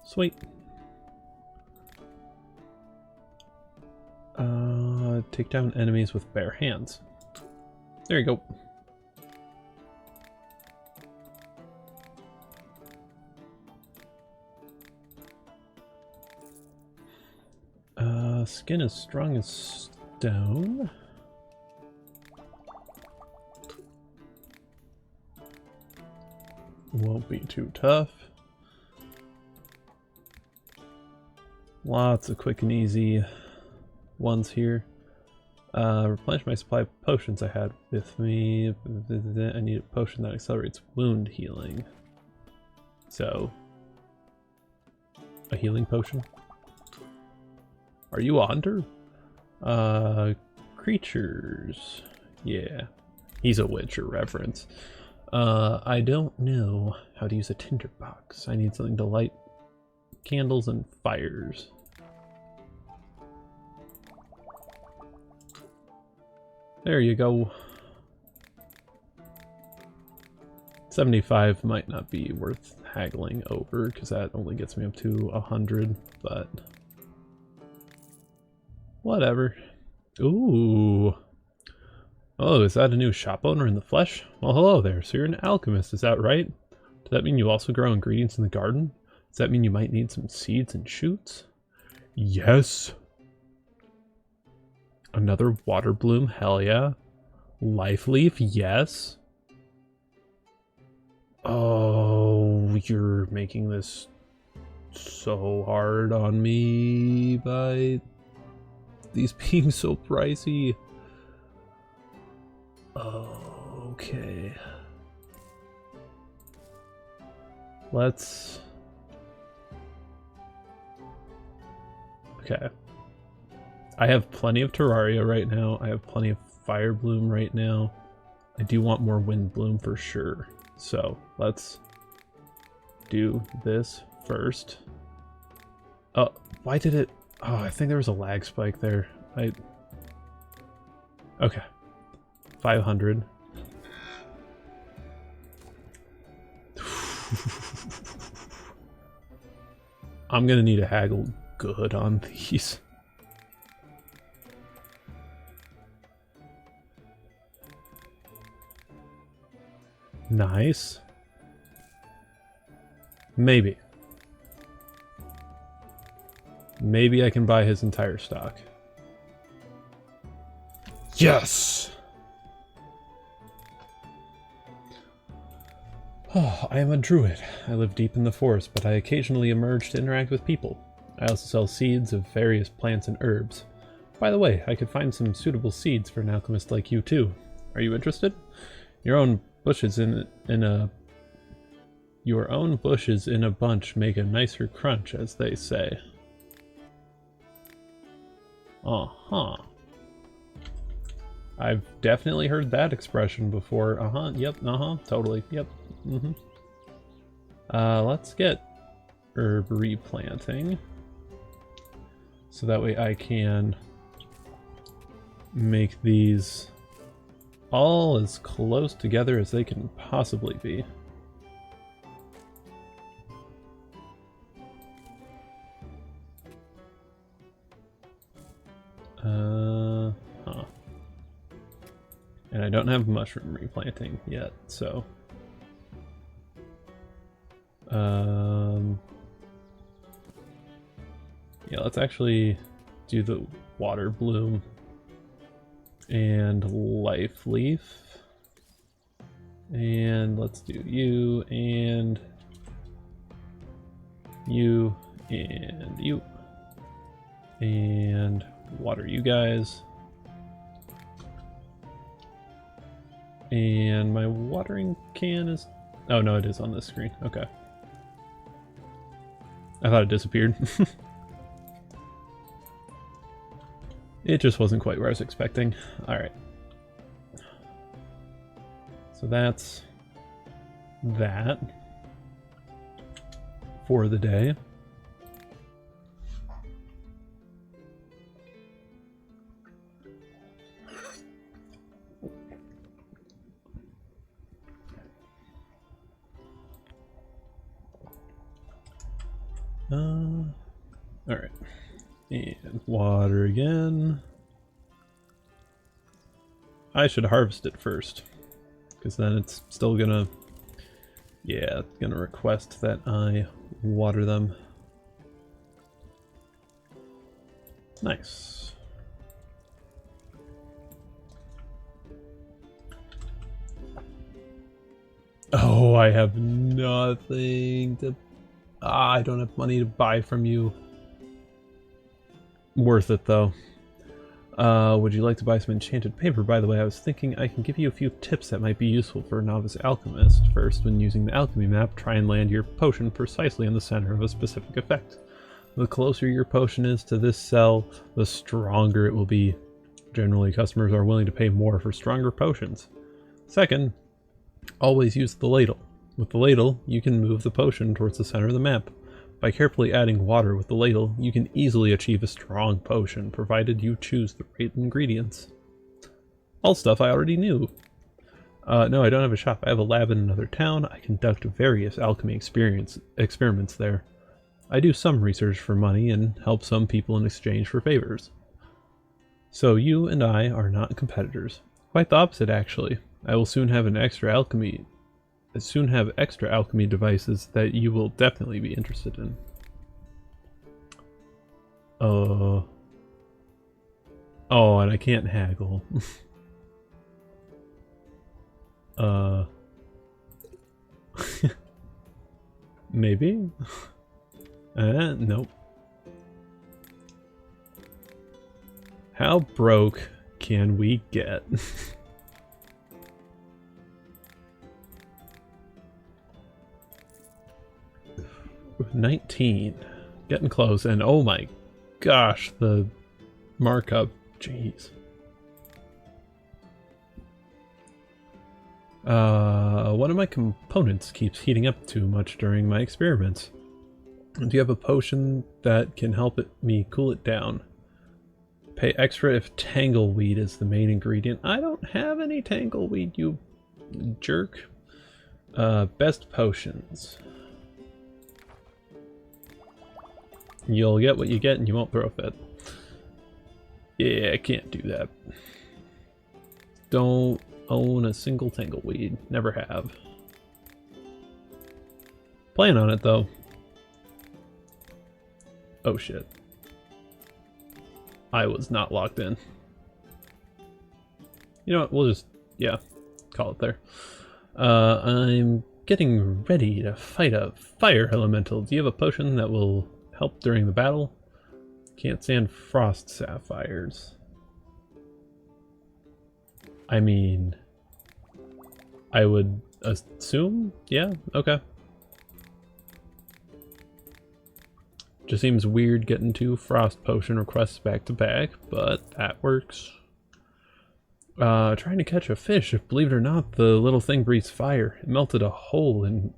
Sweet. Take down enemies with bare hands. There you go. Skin is strong as stone. Won't be too tough. Lots of quick and easy ones here. Replenish my supply of potions I had with me. I need a potion that accelerates wound healing. So, a healing potion? Are you a hunter? Creatures. Yeah. He's a Witcher reference. I don't know how to use a tinderbox. I need something to light candles and fires. There you go. 75 might not be worth haggling over because that only gets me up to 100, but whatever. Ooh. Oh, is that a new shop owner in the flesh? Well, hello there. So you're an alchemist, is that right? Does that mean you also grow ingredients in the garden? Does that mean you might need some seeds and shoots? Yes. Another water bloom, hell yeah. Life leaf, yes. Oh, you're making this so hard on me by these being so pricey. Okay. Let's... Okay. I have plenty of Terraria right now. I have plenty of Fire Bloom right now. I do want more Wind Bloom for sure. So let's do this first. Oh, why did it... Oh, I think there was a lag spike there. Okay. 500. I'm gonna need a haggle good on these. Nice. Maybe. Maybe I can buy his entire stock. Yes! Oh, I am a druid. I live deep in the forest, but I occasionally emerge to interact with people. I also sell seeds of various plants and herbs. By the way, I could find some suitable seeds for an alchemist like you too. Are you interested? Your own bushes in a bunch make a nicer crunch, as they say. Uh-huh. I've definitely heard that expression before. Uh-huh, yep, uh-huh, totally, yep. Mm-hmm. Let's get herb replanting. So that way I can make these all as close together as they can possibly be. And I don't have mushroom replanting yet, so... yeah, let's actually do the water bloom and life leaf. And let's do you and you and you. And water you guys. And my watering can is... Oh no, it is on this screen. Okay. I thought it disappeared. It just wasn't quite where I was expecting. Alright. So that's that for the day. Alright. And water again. I should harvest it first, because then it's still gonna... Yeah, it's gonna request that I water them. Nice. Oh, I have nothing to... I don't have money to buy from you. Worth it, though. Would you like to buy some enchanted paper? By the way, I was thinking I can give you a few tips that might be useful for a novice alchemist. First, when using the alchemy map, try and land your potion precisely in the center of a specific effect. The closer your potion is to this cell, the stronger it will be. Generally, customers are willing to pay more for stronger potions. Second, always use the ladle. With the ladle, you can move the potion towards the center of the map. By carefully adding water with the ladle, you can easily achieve a strong potion, provided you choose the right ingredients. All stuff I already knew. No, I don't have a shop. I have a lab in another town. I conduct various alchemy experiments there. I do some research for money and help some people in exchange for favors. So you and I are not competitors. Quite the opposite, actually. I will soon have extra alchemy devices that you will definitely be interested in. Oh, and I can't haggle. Maybe? Nope. How broke can we get? 19. Getting close, and oh my gosh, the markup. Jeez. One of my components keeps heating up too much during my experiments. Do you have a potion that can help me cool it down? Pay extra if tangleweed is the main ingredient. I don't have any tangleweed, you jerk. Best potions. You'll get what you get and you won't throw a fit. Yeah, I can't do that. Don't own a single tangleweed. Never have. Plan on it though. Oh shit. I was not locked in. You know what, we'll just, yeah, call it there. I'm getting ready to fight a fire elemental. Do you have a potion that will help during the battle? Can't stand frost sapphires. I mean, I would assume, yeah, okay. Just seems weird getting 2 frost potion requests back to back, but that works. Trying to catch a fish. Believe it or not, the little thing breathes fire. It melted a hole and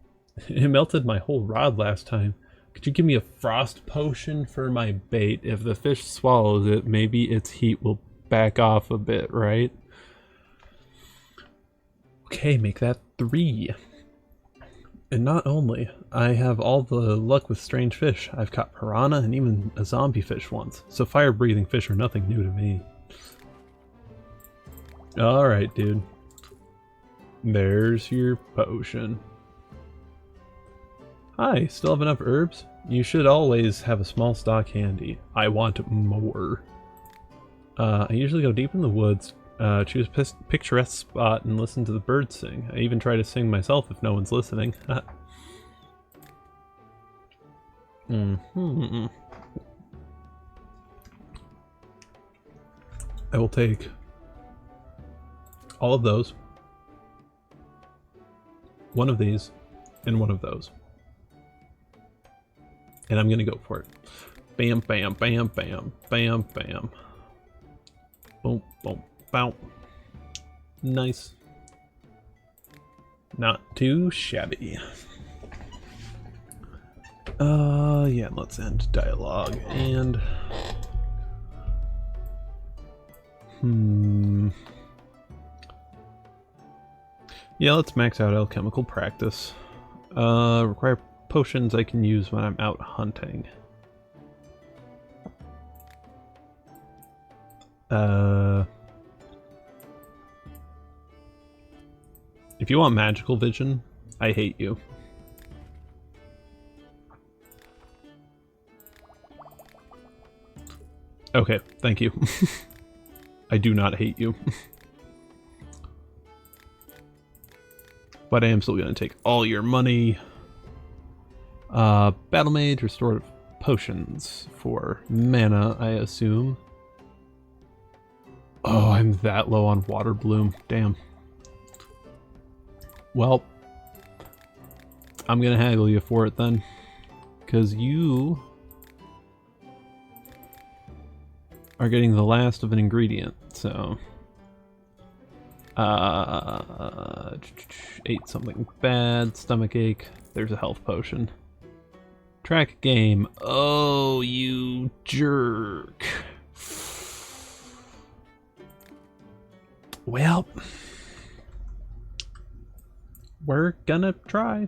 it melted my whole rod last time. Could you give me a frost potion for my bait? If the fish swallows it, maybe its heat will back off a bit, right? Okay, make that 3. And not only, I have all the luck with strange fish. I've caught piranha and even a zombie fish once, so fire-breathing fish are nothing new to me. Alright, dude. There's your potion. Hi, still have enough herbs? You should always have a small stock handy. I want more. I usually go deep in the woods, choose a picturesque spot and listen to the birds sing. I even try to sing myself if no one's listening. I will take all of those, one of these, and one of those. And I'm gonna go for it. Bam, bam, bam, bam, bam, bam. Boom, boom, bow. Nice. Not too shabby. Yeah, let's end dialogue and... Yeah, let's max out alchemical practice. Require potions I can use when I'm out hunting. If you want magical vision, I hate you. Okay, thank you. I do not hate you. but I am still going to take all your money. Battle Mage, restorative potions for mana, I assume. Oh, I'm that low on Water Bloom. Damn. Well, I'm going to haggle you for it then. Because you are getting the last of an ingredient, so... ate something bad, stomachache, there's a health potion. Track game. Oh, you jerk. Well, we're gonna try.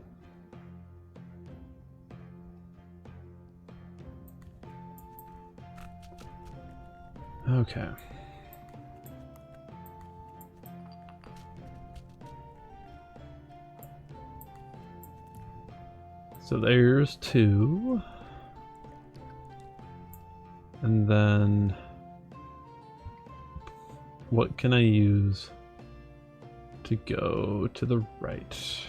Okay. So there's 2. And then what can I use to go to the right?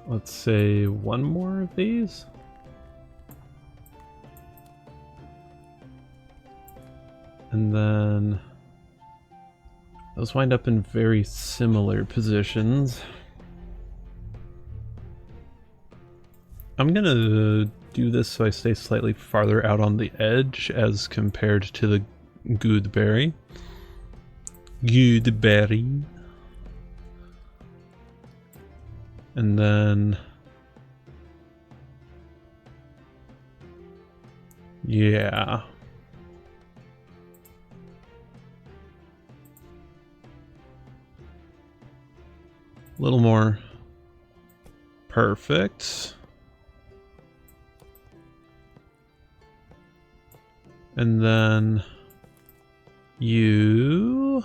Let's say 1 more of these. And then those wind up in very similar positions. I'm gonna do this so I stay slightly farther out on the edge as compared to the Goodberry. Goodberry. And then... yeah. A little more. Perfect. And then you...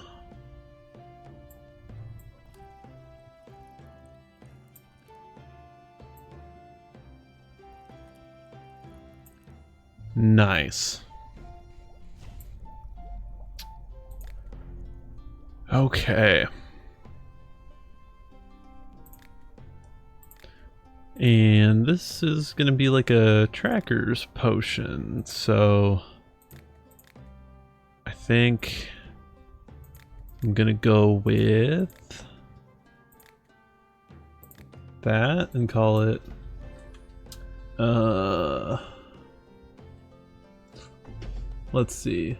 nice. Okay. And this is gonna be like a tracker's potion, so I think I'm gonna go with that and call it let's see.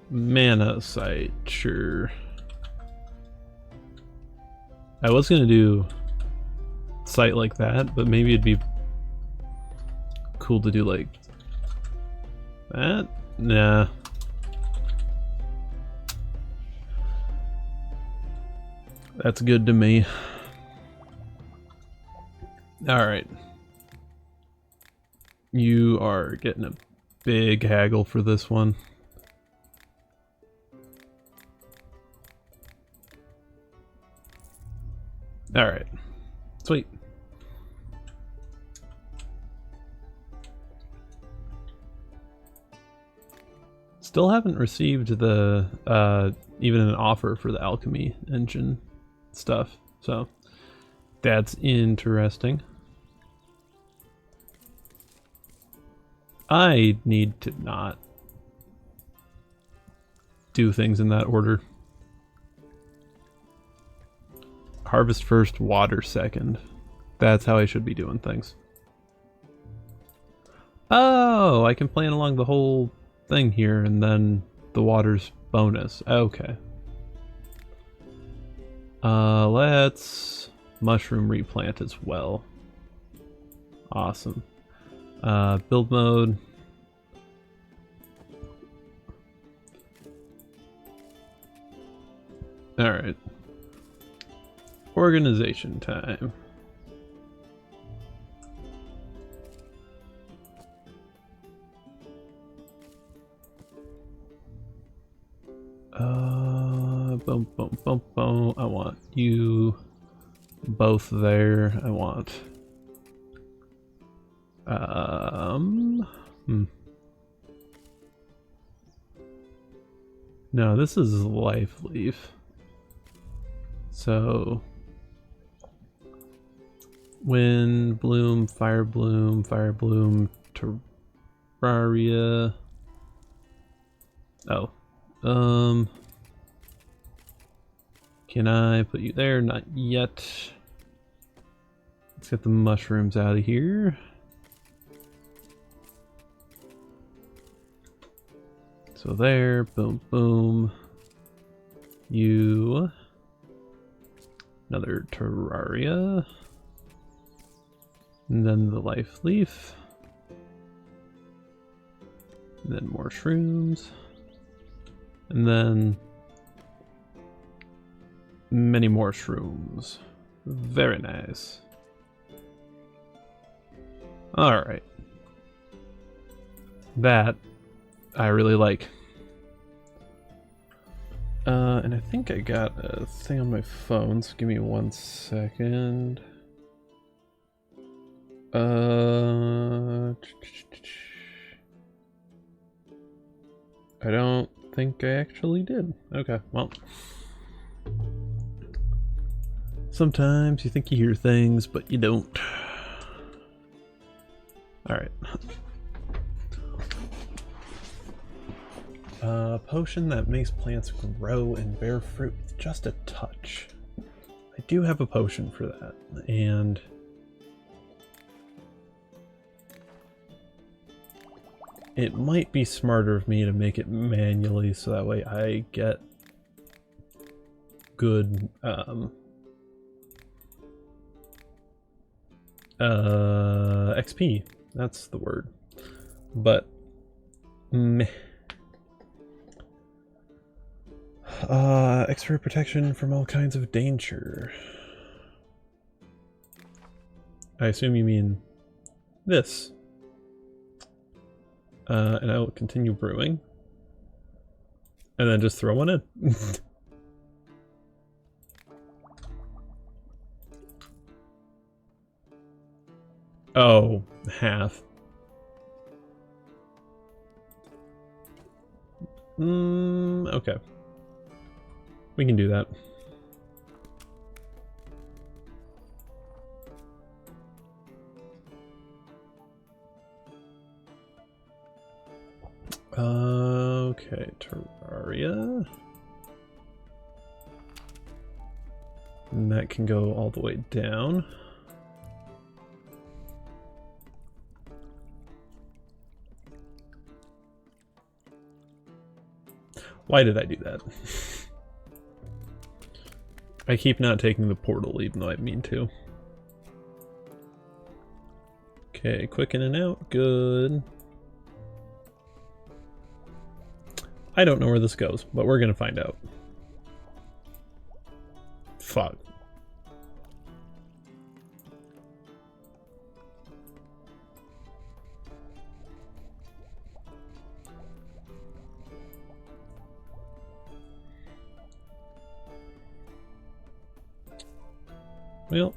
Mana site, sure. I was gonna do site like that, but maybe it'd be cool to do like that. Nah. That's good to me. Alright. You are getting a big haggle for this one. Alright. Sweet. Still haven't received the even an offer for the alchemy engine stuff, so that's interesting. I need to not do things in that order. Harvest first, water second. That's how I should be doing things. Oh, I can plan along the whole thing here and then the water's bonus. Okay. Let's mushroom replant as well. Awesome. Build mode. Alright. Organization time. Boom, boom, boom, boom. I want you both there. I want... No, this is life leaf. So... Wind, bloom, fire bloom, Terraria. Oh. Can I put you there? Not yet. Let's get the mushrooms out of here. So there, boom, boom. You. Another Terraria. And then the life leaf. And then more shrooms. And then many more shrooms. Very nice. Alright. That I really like. And I think I got a thing on my phone, so give me 1 second. I don't think I actually did. Okay, well. Sometimes you think you hear things, but you don't. Alright. Potion that makes plants grow and bear fruit with just a touch. I do have a potion for that, and it might be smarter of me to make it manually so that way I get good XP. That's the word. But meh. Extra protection from all kinds of danger. I assume you mean this. And I will continue brewing. And then just throw one in. Oh, half. Okay. We can do that. Okay, Terraria. And that can go all the way down. Why did I do that? I keep not taking the portal even though I mean to. Okay, quick in and out. Good. I don't know where this goes, but we're gonna find out. Fuck. Well,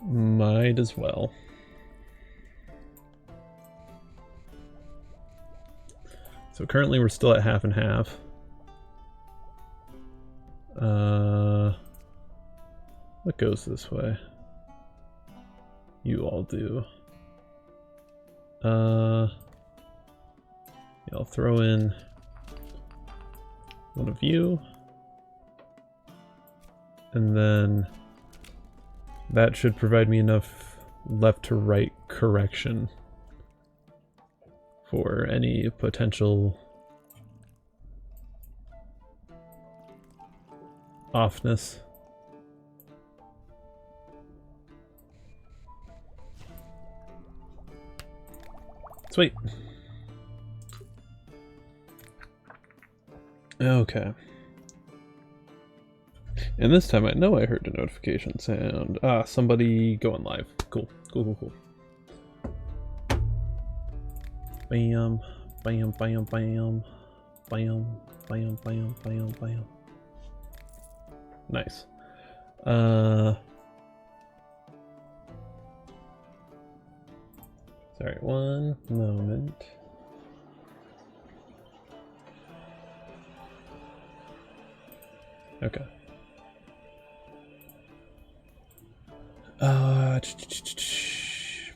might as well. So currently we're still at half and half. What goes this way? You all do. Yeah, I'll throw in one of you. And then that should provide me enough left to right correction for any potential offness. Sweet. Okay. And this time I know I heard a notification sound. Ah, somebody going live. Cool. Cool, cool, cool. Bam, bam, bam, bam, bam. bam, bam, bam, bam. Nice. Sorry, one moment. Okay.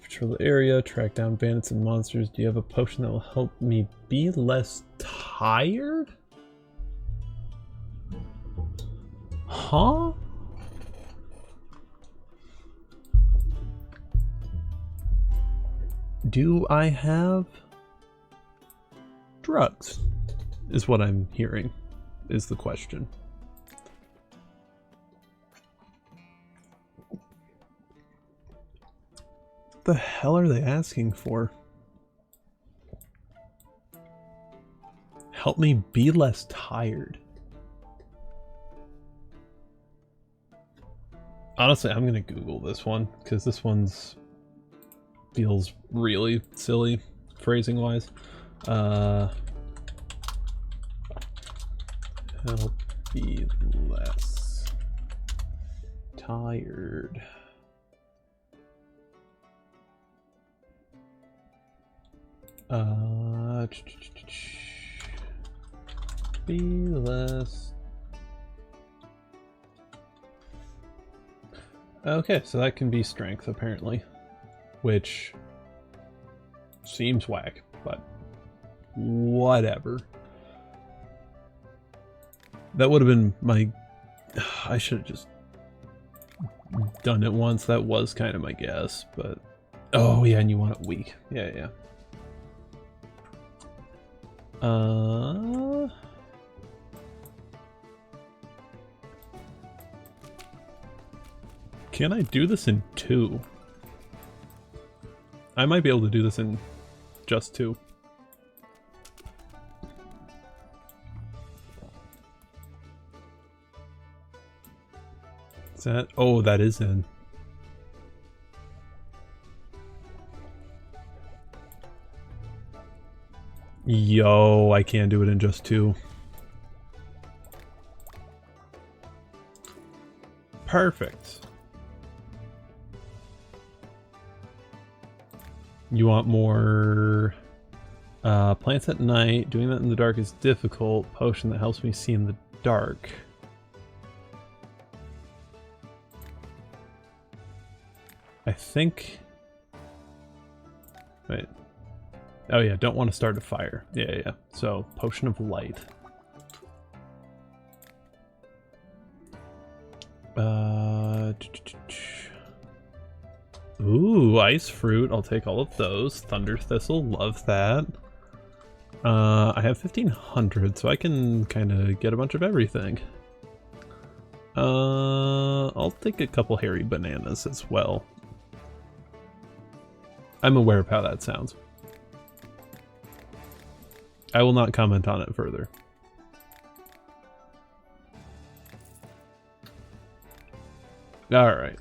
Patrol the area, track down bandits and monsters. Do you have a potion that will help me be less tired? Huh? Do I have drugs? Is what I'm hearing, is the question. What the hell are they asking for? Help me be less tired. Honestly, I'm gonna Google this one, because this one's feels really silly, phrasing wise. Help be less tired. Be less. Okay, so that can be strength apparently, which seems whack, but whatever. That would have been my... I should have just done it once. That was kind of my guess, but... Oh yeah, and you want it weak. Yeah, yeah. Can I do this in 2? I might be able to do this in just 2. Is that? Oh, that is in. Yo, I can do it in just 2. Perfect. You want more plants at night. Doing that in the dark is difficult. Potion that helps me see in the dark. I think... Wait. Oh yeah, don't want to start a fire. Yeah, yeah. So, potion of light. Ooh, ice fruit. I'll take all of those. Thunder thistle, love that. I have 1500, so I can kind of get a bunch of everything. I'll take a couple hairy bananas as well. I'm aware of how that sounds. I will not comment on it further. All right.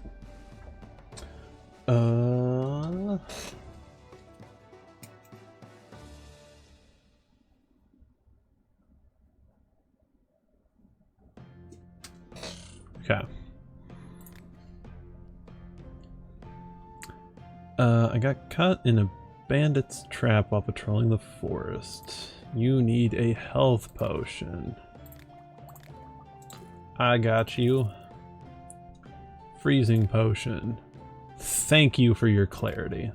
Okay. I got caught in a bandit's trap while patrolling the forest. You need a health potion. I got you. Freezing potion. Thank you for your clarity.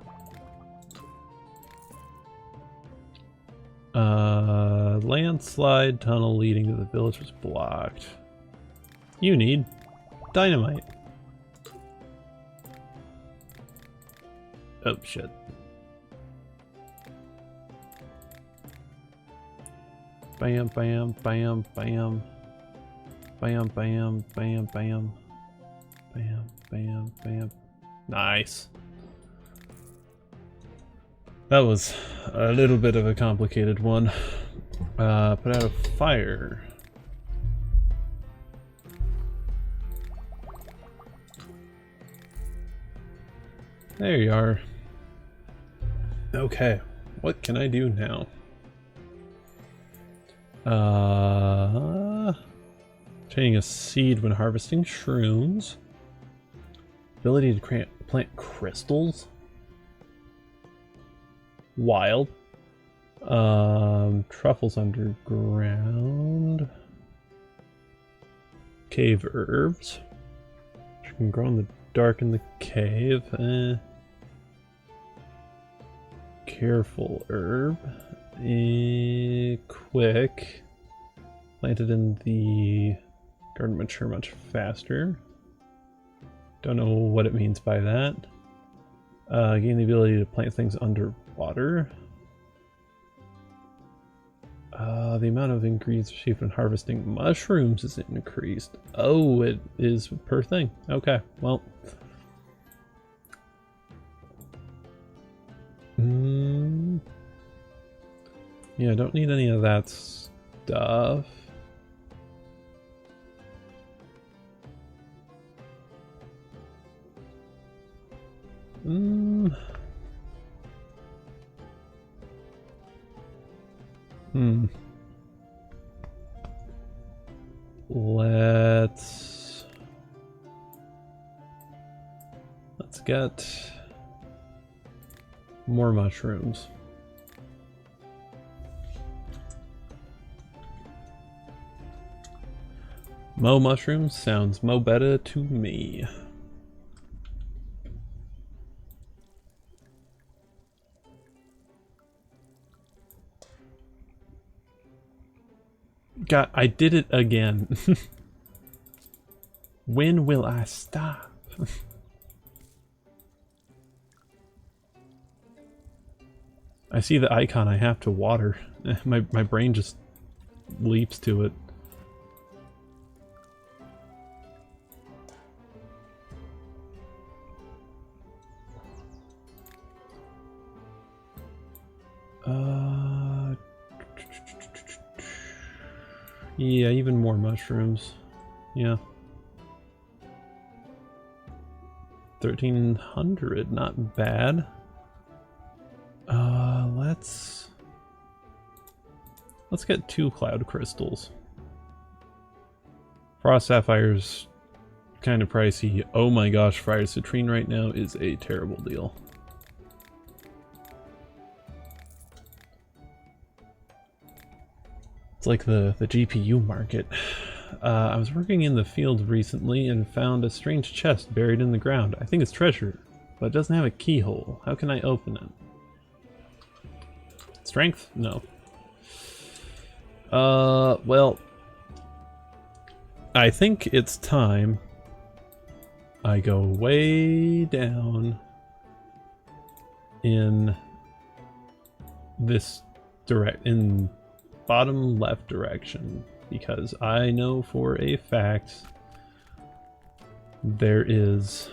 Landslide tunnel leading to the village was blocked. You need dynamite. Oh shit. Bam, bam, bam, bam. Bam, bam, bam, bam. Bam, bam, bam. Nice. That was a little bit of a complicated one. Put out a fire. There you are. Okay, what can I do now? Obtaining a seed when harvesting shrooms. Ability to plant crystals. Wild. Truffles underground. Cave herbs. Which can grow in the dark in the cave. Careful herb. Quick. Planted in the garden mature much faster. Don't know what it means by that. Gain the ability to plant things underwater. The amount of ingredients received when harvesting mushrooms is increased. Oh, it is per thing. Okay, well. Yeah, I don't need any of that stuff. Let's get more mushrooms. Mo mushrooms sounds mo better to me. God, I did it again. When will I stop? I see the icon I have to water. My brain just leaps to it. Yeah, even more mushrooms. Yeah. 1,300, not bad. Let's get 2 cloud crystals. Frost Sapphire's kind of pricey. Oh my gosh, Fire Citrine right now is a terrible deal. It's like the GPU market. I was working in the field recently and found a strange chest buried in the ground. I think it's treasure, but it doesn't have a keyhole. How can I open it? Strength? No. Well, I think it's time I go way down in this in bottom left direction, because I know for a fact there is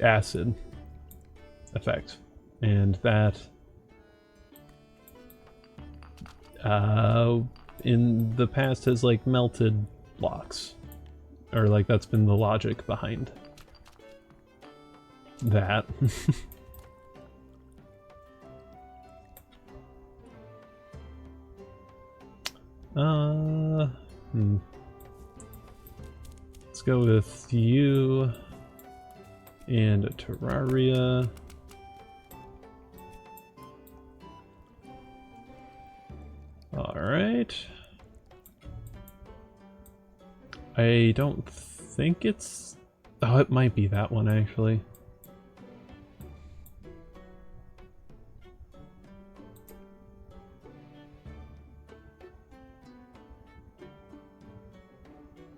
acid effect, and that in the past has like melted blocks, or like that's been the logic behind that. Let's go with you and a Terraria. Alright. I don't think it's... Oh, it might be that one actually.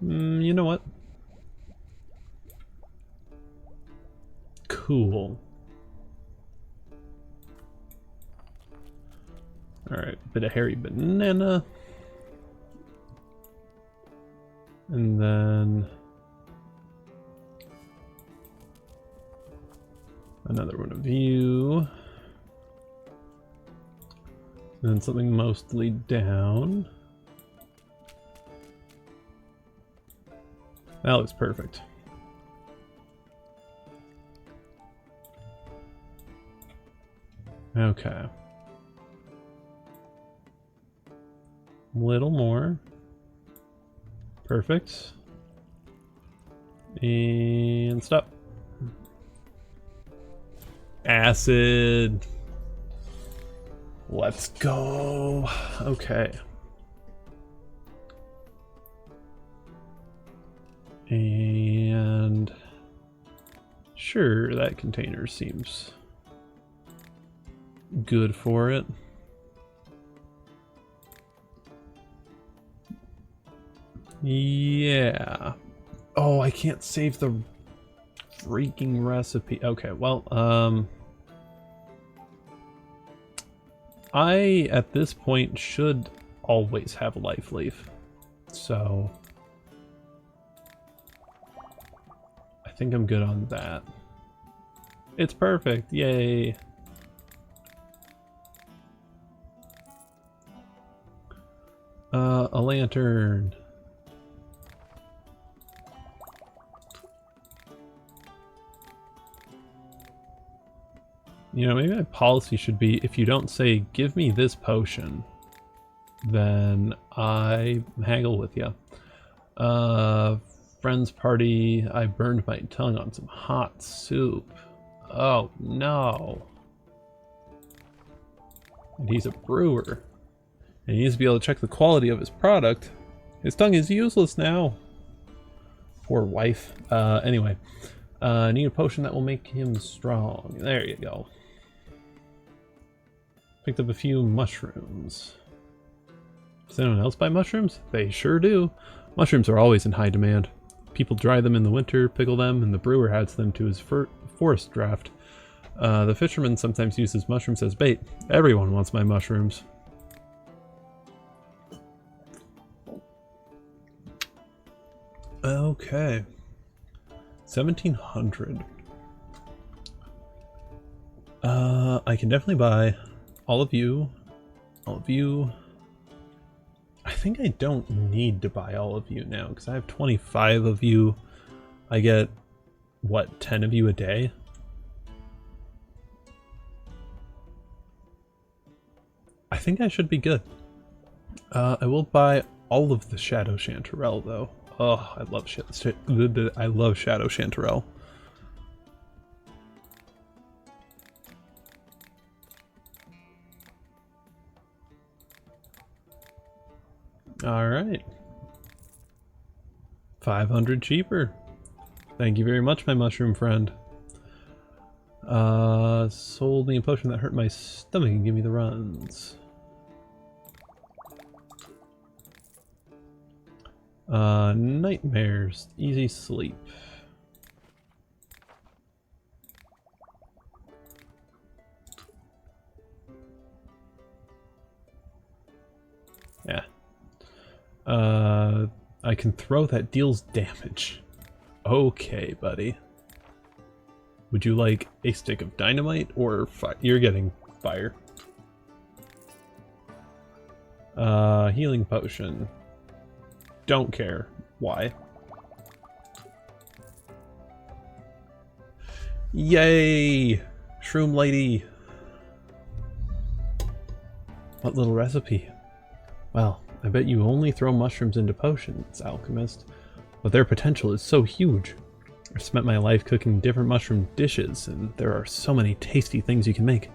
You know what? Cool. Alright, bit of hairy banana. And then another one of you. And then something mostly down. That looks perfect. Okay. Little more. Perfect. And stop. Acid. Let's go. Okay. And sure, that container seems good for it. Yeah. Oh, I can't save the freaking recipe. Okay, well, I, at this point, should always have a life leaf. So I think I'm good on that. It's perfect. Yay. A lantern. You know, maybe my policy should be, if you don't say, give me this potion, then I haggle with you. Friends party, I burned my tongue on some hot soup. Oh no. And he's a brewer. And he needs to be able to check the quality of his product. His tongue is useless now. Poor wife. Anyway. I need a potion that will make him strong. There you go. Picked up a few mushrooms. Does anyone else buy mushrooms? They sure do. Mushrooms are always in high demand. People dry them in the winter, pickle them, and the brewer adds them to his forest draft. The fisherman sometimes uses mushrooms as bait. Everyone wants my mushrooms. Okay. 1700. I can definitely buy all of you. I think I don't need to buy all of you now because I have 25 of you. I get, what, 10 of you a day? I think I should be good. I will buy all of the Shadow Chanterelle though. Oh, I love Shadow Chanterelle. All right. 500 cheaper. Thank you very much, my mushroom friend. Sold me a potion that hurt my stomach and give me the runs. Nightmares, easy sleep. Yeah. I can throw that deals damage. Okay, buddy. Would you like a stick of dynamite or fire? You're getting fire. Healing potion. Don't care. Why? Yay! Shroom lady! What little recipe? Well, I bet you only throw mushrooms into potions, alchemist. But their potential is so huge. I've spent my life cooking different mushroom dishes, and there are so many tasty things you can make.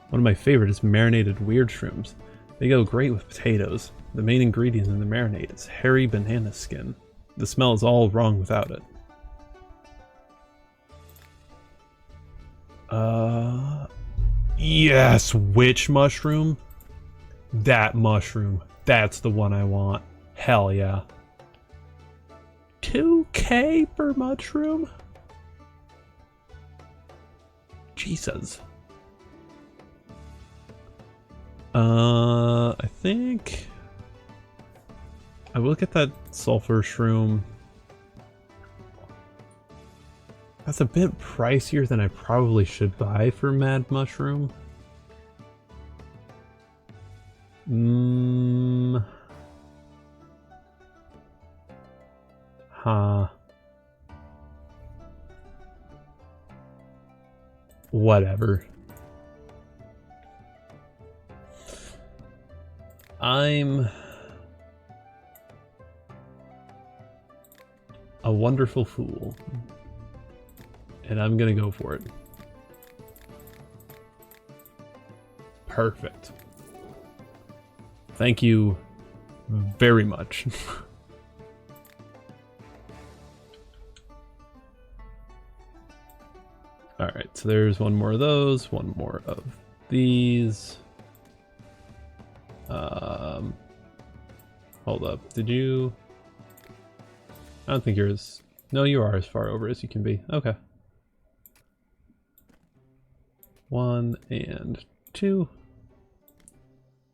One of my favorite is marinated weird shrooms. They go great with potatoes. The main ingredient in the marinade is hairy banana skin. The smell is all wrong without it. Yes, which mushroom? That mushroom. That's the one I want. Hell yeah. 2K per mushroom? Jesus. I think I will get that sulfur shroom. That's a bit pricier than I probably should buy for Mad Mushroom. Huh. Whatever. a wonderful fool. And I'm gonna go for it. Perfect. Thank you very much. Alright, so there's one more of those, one more of these. Hold up, did you... I don't think you're as... No, you are as far over as you can be. Okay. 1 and 2.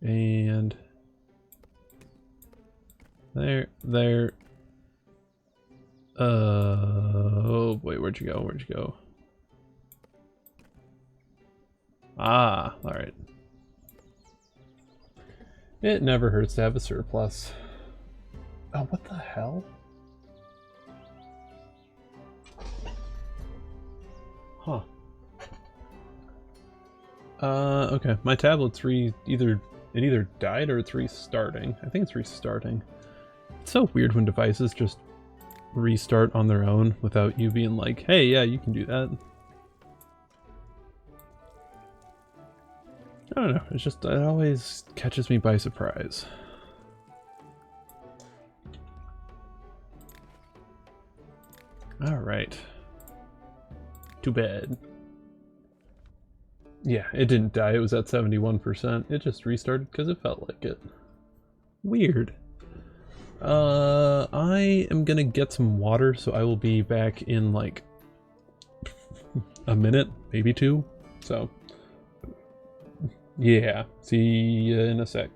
And... There. Oh, wait, where'd you go? Where'd you go? Ah, alright. It never hurts to have a surplus. Oh, what the hell? Huh. Okay. My tablet's either died or it's restarting. I think it's restarting. It's so weird when devices just restart on their own without you being like, hey, yeah, you can do that. I don't know, it's just, it always catches me by surprise. Alright. Too bad. Yeah, it didn't die, it was at 71%. It just restarted because it felt like it. Weird. I am gonna get some water, so I will be back in like a minute, maybe 2. So, yeah, see you in a sec.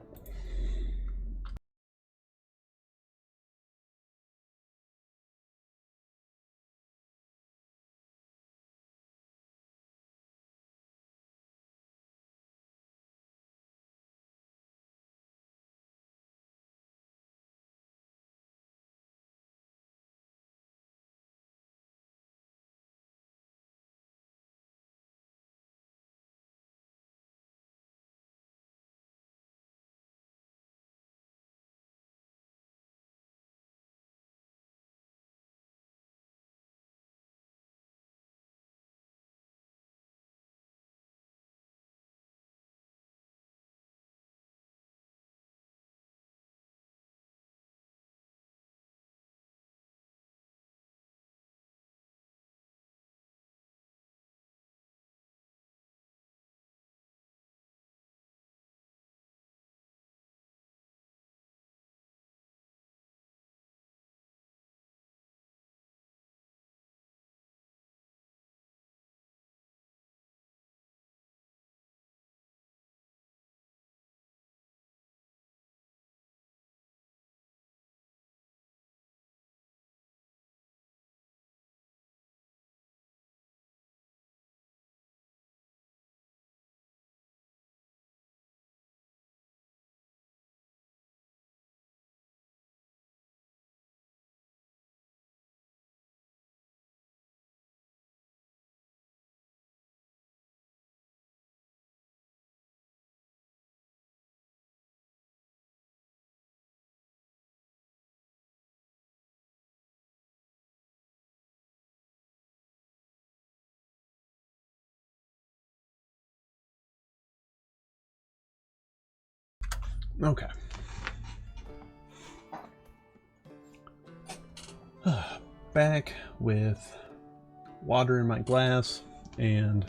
Okay. Back with water in my glass and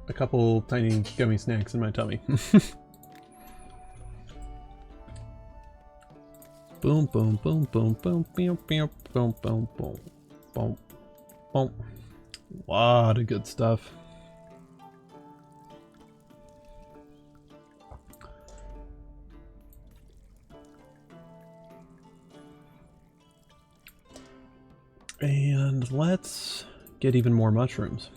a couple tiny gummy snacks in my tummy. Boom, boom, boom, boom, boom, boom, boom, boom, boom, boom, boom, boom. Lot of good stuff. And let's get even more mushrooms.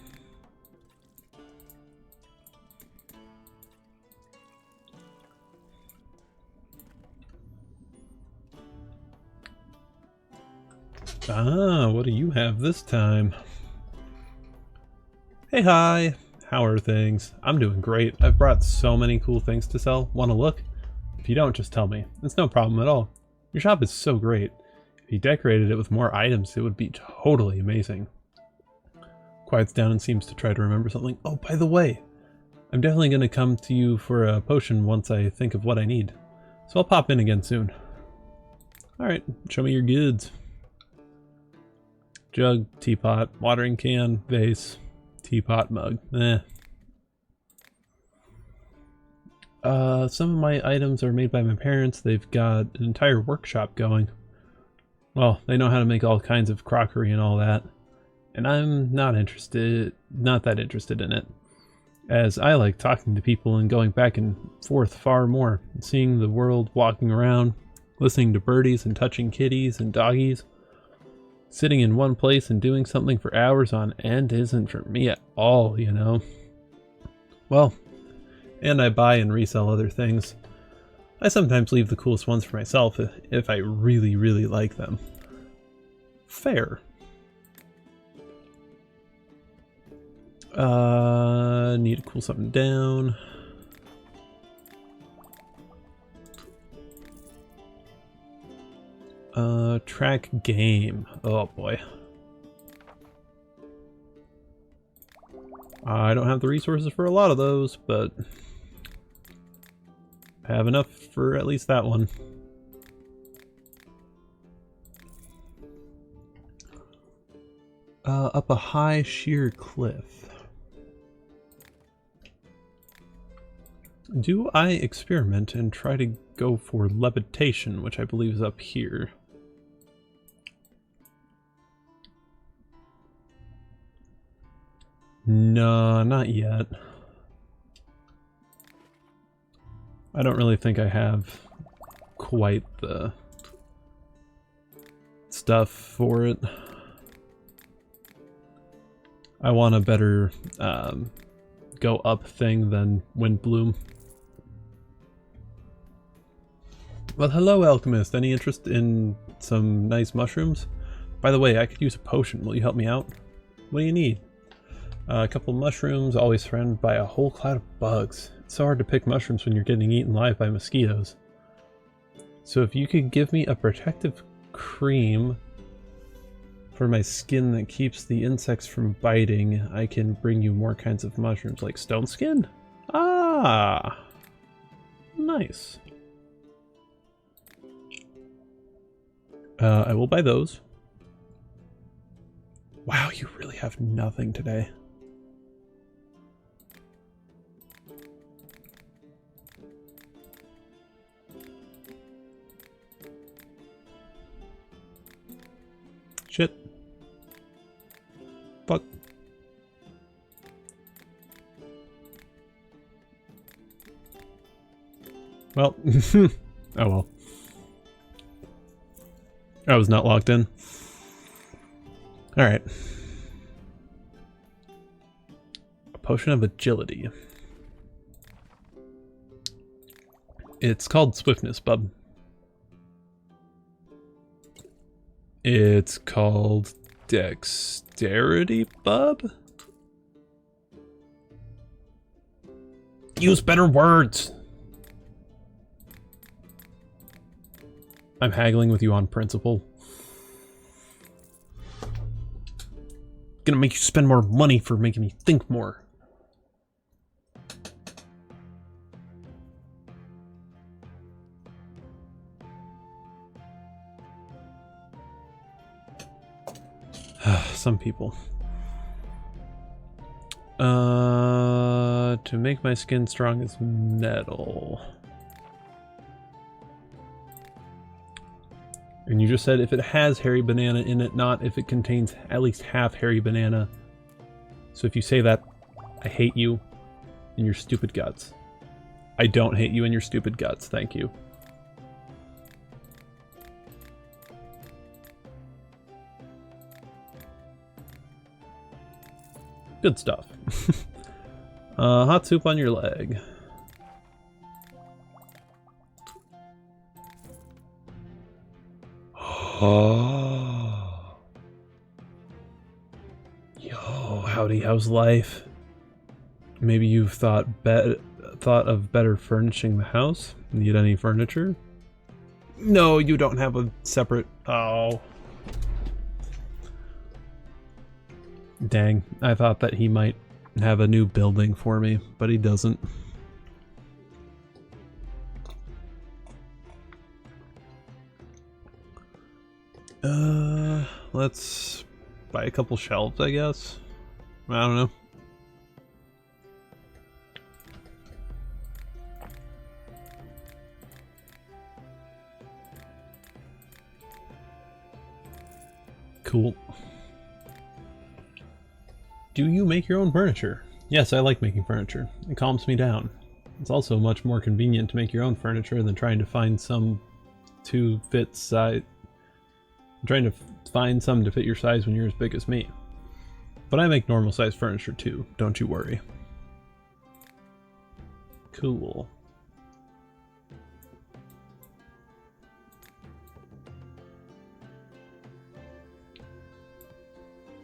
Ah, what do you have this time? Hey, hi! How are things? I'm doing great. I've brought so many cool things to sell. Want to look? If you don't, just tell me. It's no problem at all. Your shop is so great. If he decorated it with more items, it would be totally amazing. Quiets down and seems to try to remember something. Oh, by the way, I'm definitely going to come to you for a potion once I think of what I need. So I'll pop in again soon. Alright, show me your goods. Jug, teapot, watering can, vase, teapot, mug. Some of my items are made by my parents. They've got an entire workshop going. Well, they know how to make all kinds of crockery and all that. And I'm not that interested in it. As I like talking to people and going back and forth far more. Seeing the world, walking around, listening to birdies and touching kitties and doggies. Sitting in one place and doing something for hours on end isn't for me at all, you know. Well, and I buy and resell other things. I sometimes leave the coolest ones for myself if I really, really like them. Fair. Need to cool something down. Track game. Oh boy. I don't have the resources for a lot of those, but I have enough for at least that one. Up a high sheer cliff. Do I experiment and try to go for levitation, which I believe is up here? No, not yet. I don't really think I have quite the stuff for it. I want a better go up thing than Wind Bloom. Well, hello, Alchemist. Any interest in some nice mushrooms? By the way, I could use a potion. Will you help me out? What do you need? A couple mushrooms, always surrounded by a whole cloud of bugs. It's so hard to pick mushrooms when you're getting eaten live by mosquitoes. So if you could give me a protective cream for my skin that keeps the insects from biting, I can bring you more kinds of mushrooms, like stone skin? Ah! Nice. I will buy those. Wow, you really have nothing today. Shit. Fuck. Well, oh well. I was not locked in. Alright. A potion of agility. It's called swiftness, bub. It's called dexterity, bub? Use better words! I'm haggling with you on principle. Gonna make you spend more money for making me think more. Some people. To make my skin strong as metal. And you just said if it has hairy banana in it, not if it contains at least half hairy banana. So if you say that, I hate you and your stupid guts. I don't hate you and your stupid guts, thank you. Good stuff. Hot soup on your leg. Oh. Yo, howdy, how's life? Maybe you've thought of better furnishing the house? Need any furniture? No, you don't have a separate... Oh. Dang, I thought that he might have a new building for me, but he doesn't. Let's buy a couple shelves, I guess. I don't know. Cool. Do you make your own furniture? Yes, I like making furniture. It calms me down. It's also much more convenient to make your own furniture than trying to find some to fit size. Trying to find some to fit your size when you're as big as me. But I make normal size furniture too, don't you worry. Cool.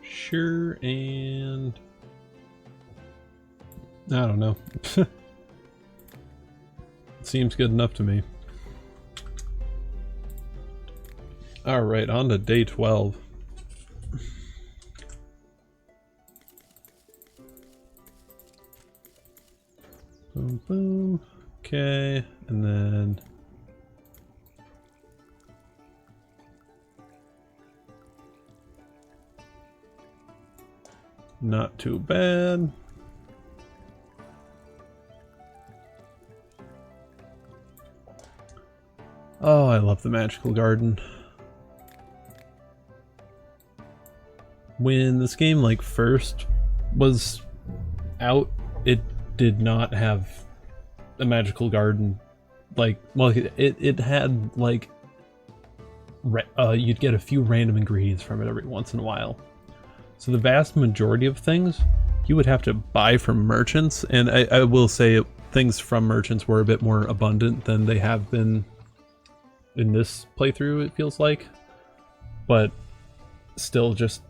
Sure, and I don't know. Seems good enough to me. Alright, on to day 12. Boom, boom. Okay, and then... Not too bad. Oh, I love the magical garden. When this game like first was out, it did not have a magical garden. Like, well, it had like you'd get a few random ingredients from it every once in a while. So the vast majority of things you would have to buy from merchants, and I will say things from merchants were a bit more abundant than they have been in this playthrough, it feels like. But still just,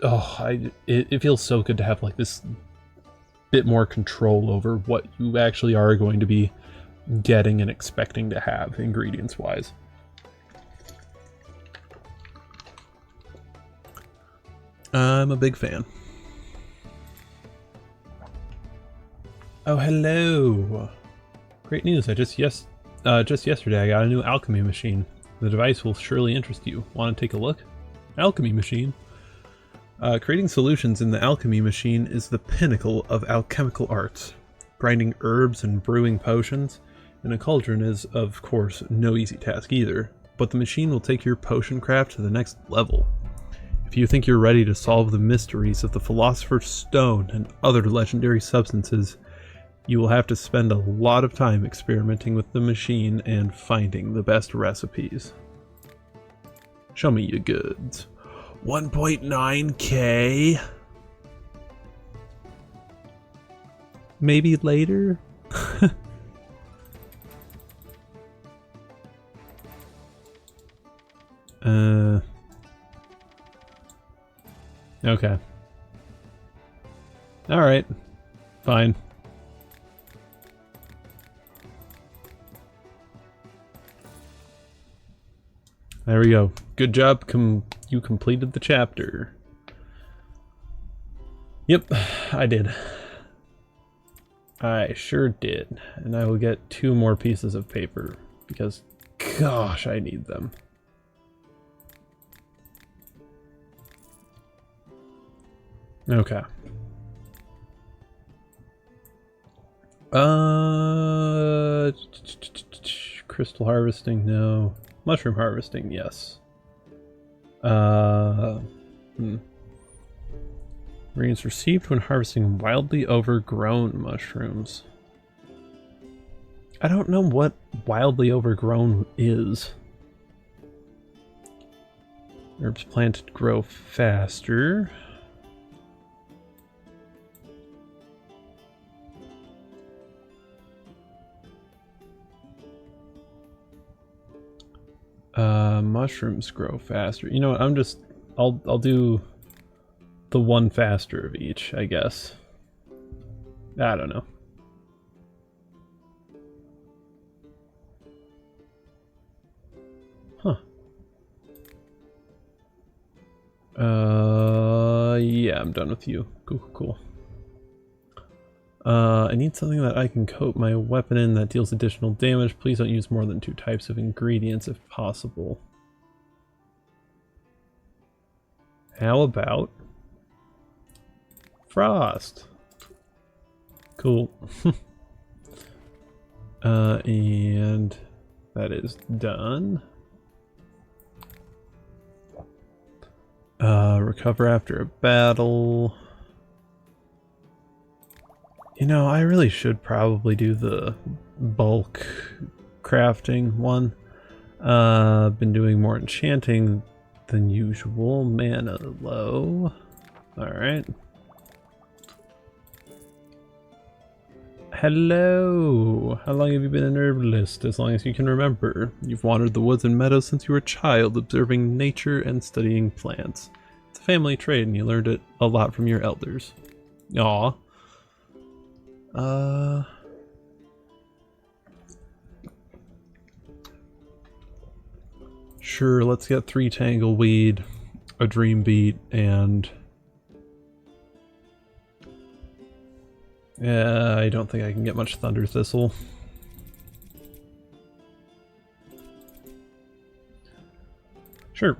oh, it feels so good to have like this bit more control over what you actually are going to be getting and expecting to have ingredients wise. I'm a big fan. Oh, hello. Great news. Just yesterday I got a new alchemy machine. The device will surely interest you. Want to take a look? Alchemy machine. Creating solutions in the alchemy machine is the pinnacle of alchemical arts. Grinding herbs and brewing potions in a cauldron is, of course, no easy task either, but the machine will take your potion craft to the next level. If you think you're ready to solve the mysteries of the Philosopher's Stone and other legendary substances, you will have to spend a lot of time experimenting with the machine and finding the best recipes. Show me your goods. 1.9k? Maybe later? Okay. Alright. Fine. There we go. Good job, you completed the chapter. Yep, I did. I sure did. And I will get 2 more pieces of paper, because, gosh, I need them. Okay. Crystal harvesting, no. Mushroom harvesting, yes. Reins received when harvesting wildly overgrown mushrooms. I don't know what wildly overgrown is. Herbs planted grow faster. Mushrooms grow faster. You know what? I'll do the one faster of each, I guess. I don't know. Yeah, I'm done with you. Cool. I need something that I can coat my weapon in that deals additional damage. Please don't use more than 2 types of ingredients if possible. How about frost? Cool. And that is done. Recover after a battle. You know, I really should probably do the bulk crafting one. Been doing more enchanting than usual. Mana low. Alright. Hello! How long have you been an herbalist? As long as you can remember. You've wandered the woods and meadows since you were a child, observing nature and studying plants. It's a family trait and you learned it a lot from your elders. Aw. Sure, let's get 3 tangleweed, a dream beet, and yeah, I don't think I can get much thunder thistle. Sure.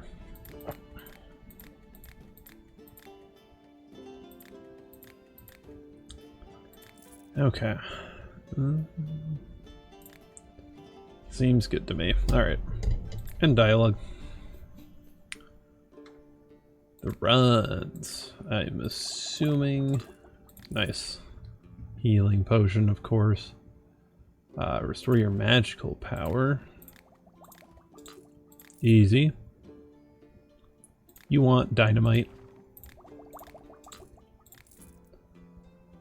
Okay. Seems good to me. Alright. And dialogue. The runs. I'm assuming... Nice. Healing potion, of course. Restore your magical power. Easy. You want dynamite.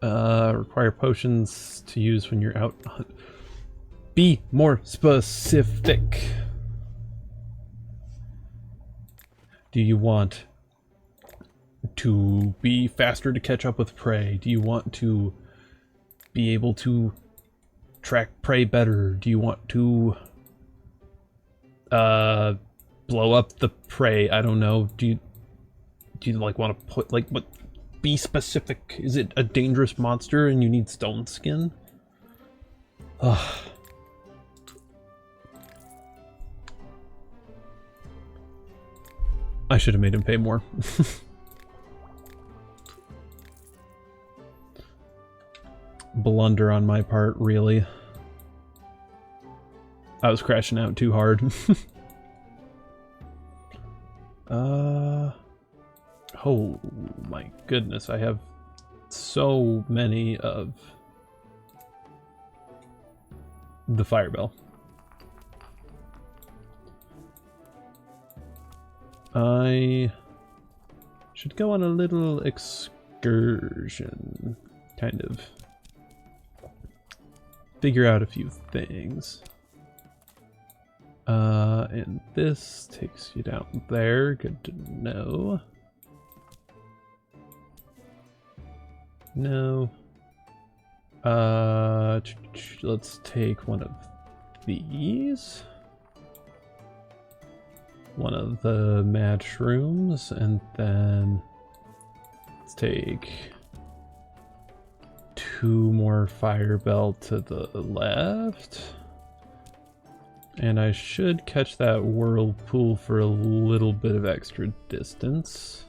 Require potions to use when you're out. Be more specific. Do you want to be faster to catch up with prey? Do you want to be able to track prey better? Do you want to blow up the prey? I don't know. Do you like want to put like what? Be specific. Is it a dangerous monster and you need stone skin? Ugh. I should have made him pay more. Blunder on my part, really. I was crashing out too hard. Oh my goodness, I have so many of the firebell. I should go on a little excursion, kind of figure out a few things. And this takes you down there, good to know. No. Let's take one of these. One of the match rooms, and then let's take 2 more firebell to the left. And I should catch that whirlpool for a little bit of extra distance.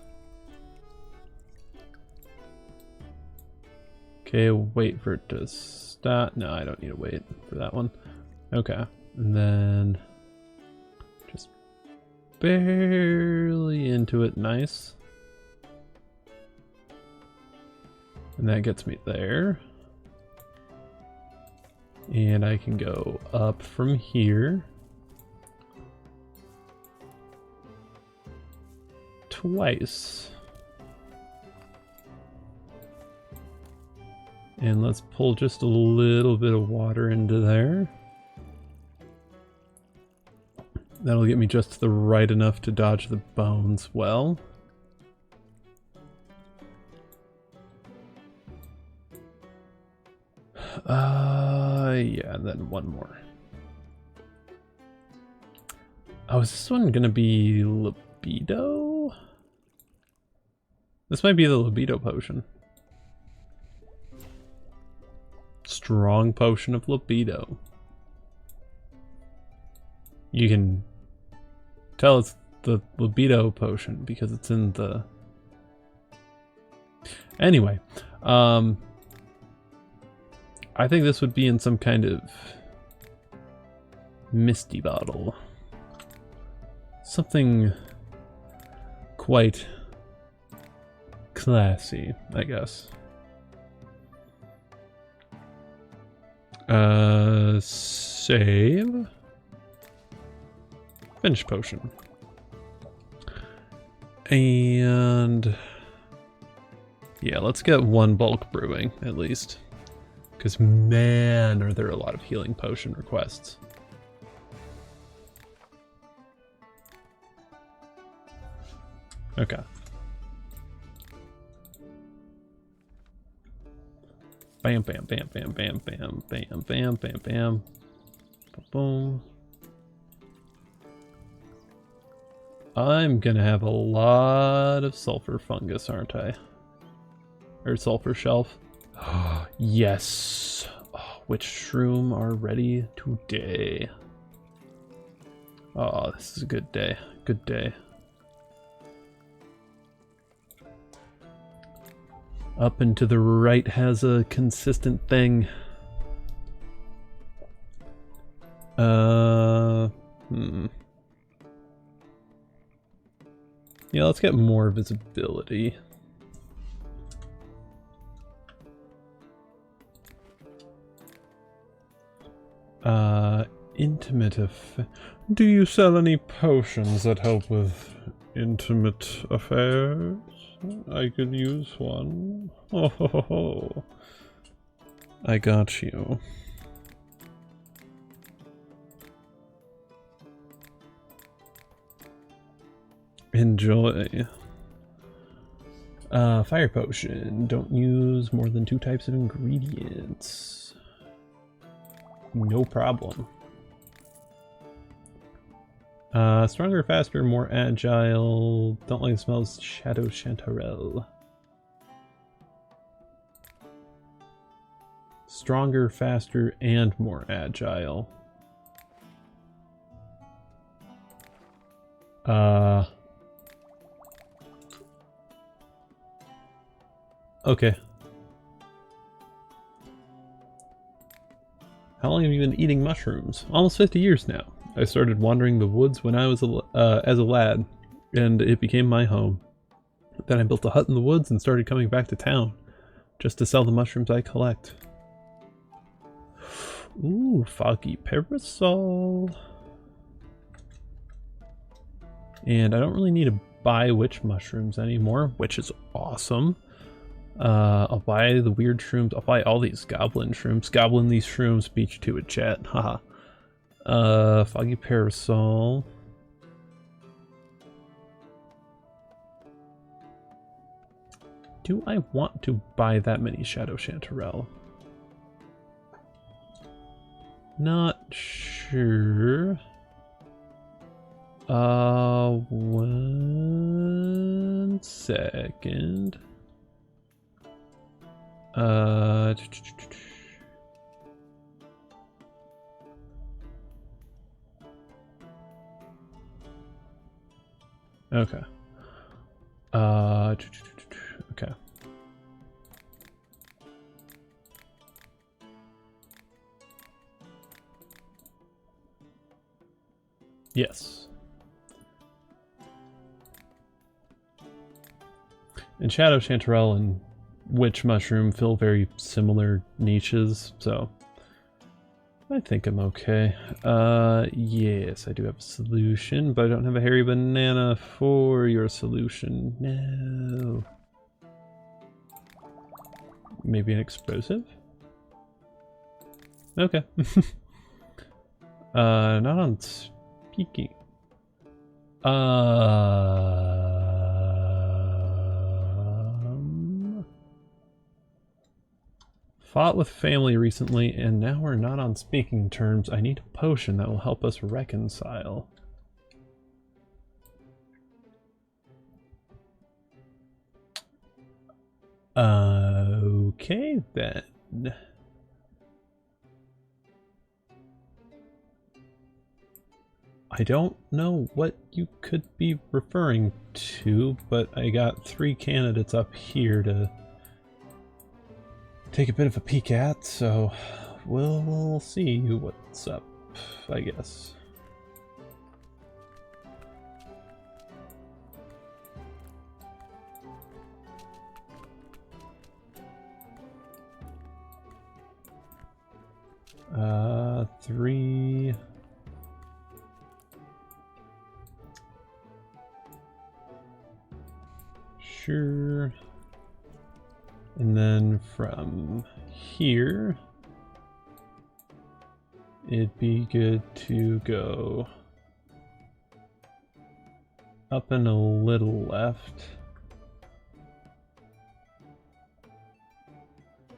Okay, wait for it to stop. No, I don't need to wait for that one. Okay, and then just barely into it. Nice. And that gets me there. And I can go up from here. Twice. And let's pull just a little bit of water into there. That'll get me just the right enough to dodge the bones well. Yeah, and then one more. Oh, is this one gonna be libido? This might be the libido potion. Strong potion of libido. You can tell it's the libido potion because it's in the... Anyway, I think this would be in some kind of misty bottle. Something quite classy, I guess. Save. Finish potion. And yeah, let's get one bulk brewing at least. Because man, are there a lot of healing potion requests. Okay. Bam, bam, bam, bam, bam, bam, bam, bam, bam, bam. Boom. I'm gonna have a lot of sulfur fungus, aren't I? Or sulfur shelf. Yes. Oh, which shroom are ready today? Oh, this is a good day. Good day. Up and to the right has a consistent thing. Yeah, let's get more visibility. Intimate affair. Do you sell any potions that help with intimate affairs? I could use one. Oh, ho, ho, ho. I got you. Enjoy. Fire potion. Don't use more than 2 types of ingredients. No problem. Stronger, faster, more agile. Don't like the smells. Shadow Chanterelle. Stronger, faster, and more agile. Okay. How long have you been eating mushrooms? Almost 50 years now. I started wandering the woods when I was as a lad, and it became my home. Then I built a hut in the woods and started coming back to town, just to sell the mushrooms I collect. Ooh, foggy parasol. And I don't really need to buy witch mushrooms anymore, which is awesome. I'll buy the weird shrooms. I'll buy all these goblin shrooms. Goblin these shrooms, beat you to it, chat. Haha. Foggy parasol. Do I want to buy that many Shadow Chanterelle? Not sure. 1 second. Okay. Okay. Yes. And Shadow Chanterelle and Witch Mushroom fill very similar niches, so I think I'm okay. Yes, I do have a solution, but I don't have a hairy banana for your solution. No. Maybe an explosive? Okay. Not on speaking. Fought with family recently, and now we're not on speaking terms. I need a potion that will help us reconcile. Okay then. I don't know what you could be referring to, but I got 3 candidates up here to take a bit of a peek at, so we'll see what's up, I guess. Three. Sure. And then from here, it'd be good to go up and a little left,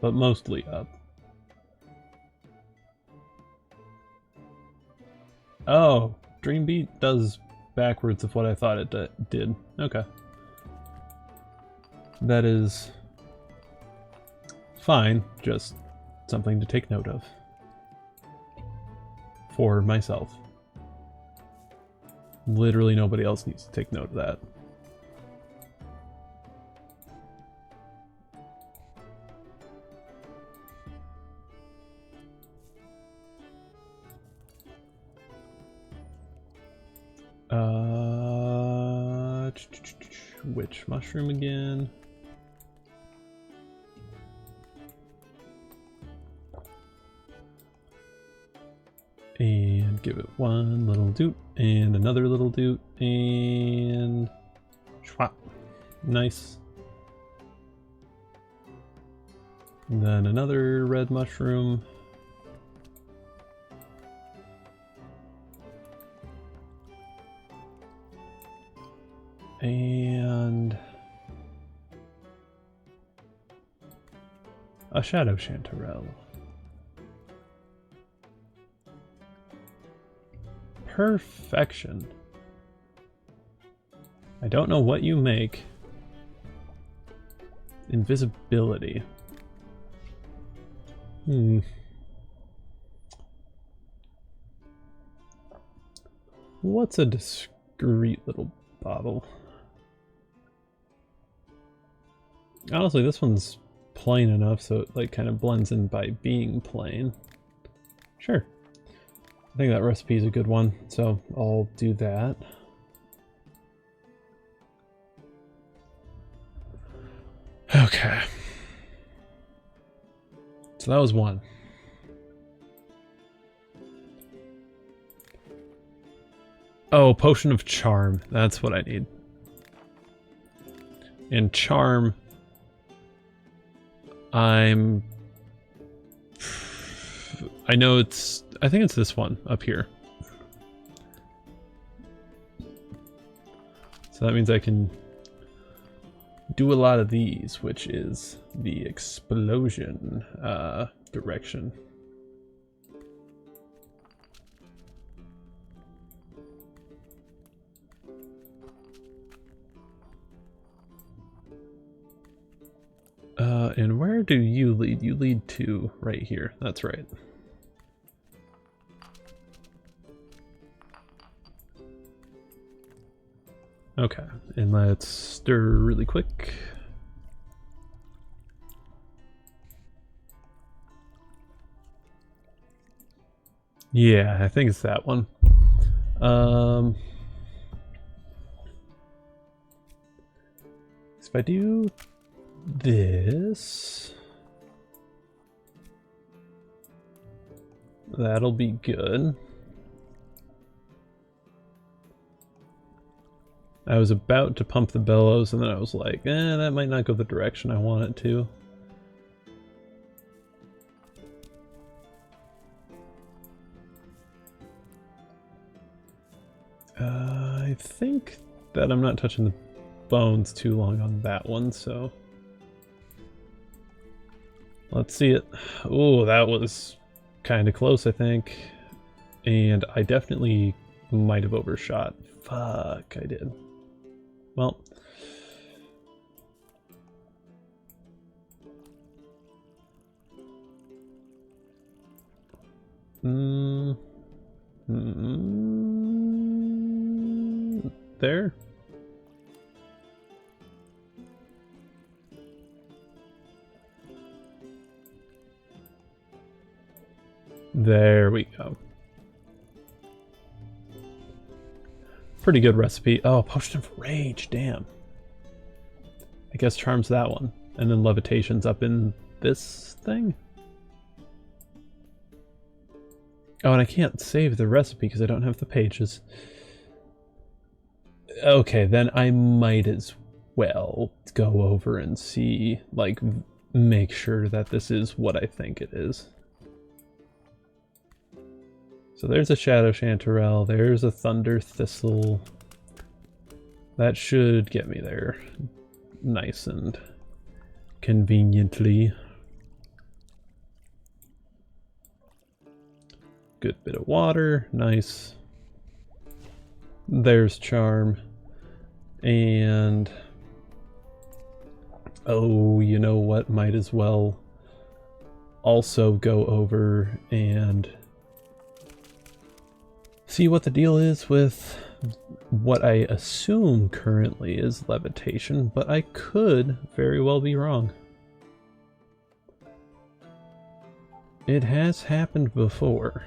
but mostly up. Oh, Dreambeat does backwards of what I thought it did. Okay. That is fine, just something to take note of. For myself. Literally nobody else needs to take note of that. Which mushroom again? And give it one little doot and another little doot and schwap. Nice. And then another red mushroom. And a shadow chanterelle. Perfection. I don't know what you make. Invisibility. What's a discreet little bottle? Honestly, this one's plain enough, so it like kind of blends in by being plain. Sure. I think that recipe is a good one, so I'll do that. Okay. So that was one. Oh, Potion of Charm. That's what I need. And Charm, I know I think it's this one up here. So that means I can do a lot of these, which is the explosion direction. And where do you lead? You lead to right here. That's right. Okay, and let's stir really quick. Yeah, I think it's that one. If I do this, that'll be good. I was about to pump the bellows and then I was like, that might not go the direction I want it to. I think that I'm not touching the bones too long on that one, so let's see it. Oh, that was kind of close, I think. And I definitely might have overshot. Fuck, I did. Well, There. There we go. Pretty good recipe. Oh, potion of rage, damn. I guess charms that one. And then levitation's up in this thing? Oh, and I can't save the recipe because I don't have the pages. Okay, then I might as well go over and see, like, make sure that this is what I think it is. So there's a Shadow Chanterelle, there's a Thunder Thistle. That should get me there nice and conveniently. Good bit of water, nice. There's charm. And oh, you know what? Might as well also go over and see what the deal is with what I assume currently is levitation, but I could very well be wrong. It has happened before.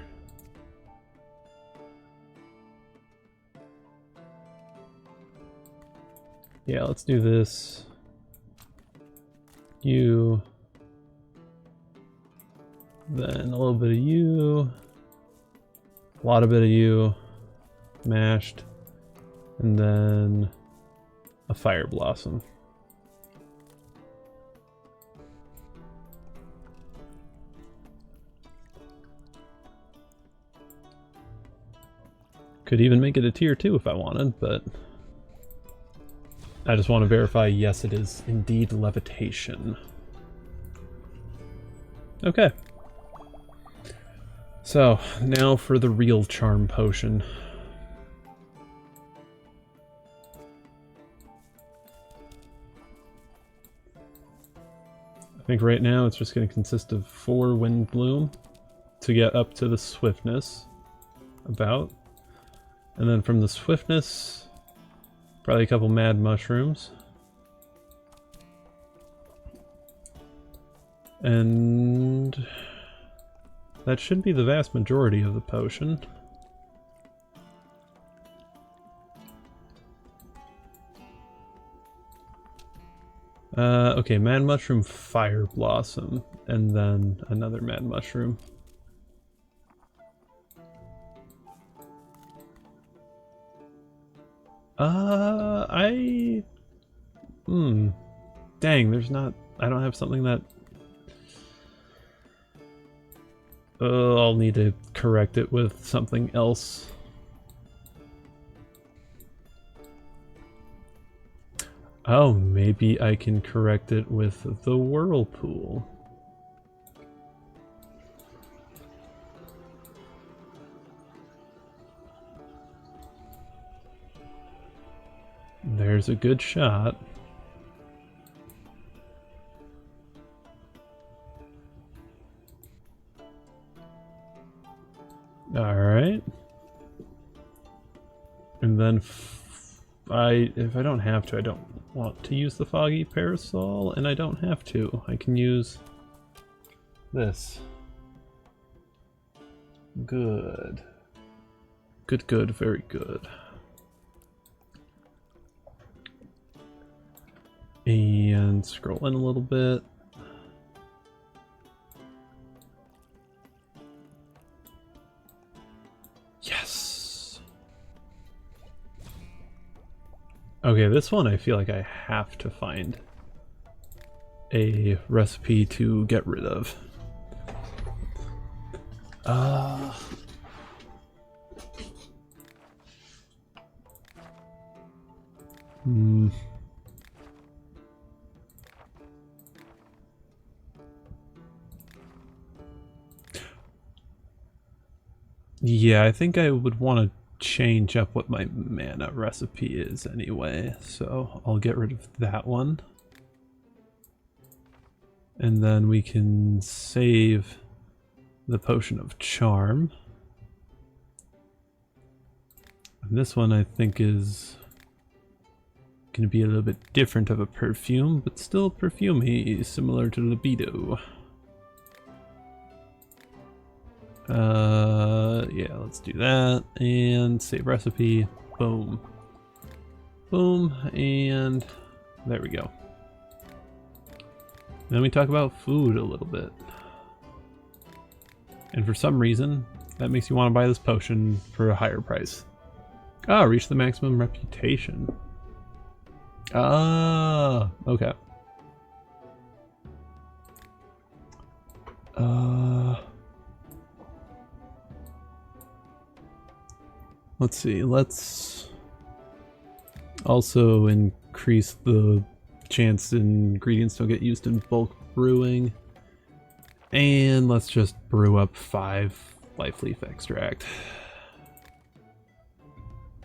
Yeah, let's do this. You. Then a little bit of you. A lot of bit of you. Mashed. And then a Fire Blossom. Could even make it a tier 2 if I wanted, but I just want to verify, yes, it is indeed levitation. Okay. So, now for the real charm potion. I think right now it's just going to consist of 4 Wind Bloom to get up to the swiftness, about. And then from the swiftness, probably a couple Mad Mushrooms. And that should be the vast majority of the potion. Okay, Mad Mushroom, Fire Blossom, and then another Mad Mushroom. Dang, there's not, I don't have something that, I'll need to correct it with something else. Oh, maybe I can correct it with the Whirlpool. There's a good shot. Alright. And then if I don't have to, I don't want to use the Foggy Parasol, and I don't have to. I can use this. Good. Good, good, very good. And scroll in a little bit. Yes! Okay, this one I feel like I have to find a recipe to get rid of. Yeah, I think I would want to change up what my mana recipe is anyway, so I'll get rid of that one. And then we can save the potion of charm. And this one I think is going to be a little bit different of a perfume, but still perfumey, similar to libido. Yeah, let's do that and save recipe. Boom. Boom, and there we go. Then we talk about food a little bit. And for some reason, that makes you want to buy this potion for a higher price. Ah, reach the maximum reputation. Ah, okay. Let's see, let's also increase the chance ingredients don't get used in bulk brewing. And let's just brew up 5 life leaf extract.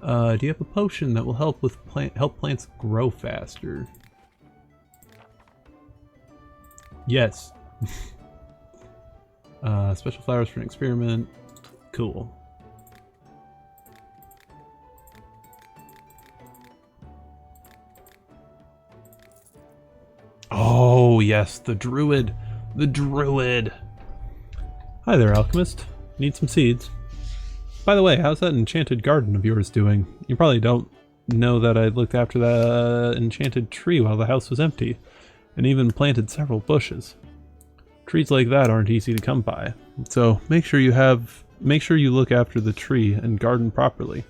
Do you have a potion that will help with help plants grow faster? Yes. Special flowers for an experiment. Cool. Oh yes, the druid. The druid. Hi there, alchemist. Need some seeds. By the way, how's that enchanted garden of yours doing? You probably don't know that I looked after the enchanted tree while the house was empty, and even planted several bushes. Trees like that aren't easy to come by, so make sure you look after the tree and garden properly.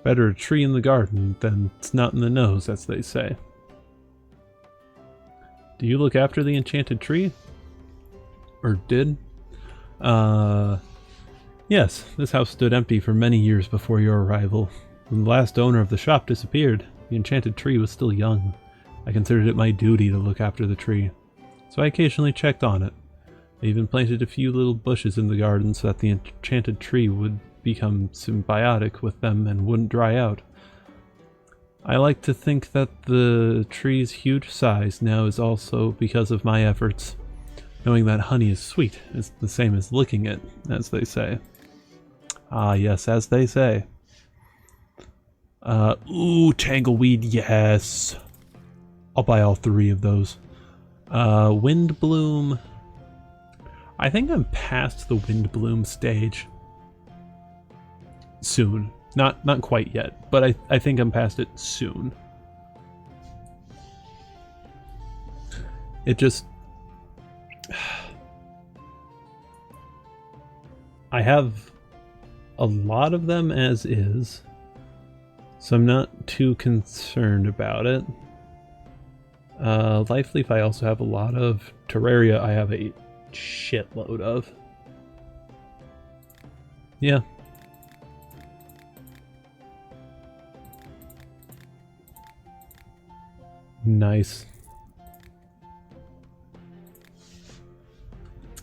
Better a tree in the garden than snot in the nose, as they say. Do you look after the enchanted tree? Or did? Yes, this house stood empty for many years before your arrival. When the last owner of the shop disappeared, the enchanted tree was still young. I considered it my duty to look after the tree, so I occasionally checked on it. I even planted a few little bushes in the garden so that the enchanted tree would become symbiotic with them and wouldn't dry out. I like to think that the tree's huge size now is also because of my efforts. Knowing that honey is sweet is the same as licking it, as they say. Ah, yes, as they say. Ooh, tangleweed, yes. I'll buy all 3 of those. Wind bloom. I think I'm past the wind bloom stage. Soon. Not quite yet, but I think I'm past it soon. It just... I have a lot of them as is, so I'm not too concerned about it. Life leaf I also have a lot of. Terraria I have a shitload of. Yeah. Nice.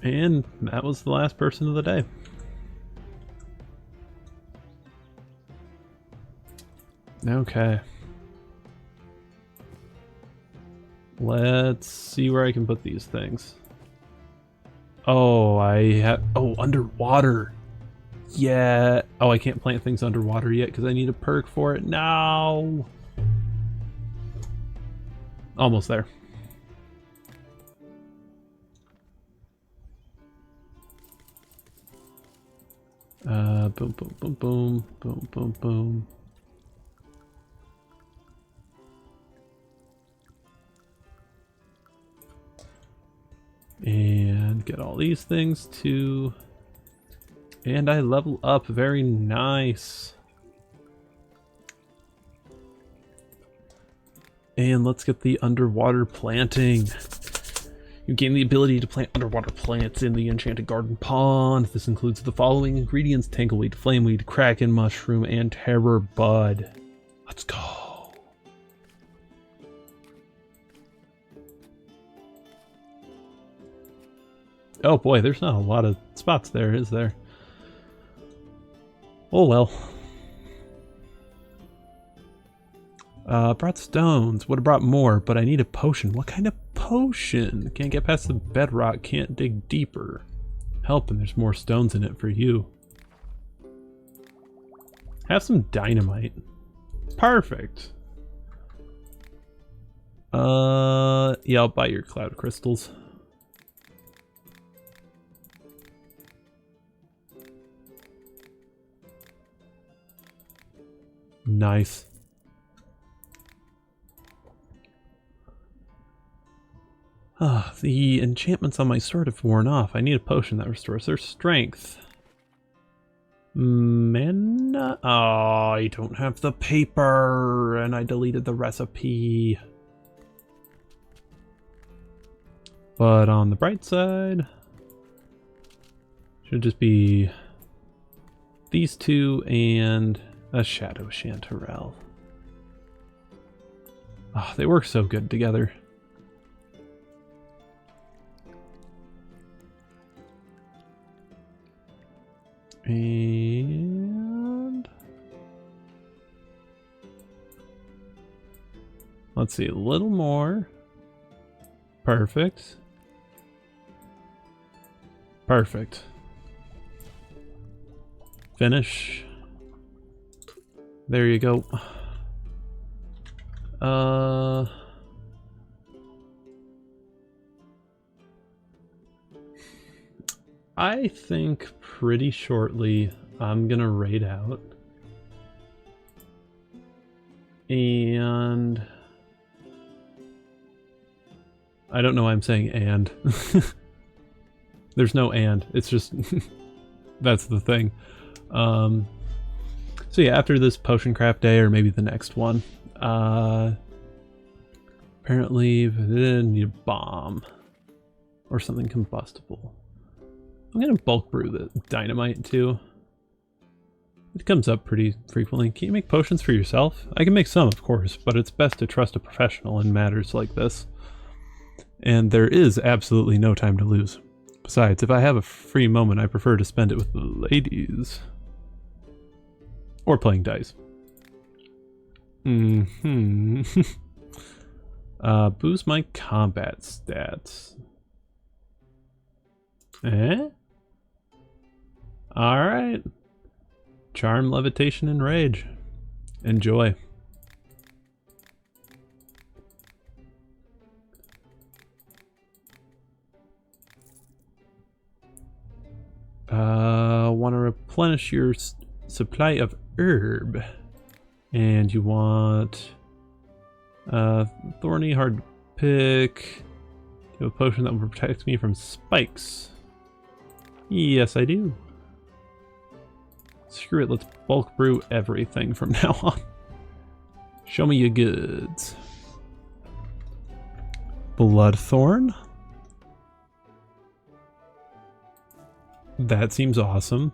And that was the last person of the day. Okay. Let's see where I can put these things. Oh, I have... Oh, underwater. Yeah. Oh, I can't plant things underwater yet because I need a perk for it. No. Almost there. Boom, boom, boom, boom, boom, boom, boom. And get all these things too. And I level up. Very nice. And let's get the underwater planting. You gain the ability to plant underwater plants in the enchanted garden pond. This includes the following ingredients: tangleweed, flameweed, kraken mushroom, and terror bud. Let's go. Oh boy, there's not a lot of spots there, is there? Oh well. Brought stones. Would have brought more, but I need a potion. What kind of potion? Can't get past the bedrock, can't dig deeper. Help, and there's more stones in it for you. Have some dynamite. Perfect. Yeah, I'll buy your cloud crystals. Nice. Ah, the enchantments on my sword have worn off. I need a potion that restores their strength. Mana? Oh, I don't have the paper, and I deleted the recipe. But on the bright side, should just be these two and a shadow chanterelle. Oh, they work so good together. And let's see, a little more. Perfect. Perfect. Finish. There you go. I think pretty shortly I'm gonna raid out. And I don't know why I'm saying and. There's no and. It's just that's the thing. So yeah, after this potion craft day, or maybe the next one, apparently need a bomb or something combustible. I'm gonna bulk brew the dynamite too. It comes up pretty frequently. Can you make potions for yourself? I can make some, of course, but it's best to trust a professional in matters like this. And there is absolutely no time to lose. Besides, if I have a free moment, I prefer to spend it with the ladies. Or playing dice. Boost my combat stats. Eh? Alright. Charm, levitation, and rage. Enjoy. Want to replenish your supply of herb. And you want thorny hard pick. You have a potion that will protect me from spikes. Yes, I do. Screw it, let's bulk brew everything from now on. Show me your goods. Bloodthorn. That seems awesome.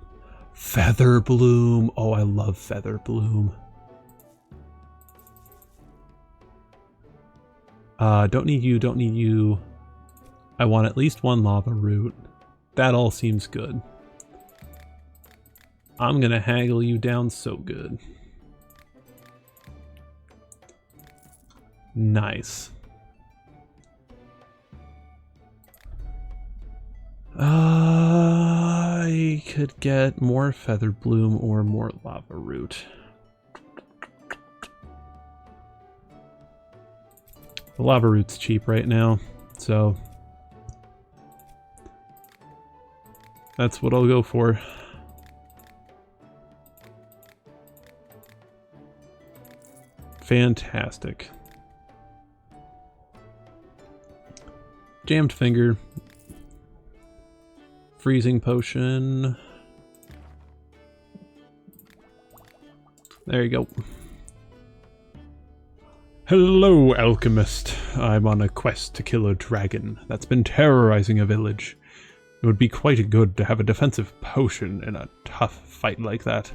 Feather bloom. Oh, I love feather bloom. Don't need you, don't need you. I want at least one lava root. That all seems good. I'm gonna haggle you down so good. Nice. I could get more feather bloom or more lava root. The lava root's cheap right now, so that's what I'll go for. Fantastic. Jammed finger. Freezing potion. There you go. Hello, alchemist. I'm on a quest to kill a dragon that's been terrorizing a village. It would be quite good to have a defensive potion in a tough fight like that.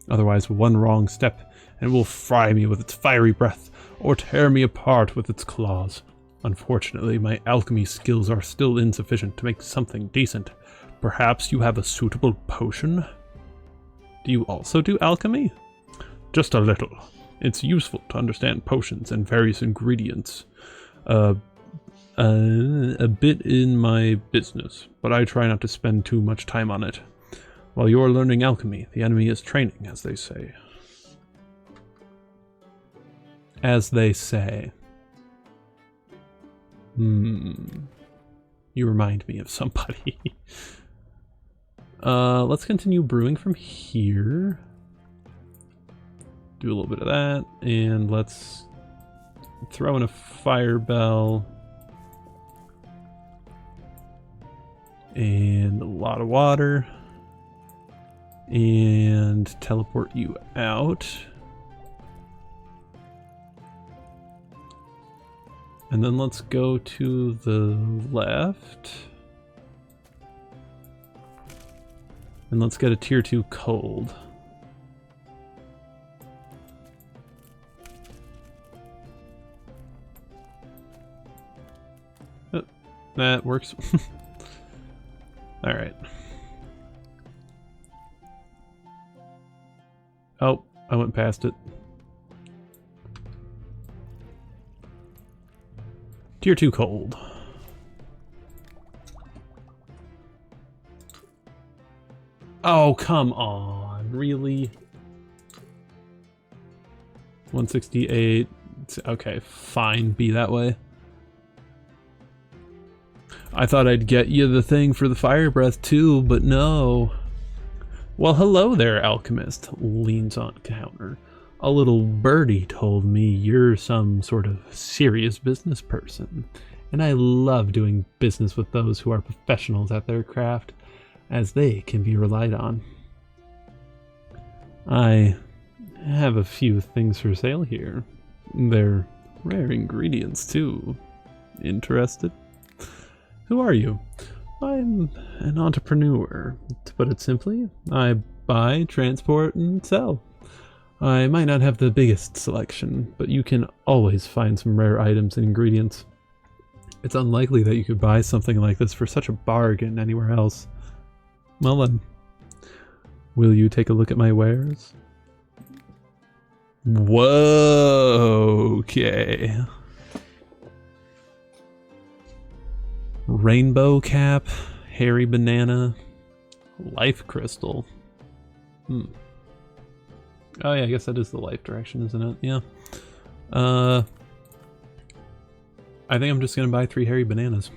Otherwise, one wrong step and it will fry me with its fiery breath or tear me apart with its claws. Unfortunately, my alchemy skills are still insufficient to make something decent. Perhaps you have a suitable potion? Do you also do alchemy? Just a little. It's useful to understand potions and various ingredients. A bit in my business, but I try not to spend too much time on it. While you're learning alchemy, the enemy is training, as they say. As they say. You remind me of somebody. Let's continue brewing from here. Do a little bit of that, and let's throw in a fire bell. And a lot of water. And teleport you out. And then let's go to the left. And let's get a tier 2 cold. Oh, that works. Alright. Oh, I went past it. Tier 2 cold. Oh, come on. Really? 168. Okay, fine. Be that way. I thought I'd get you the thing for the fire breath too, but no. Well, hello there, alchemist. Leans on counter. A little birdie told me you're some sort of serious business person, and I love doing business with those who are professionals at their craft, as they can be relied on. I have a few things for sale here. They're rare ingredients too. Interested? Who are you? I'm an entrepreneur. To put it simply, I buy, transport, and sell. I might not have the biggest selection, but you can always find some rare items and ingredients. It's unlikely that you could buy something like this for such a bargain anywhere else. Well then, will you take a look at my wares? Whoa, okay. Rainbow cap, hairy banana, life crystal. Oh yeah, I guess that is the life direction, isn't it? Yeah. I think I'm just gonna buy 3 hairy bananas.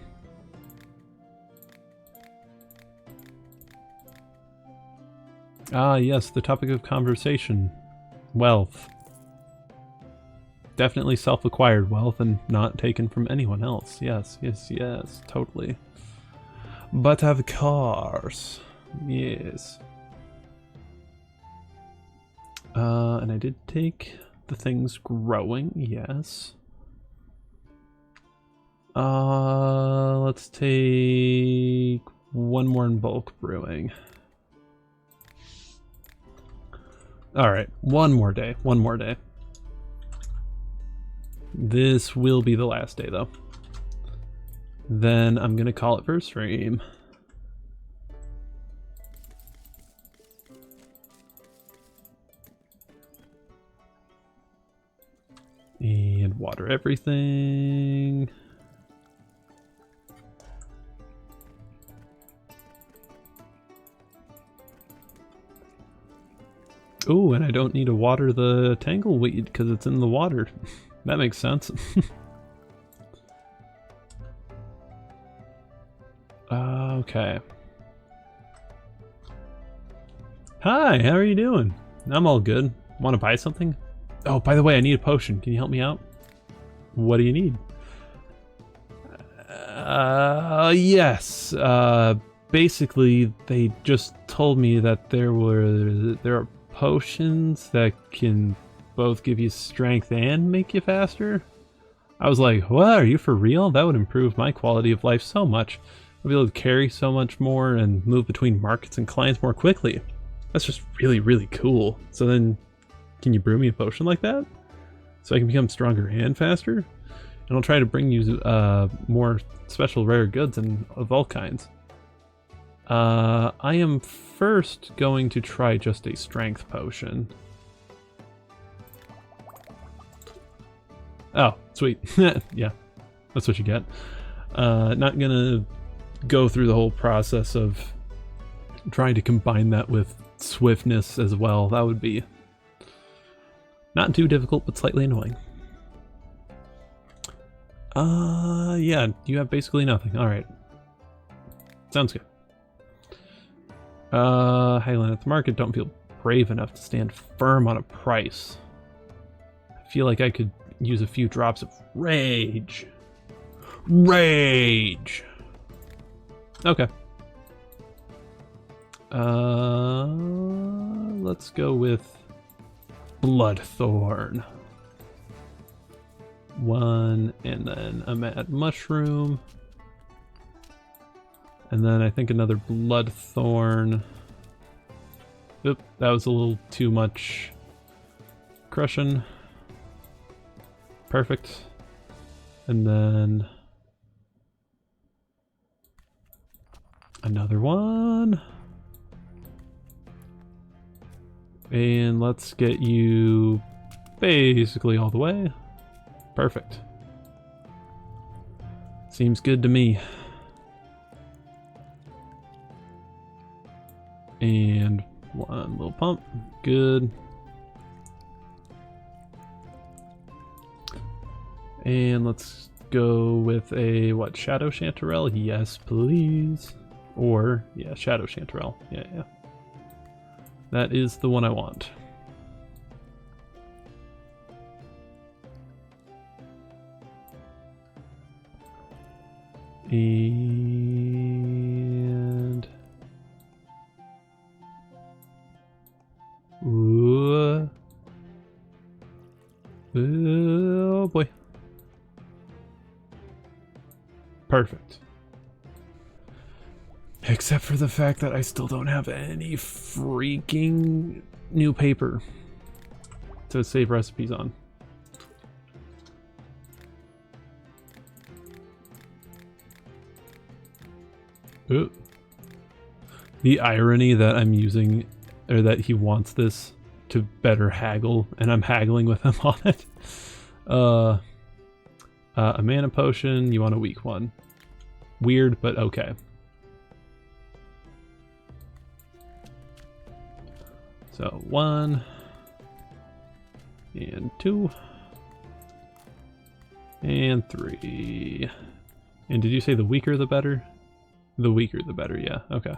Ah yes, the topic of conversation. Wealth. Definitely self-acquired wealth and not taken from anyone else. Yes, yes, yes, totally. But of course. Yes. And I did take the things growing, yes. Let's take 1 more in bulk brewing. Alright, one more day. This will be the last day though. Then I'm gonna call it for stream. And water everything. Oh, and I don't need to water the tangleweed because it's in the water. That makes sense. Okay. Hi, how are you doing? I'm all good. Want to buy something? Oh, by the way, I need a potion. Can you help me out? What do you need? Yes. Basically, they just told me that there are potions that can both give you strength and make you faster. I was like, what? Are you for real? That would improve my quality of life so much. I'll be able to carry so much more and move between markets and clients more quickly. That's just really, really cool. So then, can you brew me a potion like that? So I can become stronger and faster? And I'll try to bring you more special rare goods and of all kinds. I am first going to try just a strength potion. Oh, sweet. Yeah, that's what you get. Not gonna go through the whole process of trying to combine that with swiftness as well. That would be not too difficult, but slightly annoying. Yeah, you have basically nothing. Alright. Sounds good. Highland at the market, don't feel brave enough to stand firm on a price. I feel like I could use a few drops of rage. Rage! Okay. Let's go with Bloodthorn. 1, and then a mad mushroom. And then I think another Bloodthorn. Oop, that was a little too much crushing. Perfect. And then another one. And let's get you basically all the way. Perfect. Seems good to me. And one little pump. Good. And let's go with a, what, Shadow Chanterelle? Yes, please. Or, yeah, Shadow Chanterelle. Yeah. That is the one I want. And... ooh. Oh boy. Perfect. Except for the fact that I still don't have any freaking new paper to save recipes on. Ooh. The irony that I'm using, or that he wants this to better haggle, and I'm haggling with him on it. A mana potion, you want a weak one. Weird, but okay. So 1 and 2 and 3. And did you say the weaker the better? The weaker the better, yeah, okay.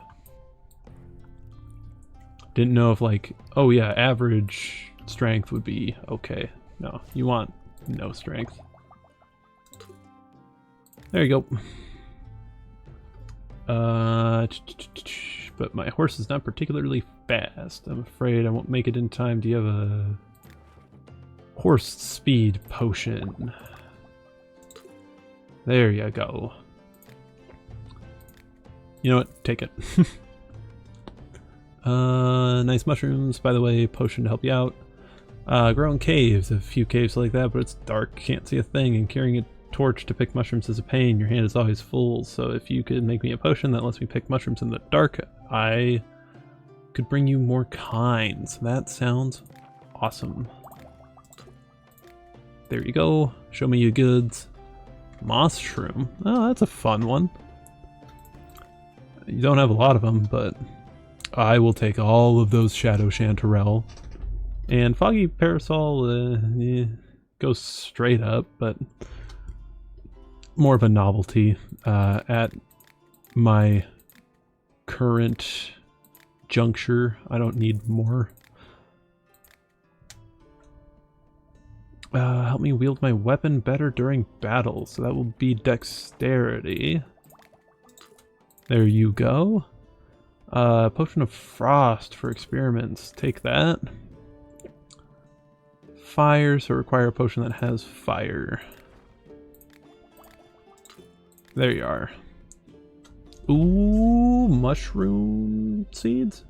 Didn't know if like, oh yeah, average strength would be okay. No, you want no strength. There you go. But my horse is not particularly fast. I'm afraid I won't make it in time. Do you have a horse speed potion? There you go. You know what? Take it. Nice mushrooms, by the way. Potion to help you out. Grow in caves. A few caves like that, but it's dark. Can't see a thing. And carrying a torch to pick mushrooms is a pain. Your hand is always full. So if you could make me a potion that lets me pick mushrooms in the dark, I could bring you more kinds. That sounds awesome. There you go. Show me your goods. Mushroom. Oh, that's a fun one. You don't have a lot of them, but I will take all of those Shadow Chanterelle. And Foggy Parasol goes straight up, but more of a novelty at my current juncture. I don't need more. Help me wield my weapon better during battle. So that will be dexterity. There you go. Potion of Frost for experiments. Take that. Fire, so require a potion that has fire. There you are. Ooh, mushroom seeds?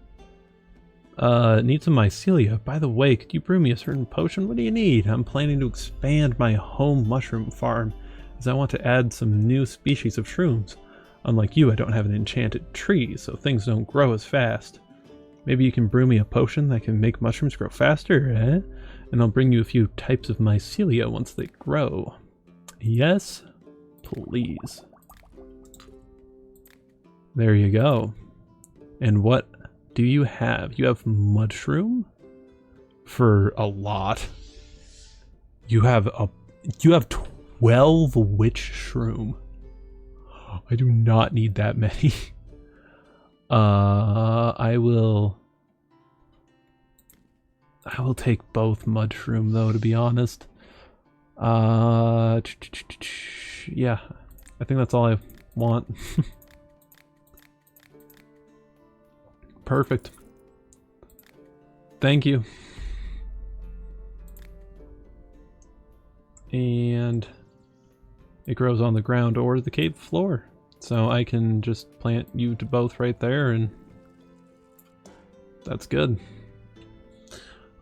Need some mycelia. By the way, could you brew me a certain potion? What do you need? I'm planning to expand my home mushroom farm, as I want to add some new species of shrooms. Unlike you, I don't have an enchanted tree, so things don't grow as fast. Maybe you can brew me a potion that can make mushrooms grow faster, eh? And I'll bring you a few types of mycelia once they grow. Yes, please. There you go. And what do you have? You have mushroom for a lot. You have 12 witch shroom. I do not need that many. I will take both mushroom though, to be honest. Yeah, I think that's all I want. Perfect. Thank you. And it grows on the ground or the cave floor. So I can just plant you to both right there, and that's good.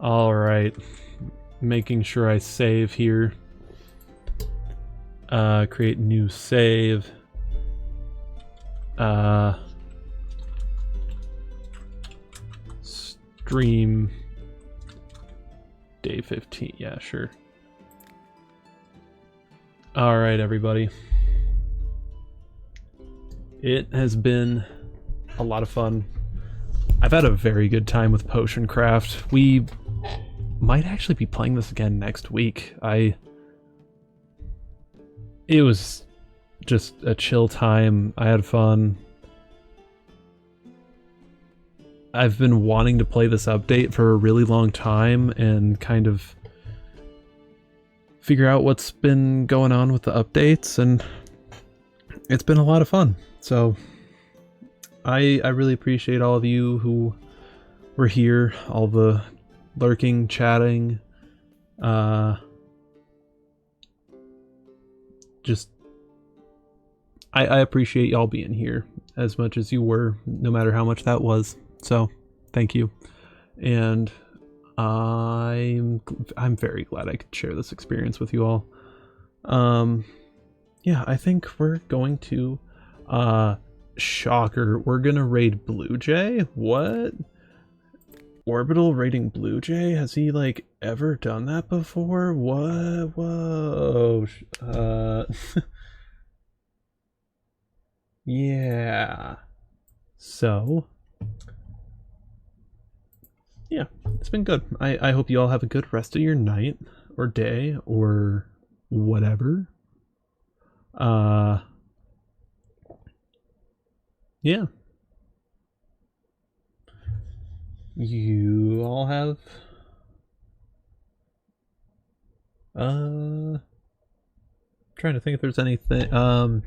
Alright. Making sure I save here. Create new save. Stream day 15. Yeah, sure. Alright, everybody. It has been a lot of fun. I've had a very good time with Potion Craft. We might actually be playing this again next week. It was just a chill time. I had fun. I've been wanting to play this update for a really long time and kind of figure out what's been going on with the updates, and it's been a lot of fun. So I really appreciate all of you who were here, all the lurking, chatting, just I appreciate y'all being here as much as you were, no matter how much that was. So thank you. And I'm very glad I could share this experience with you all. Yeah, I think we're going to shocker, we're gonna raid Blue Jay. What? Orbital raiding Blue Jay? Has he like ever done that before? What? Whoa. Yeah. So yeah, it's been good. I hope you all have a good rest of your night or day or whatever. Yeah. You all have trying to think if there's anything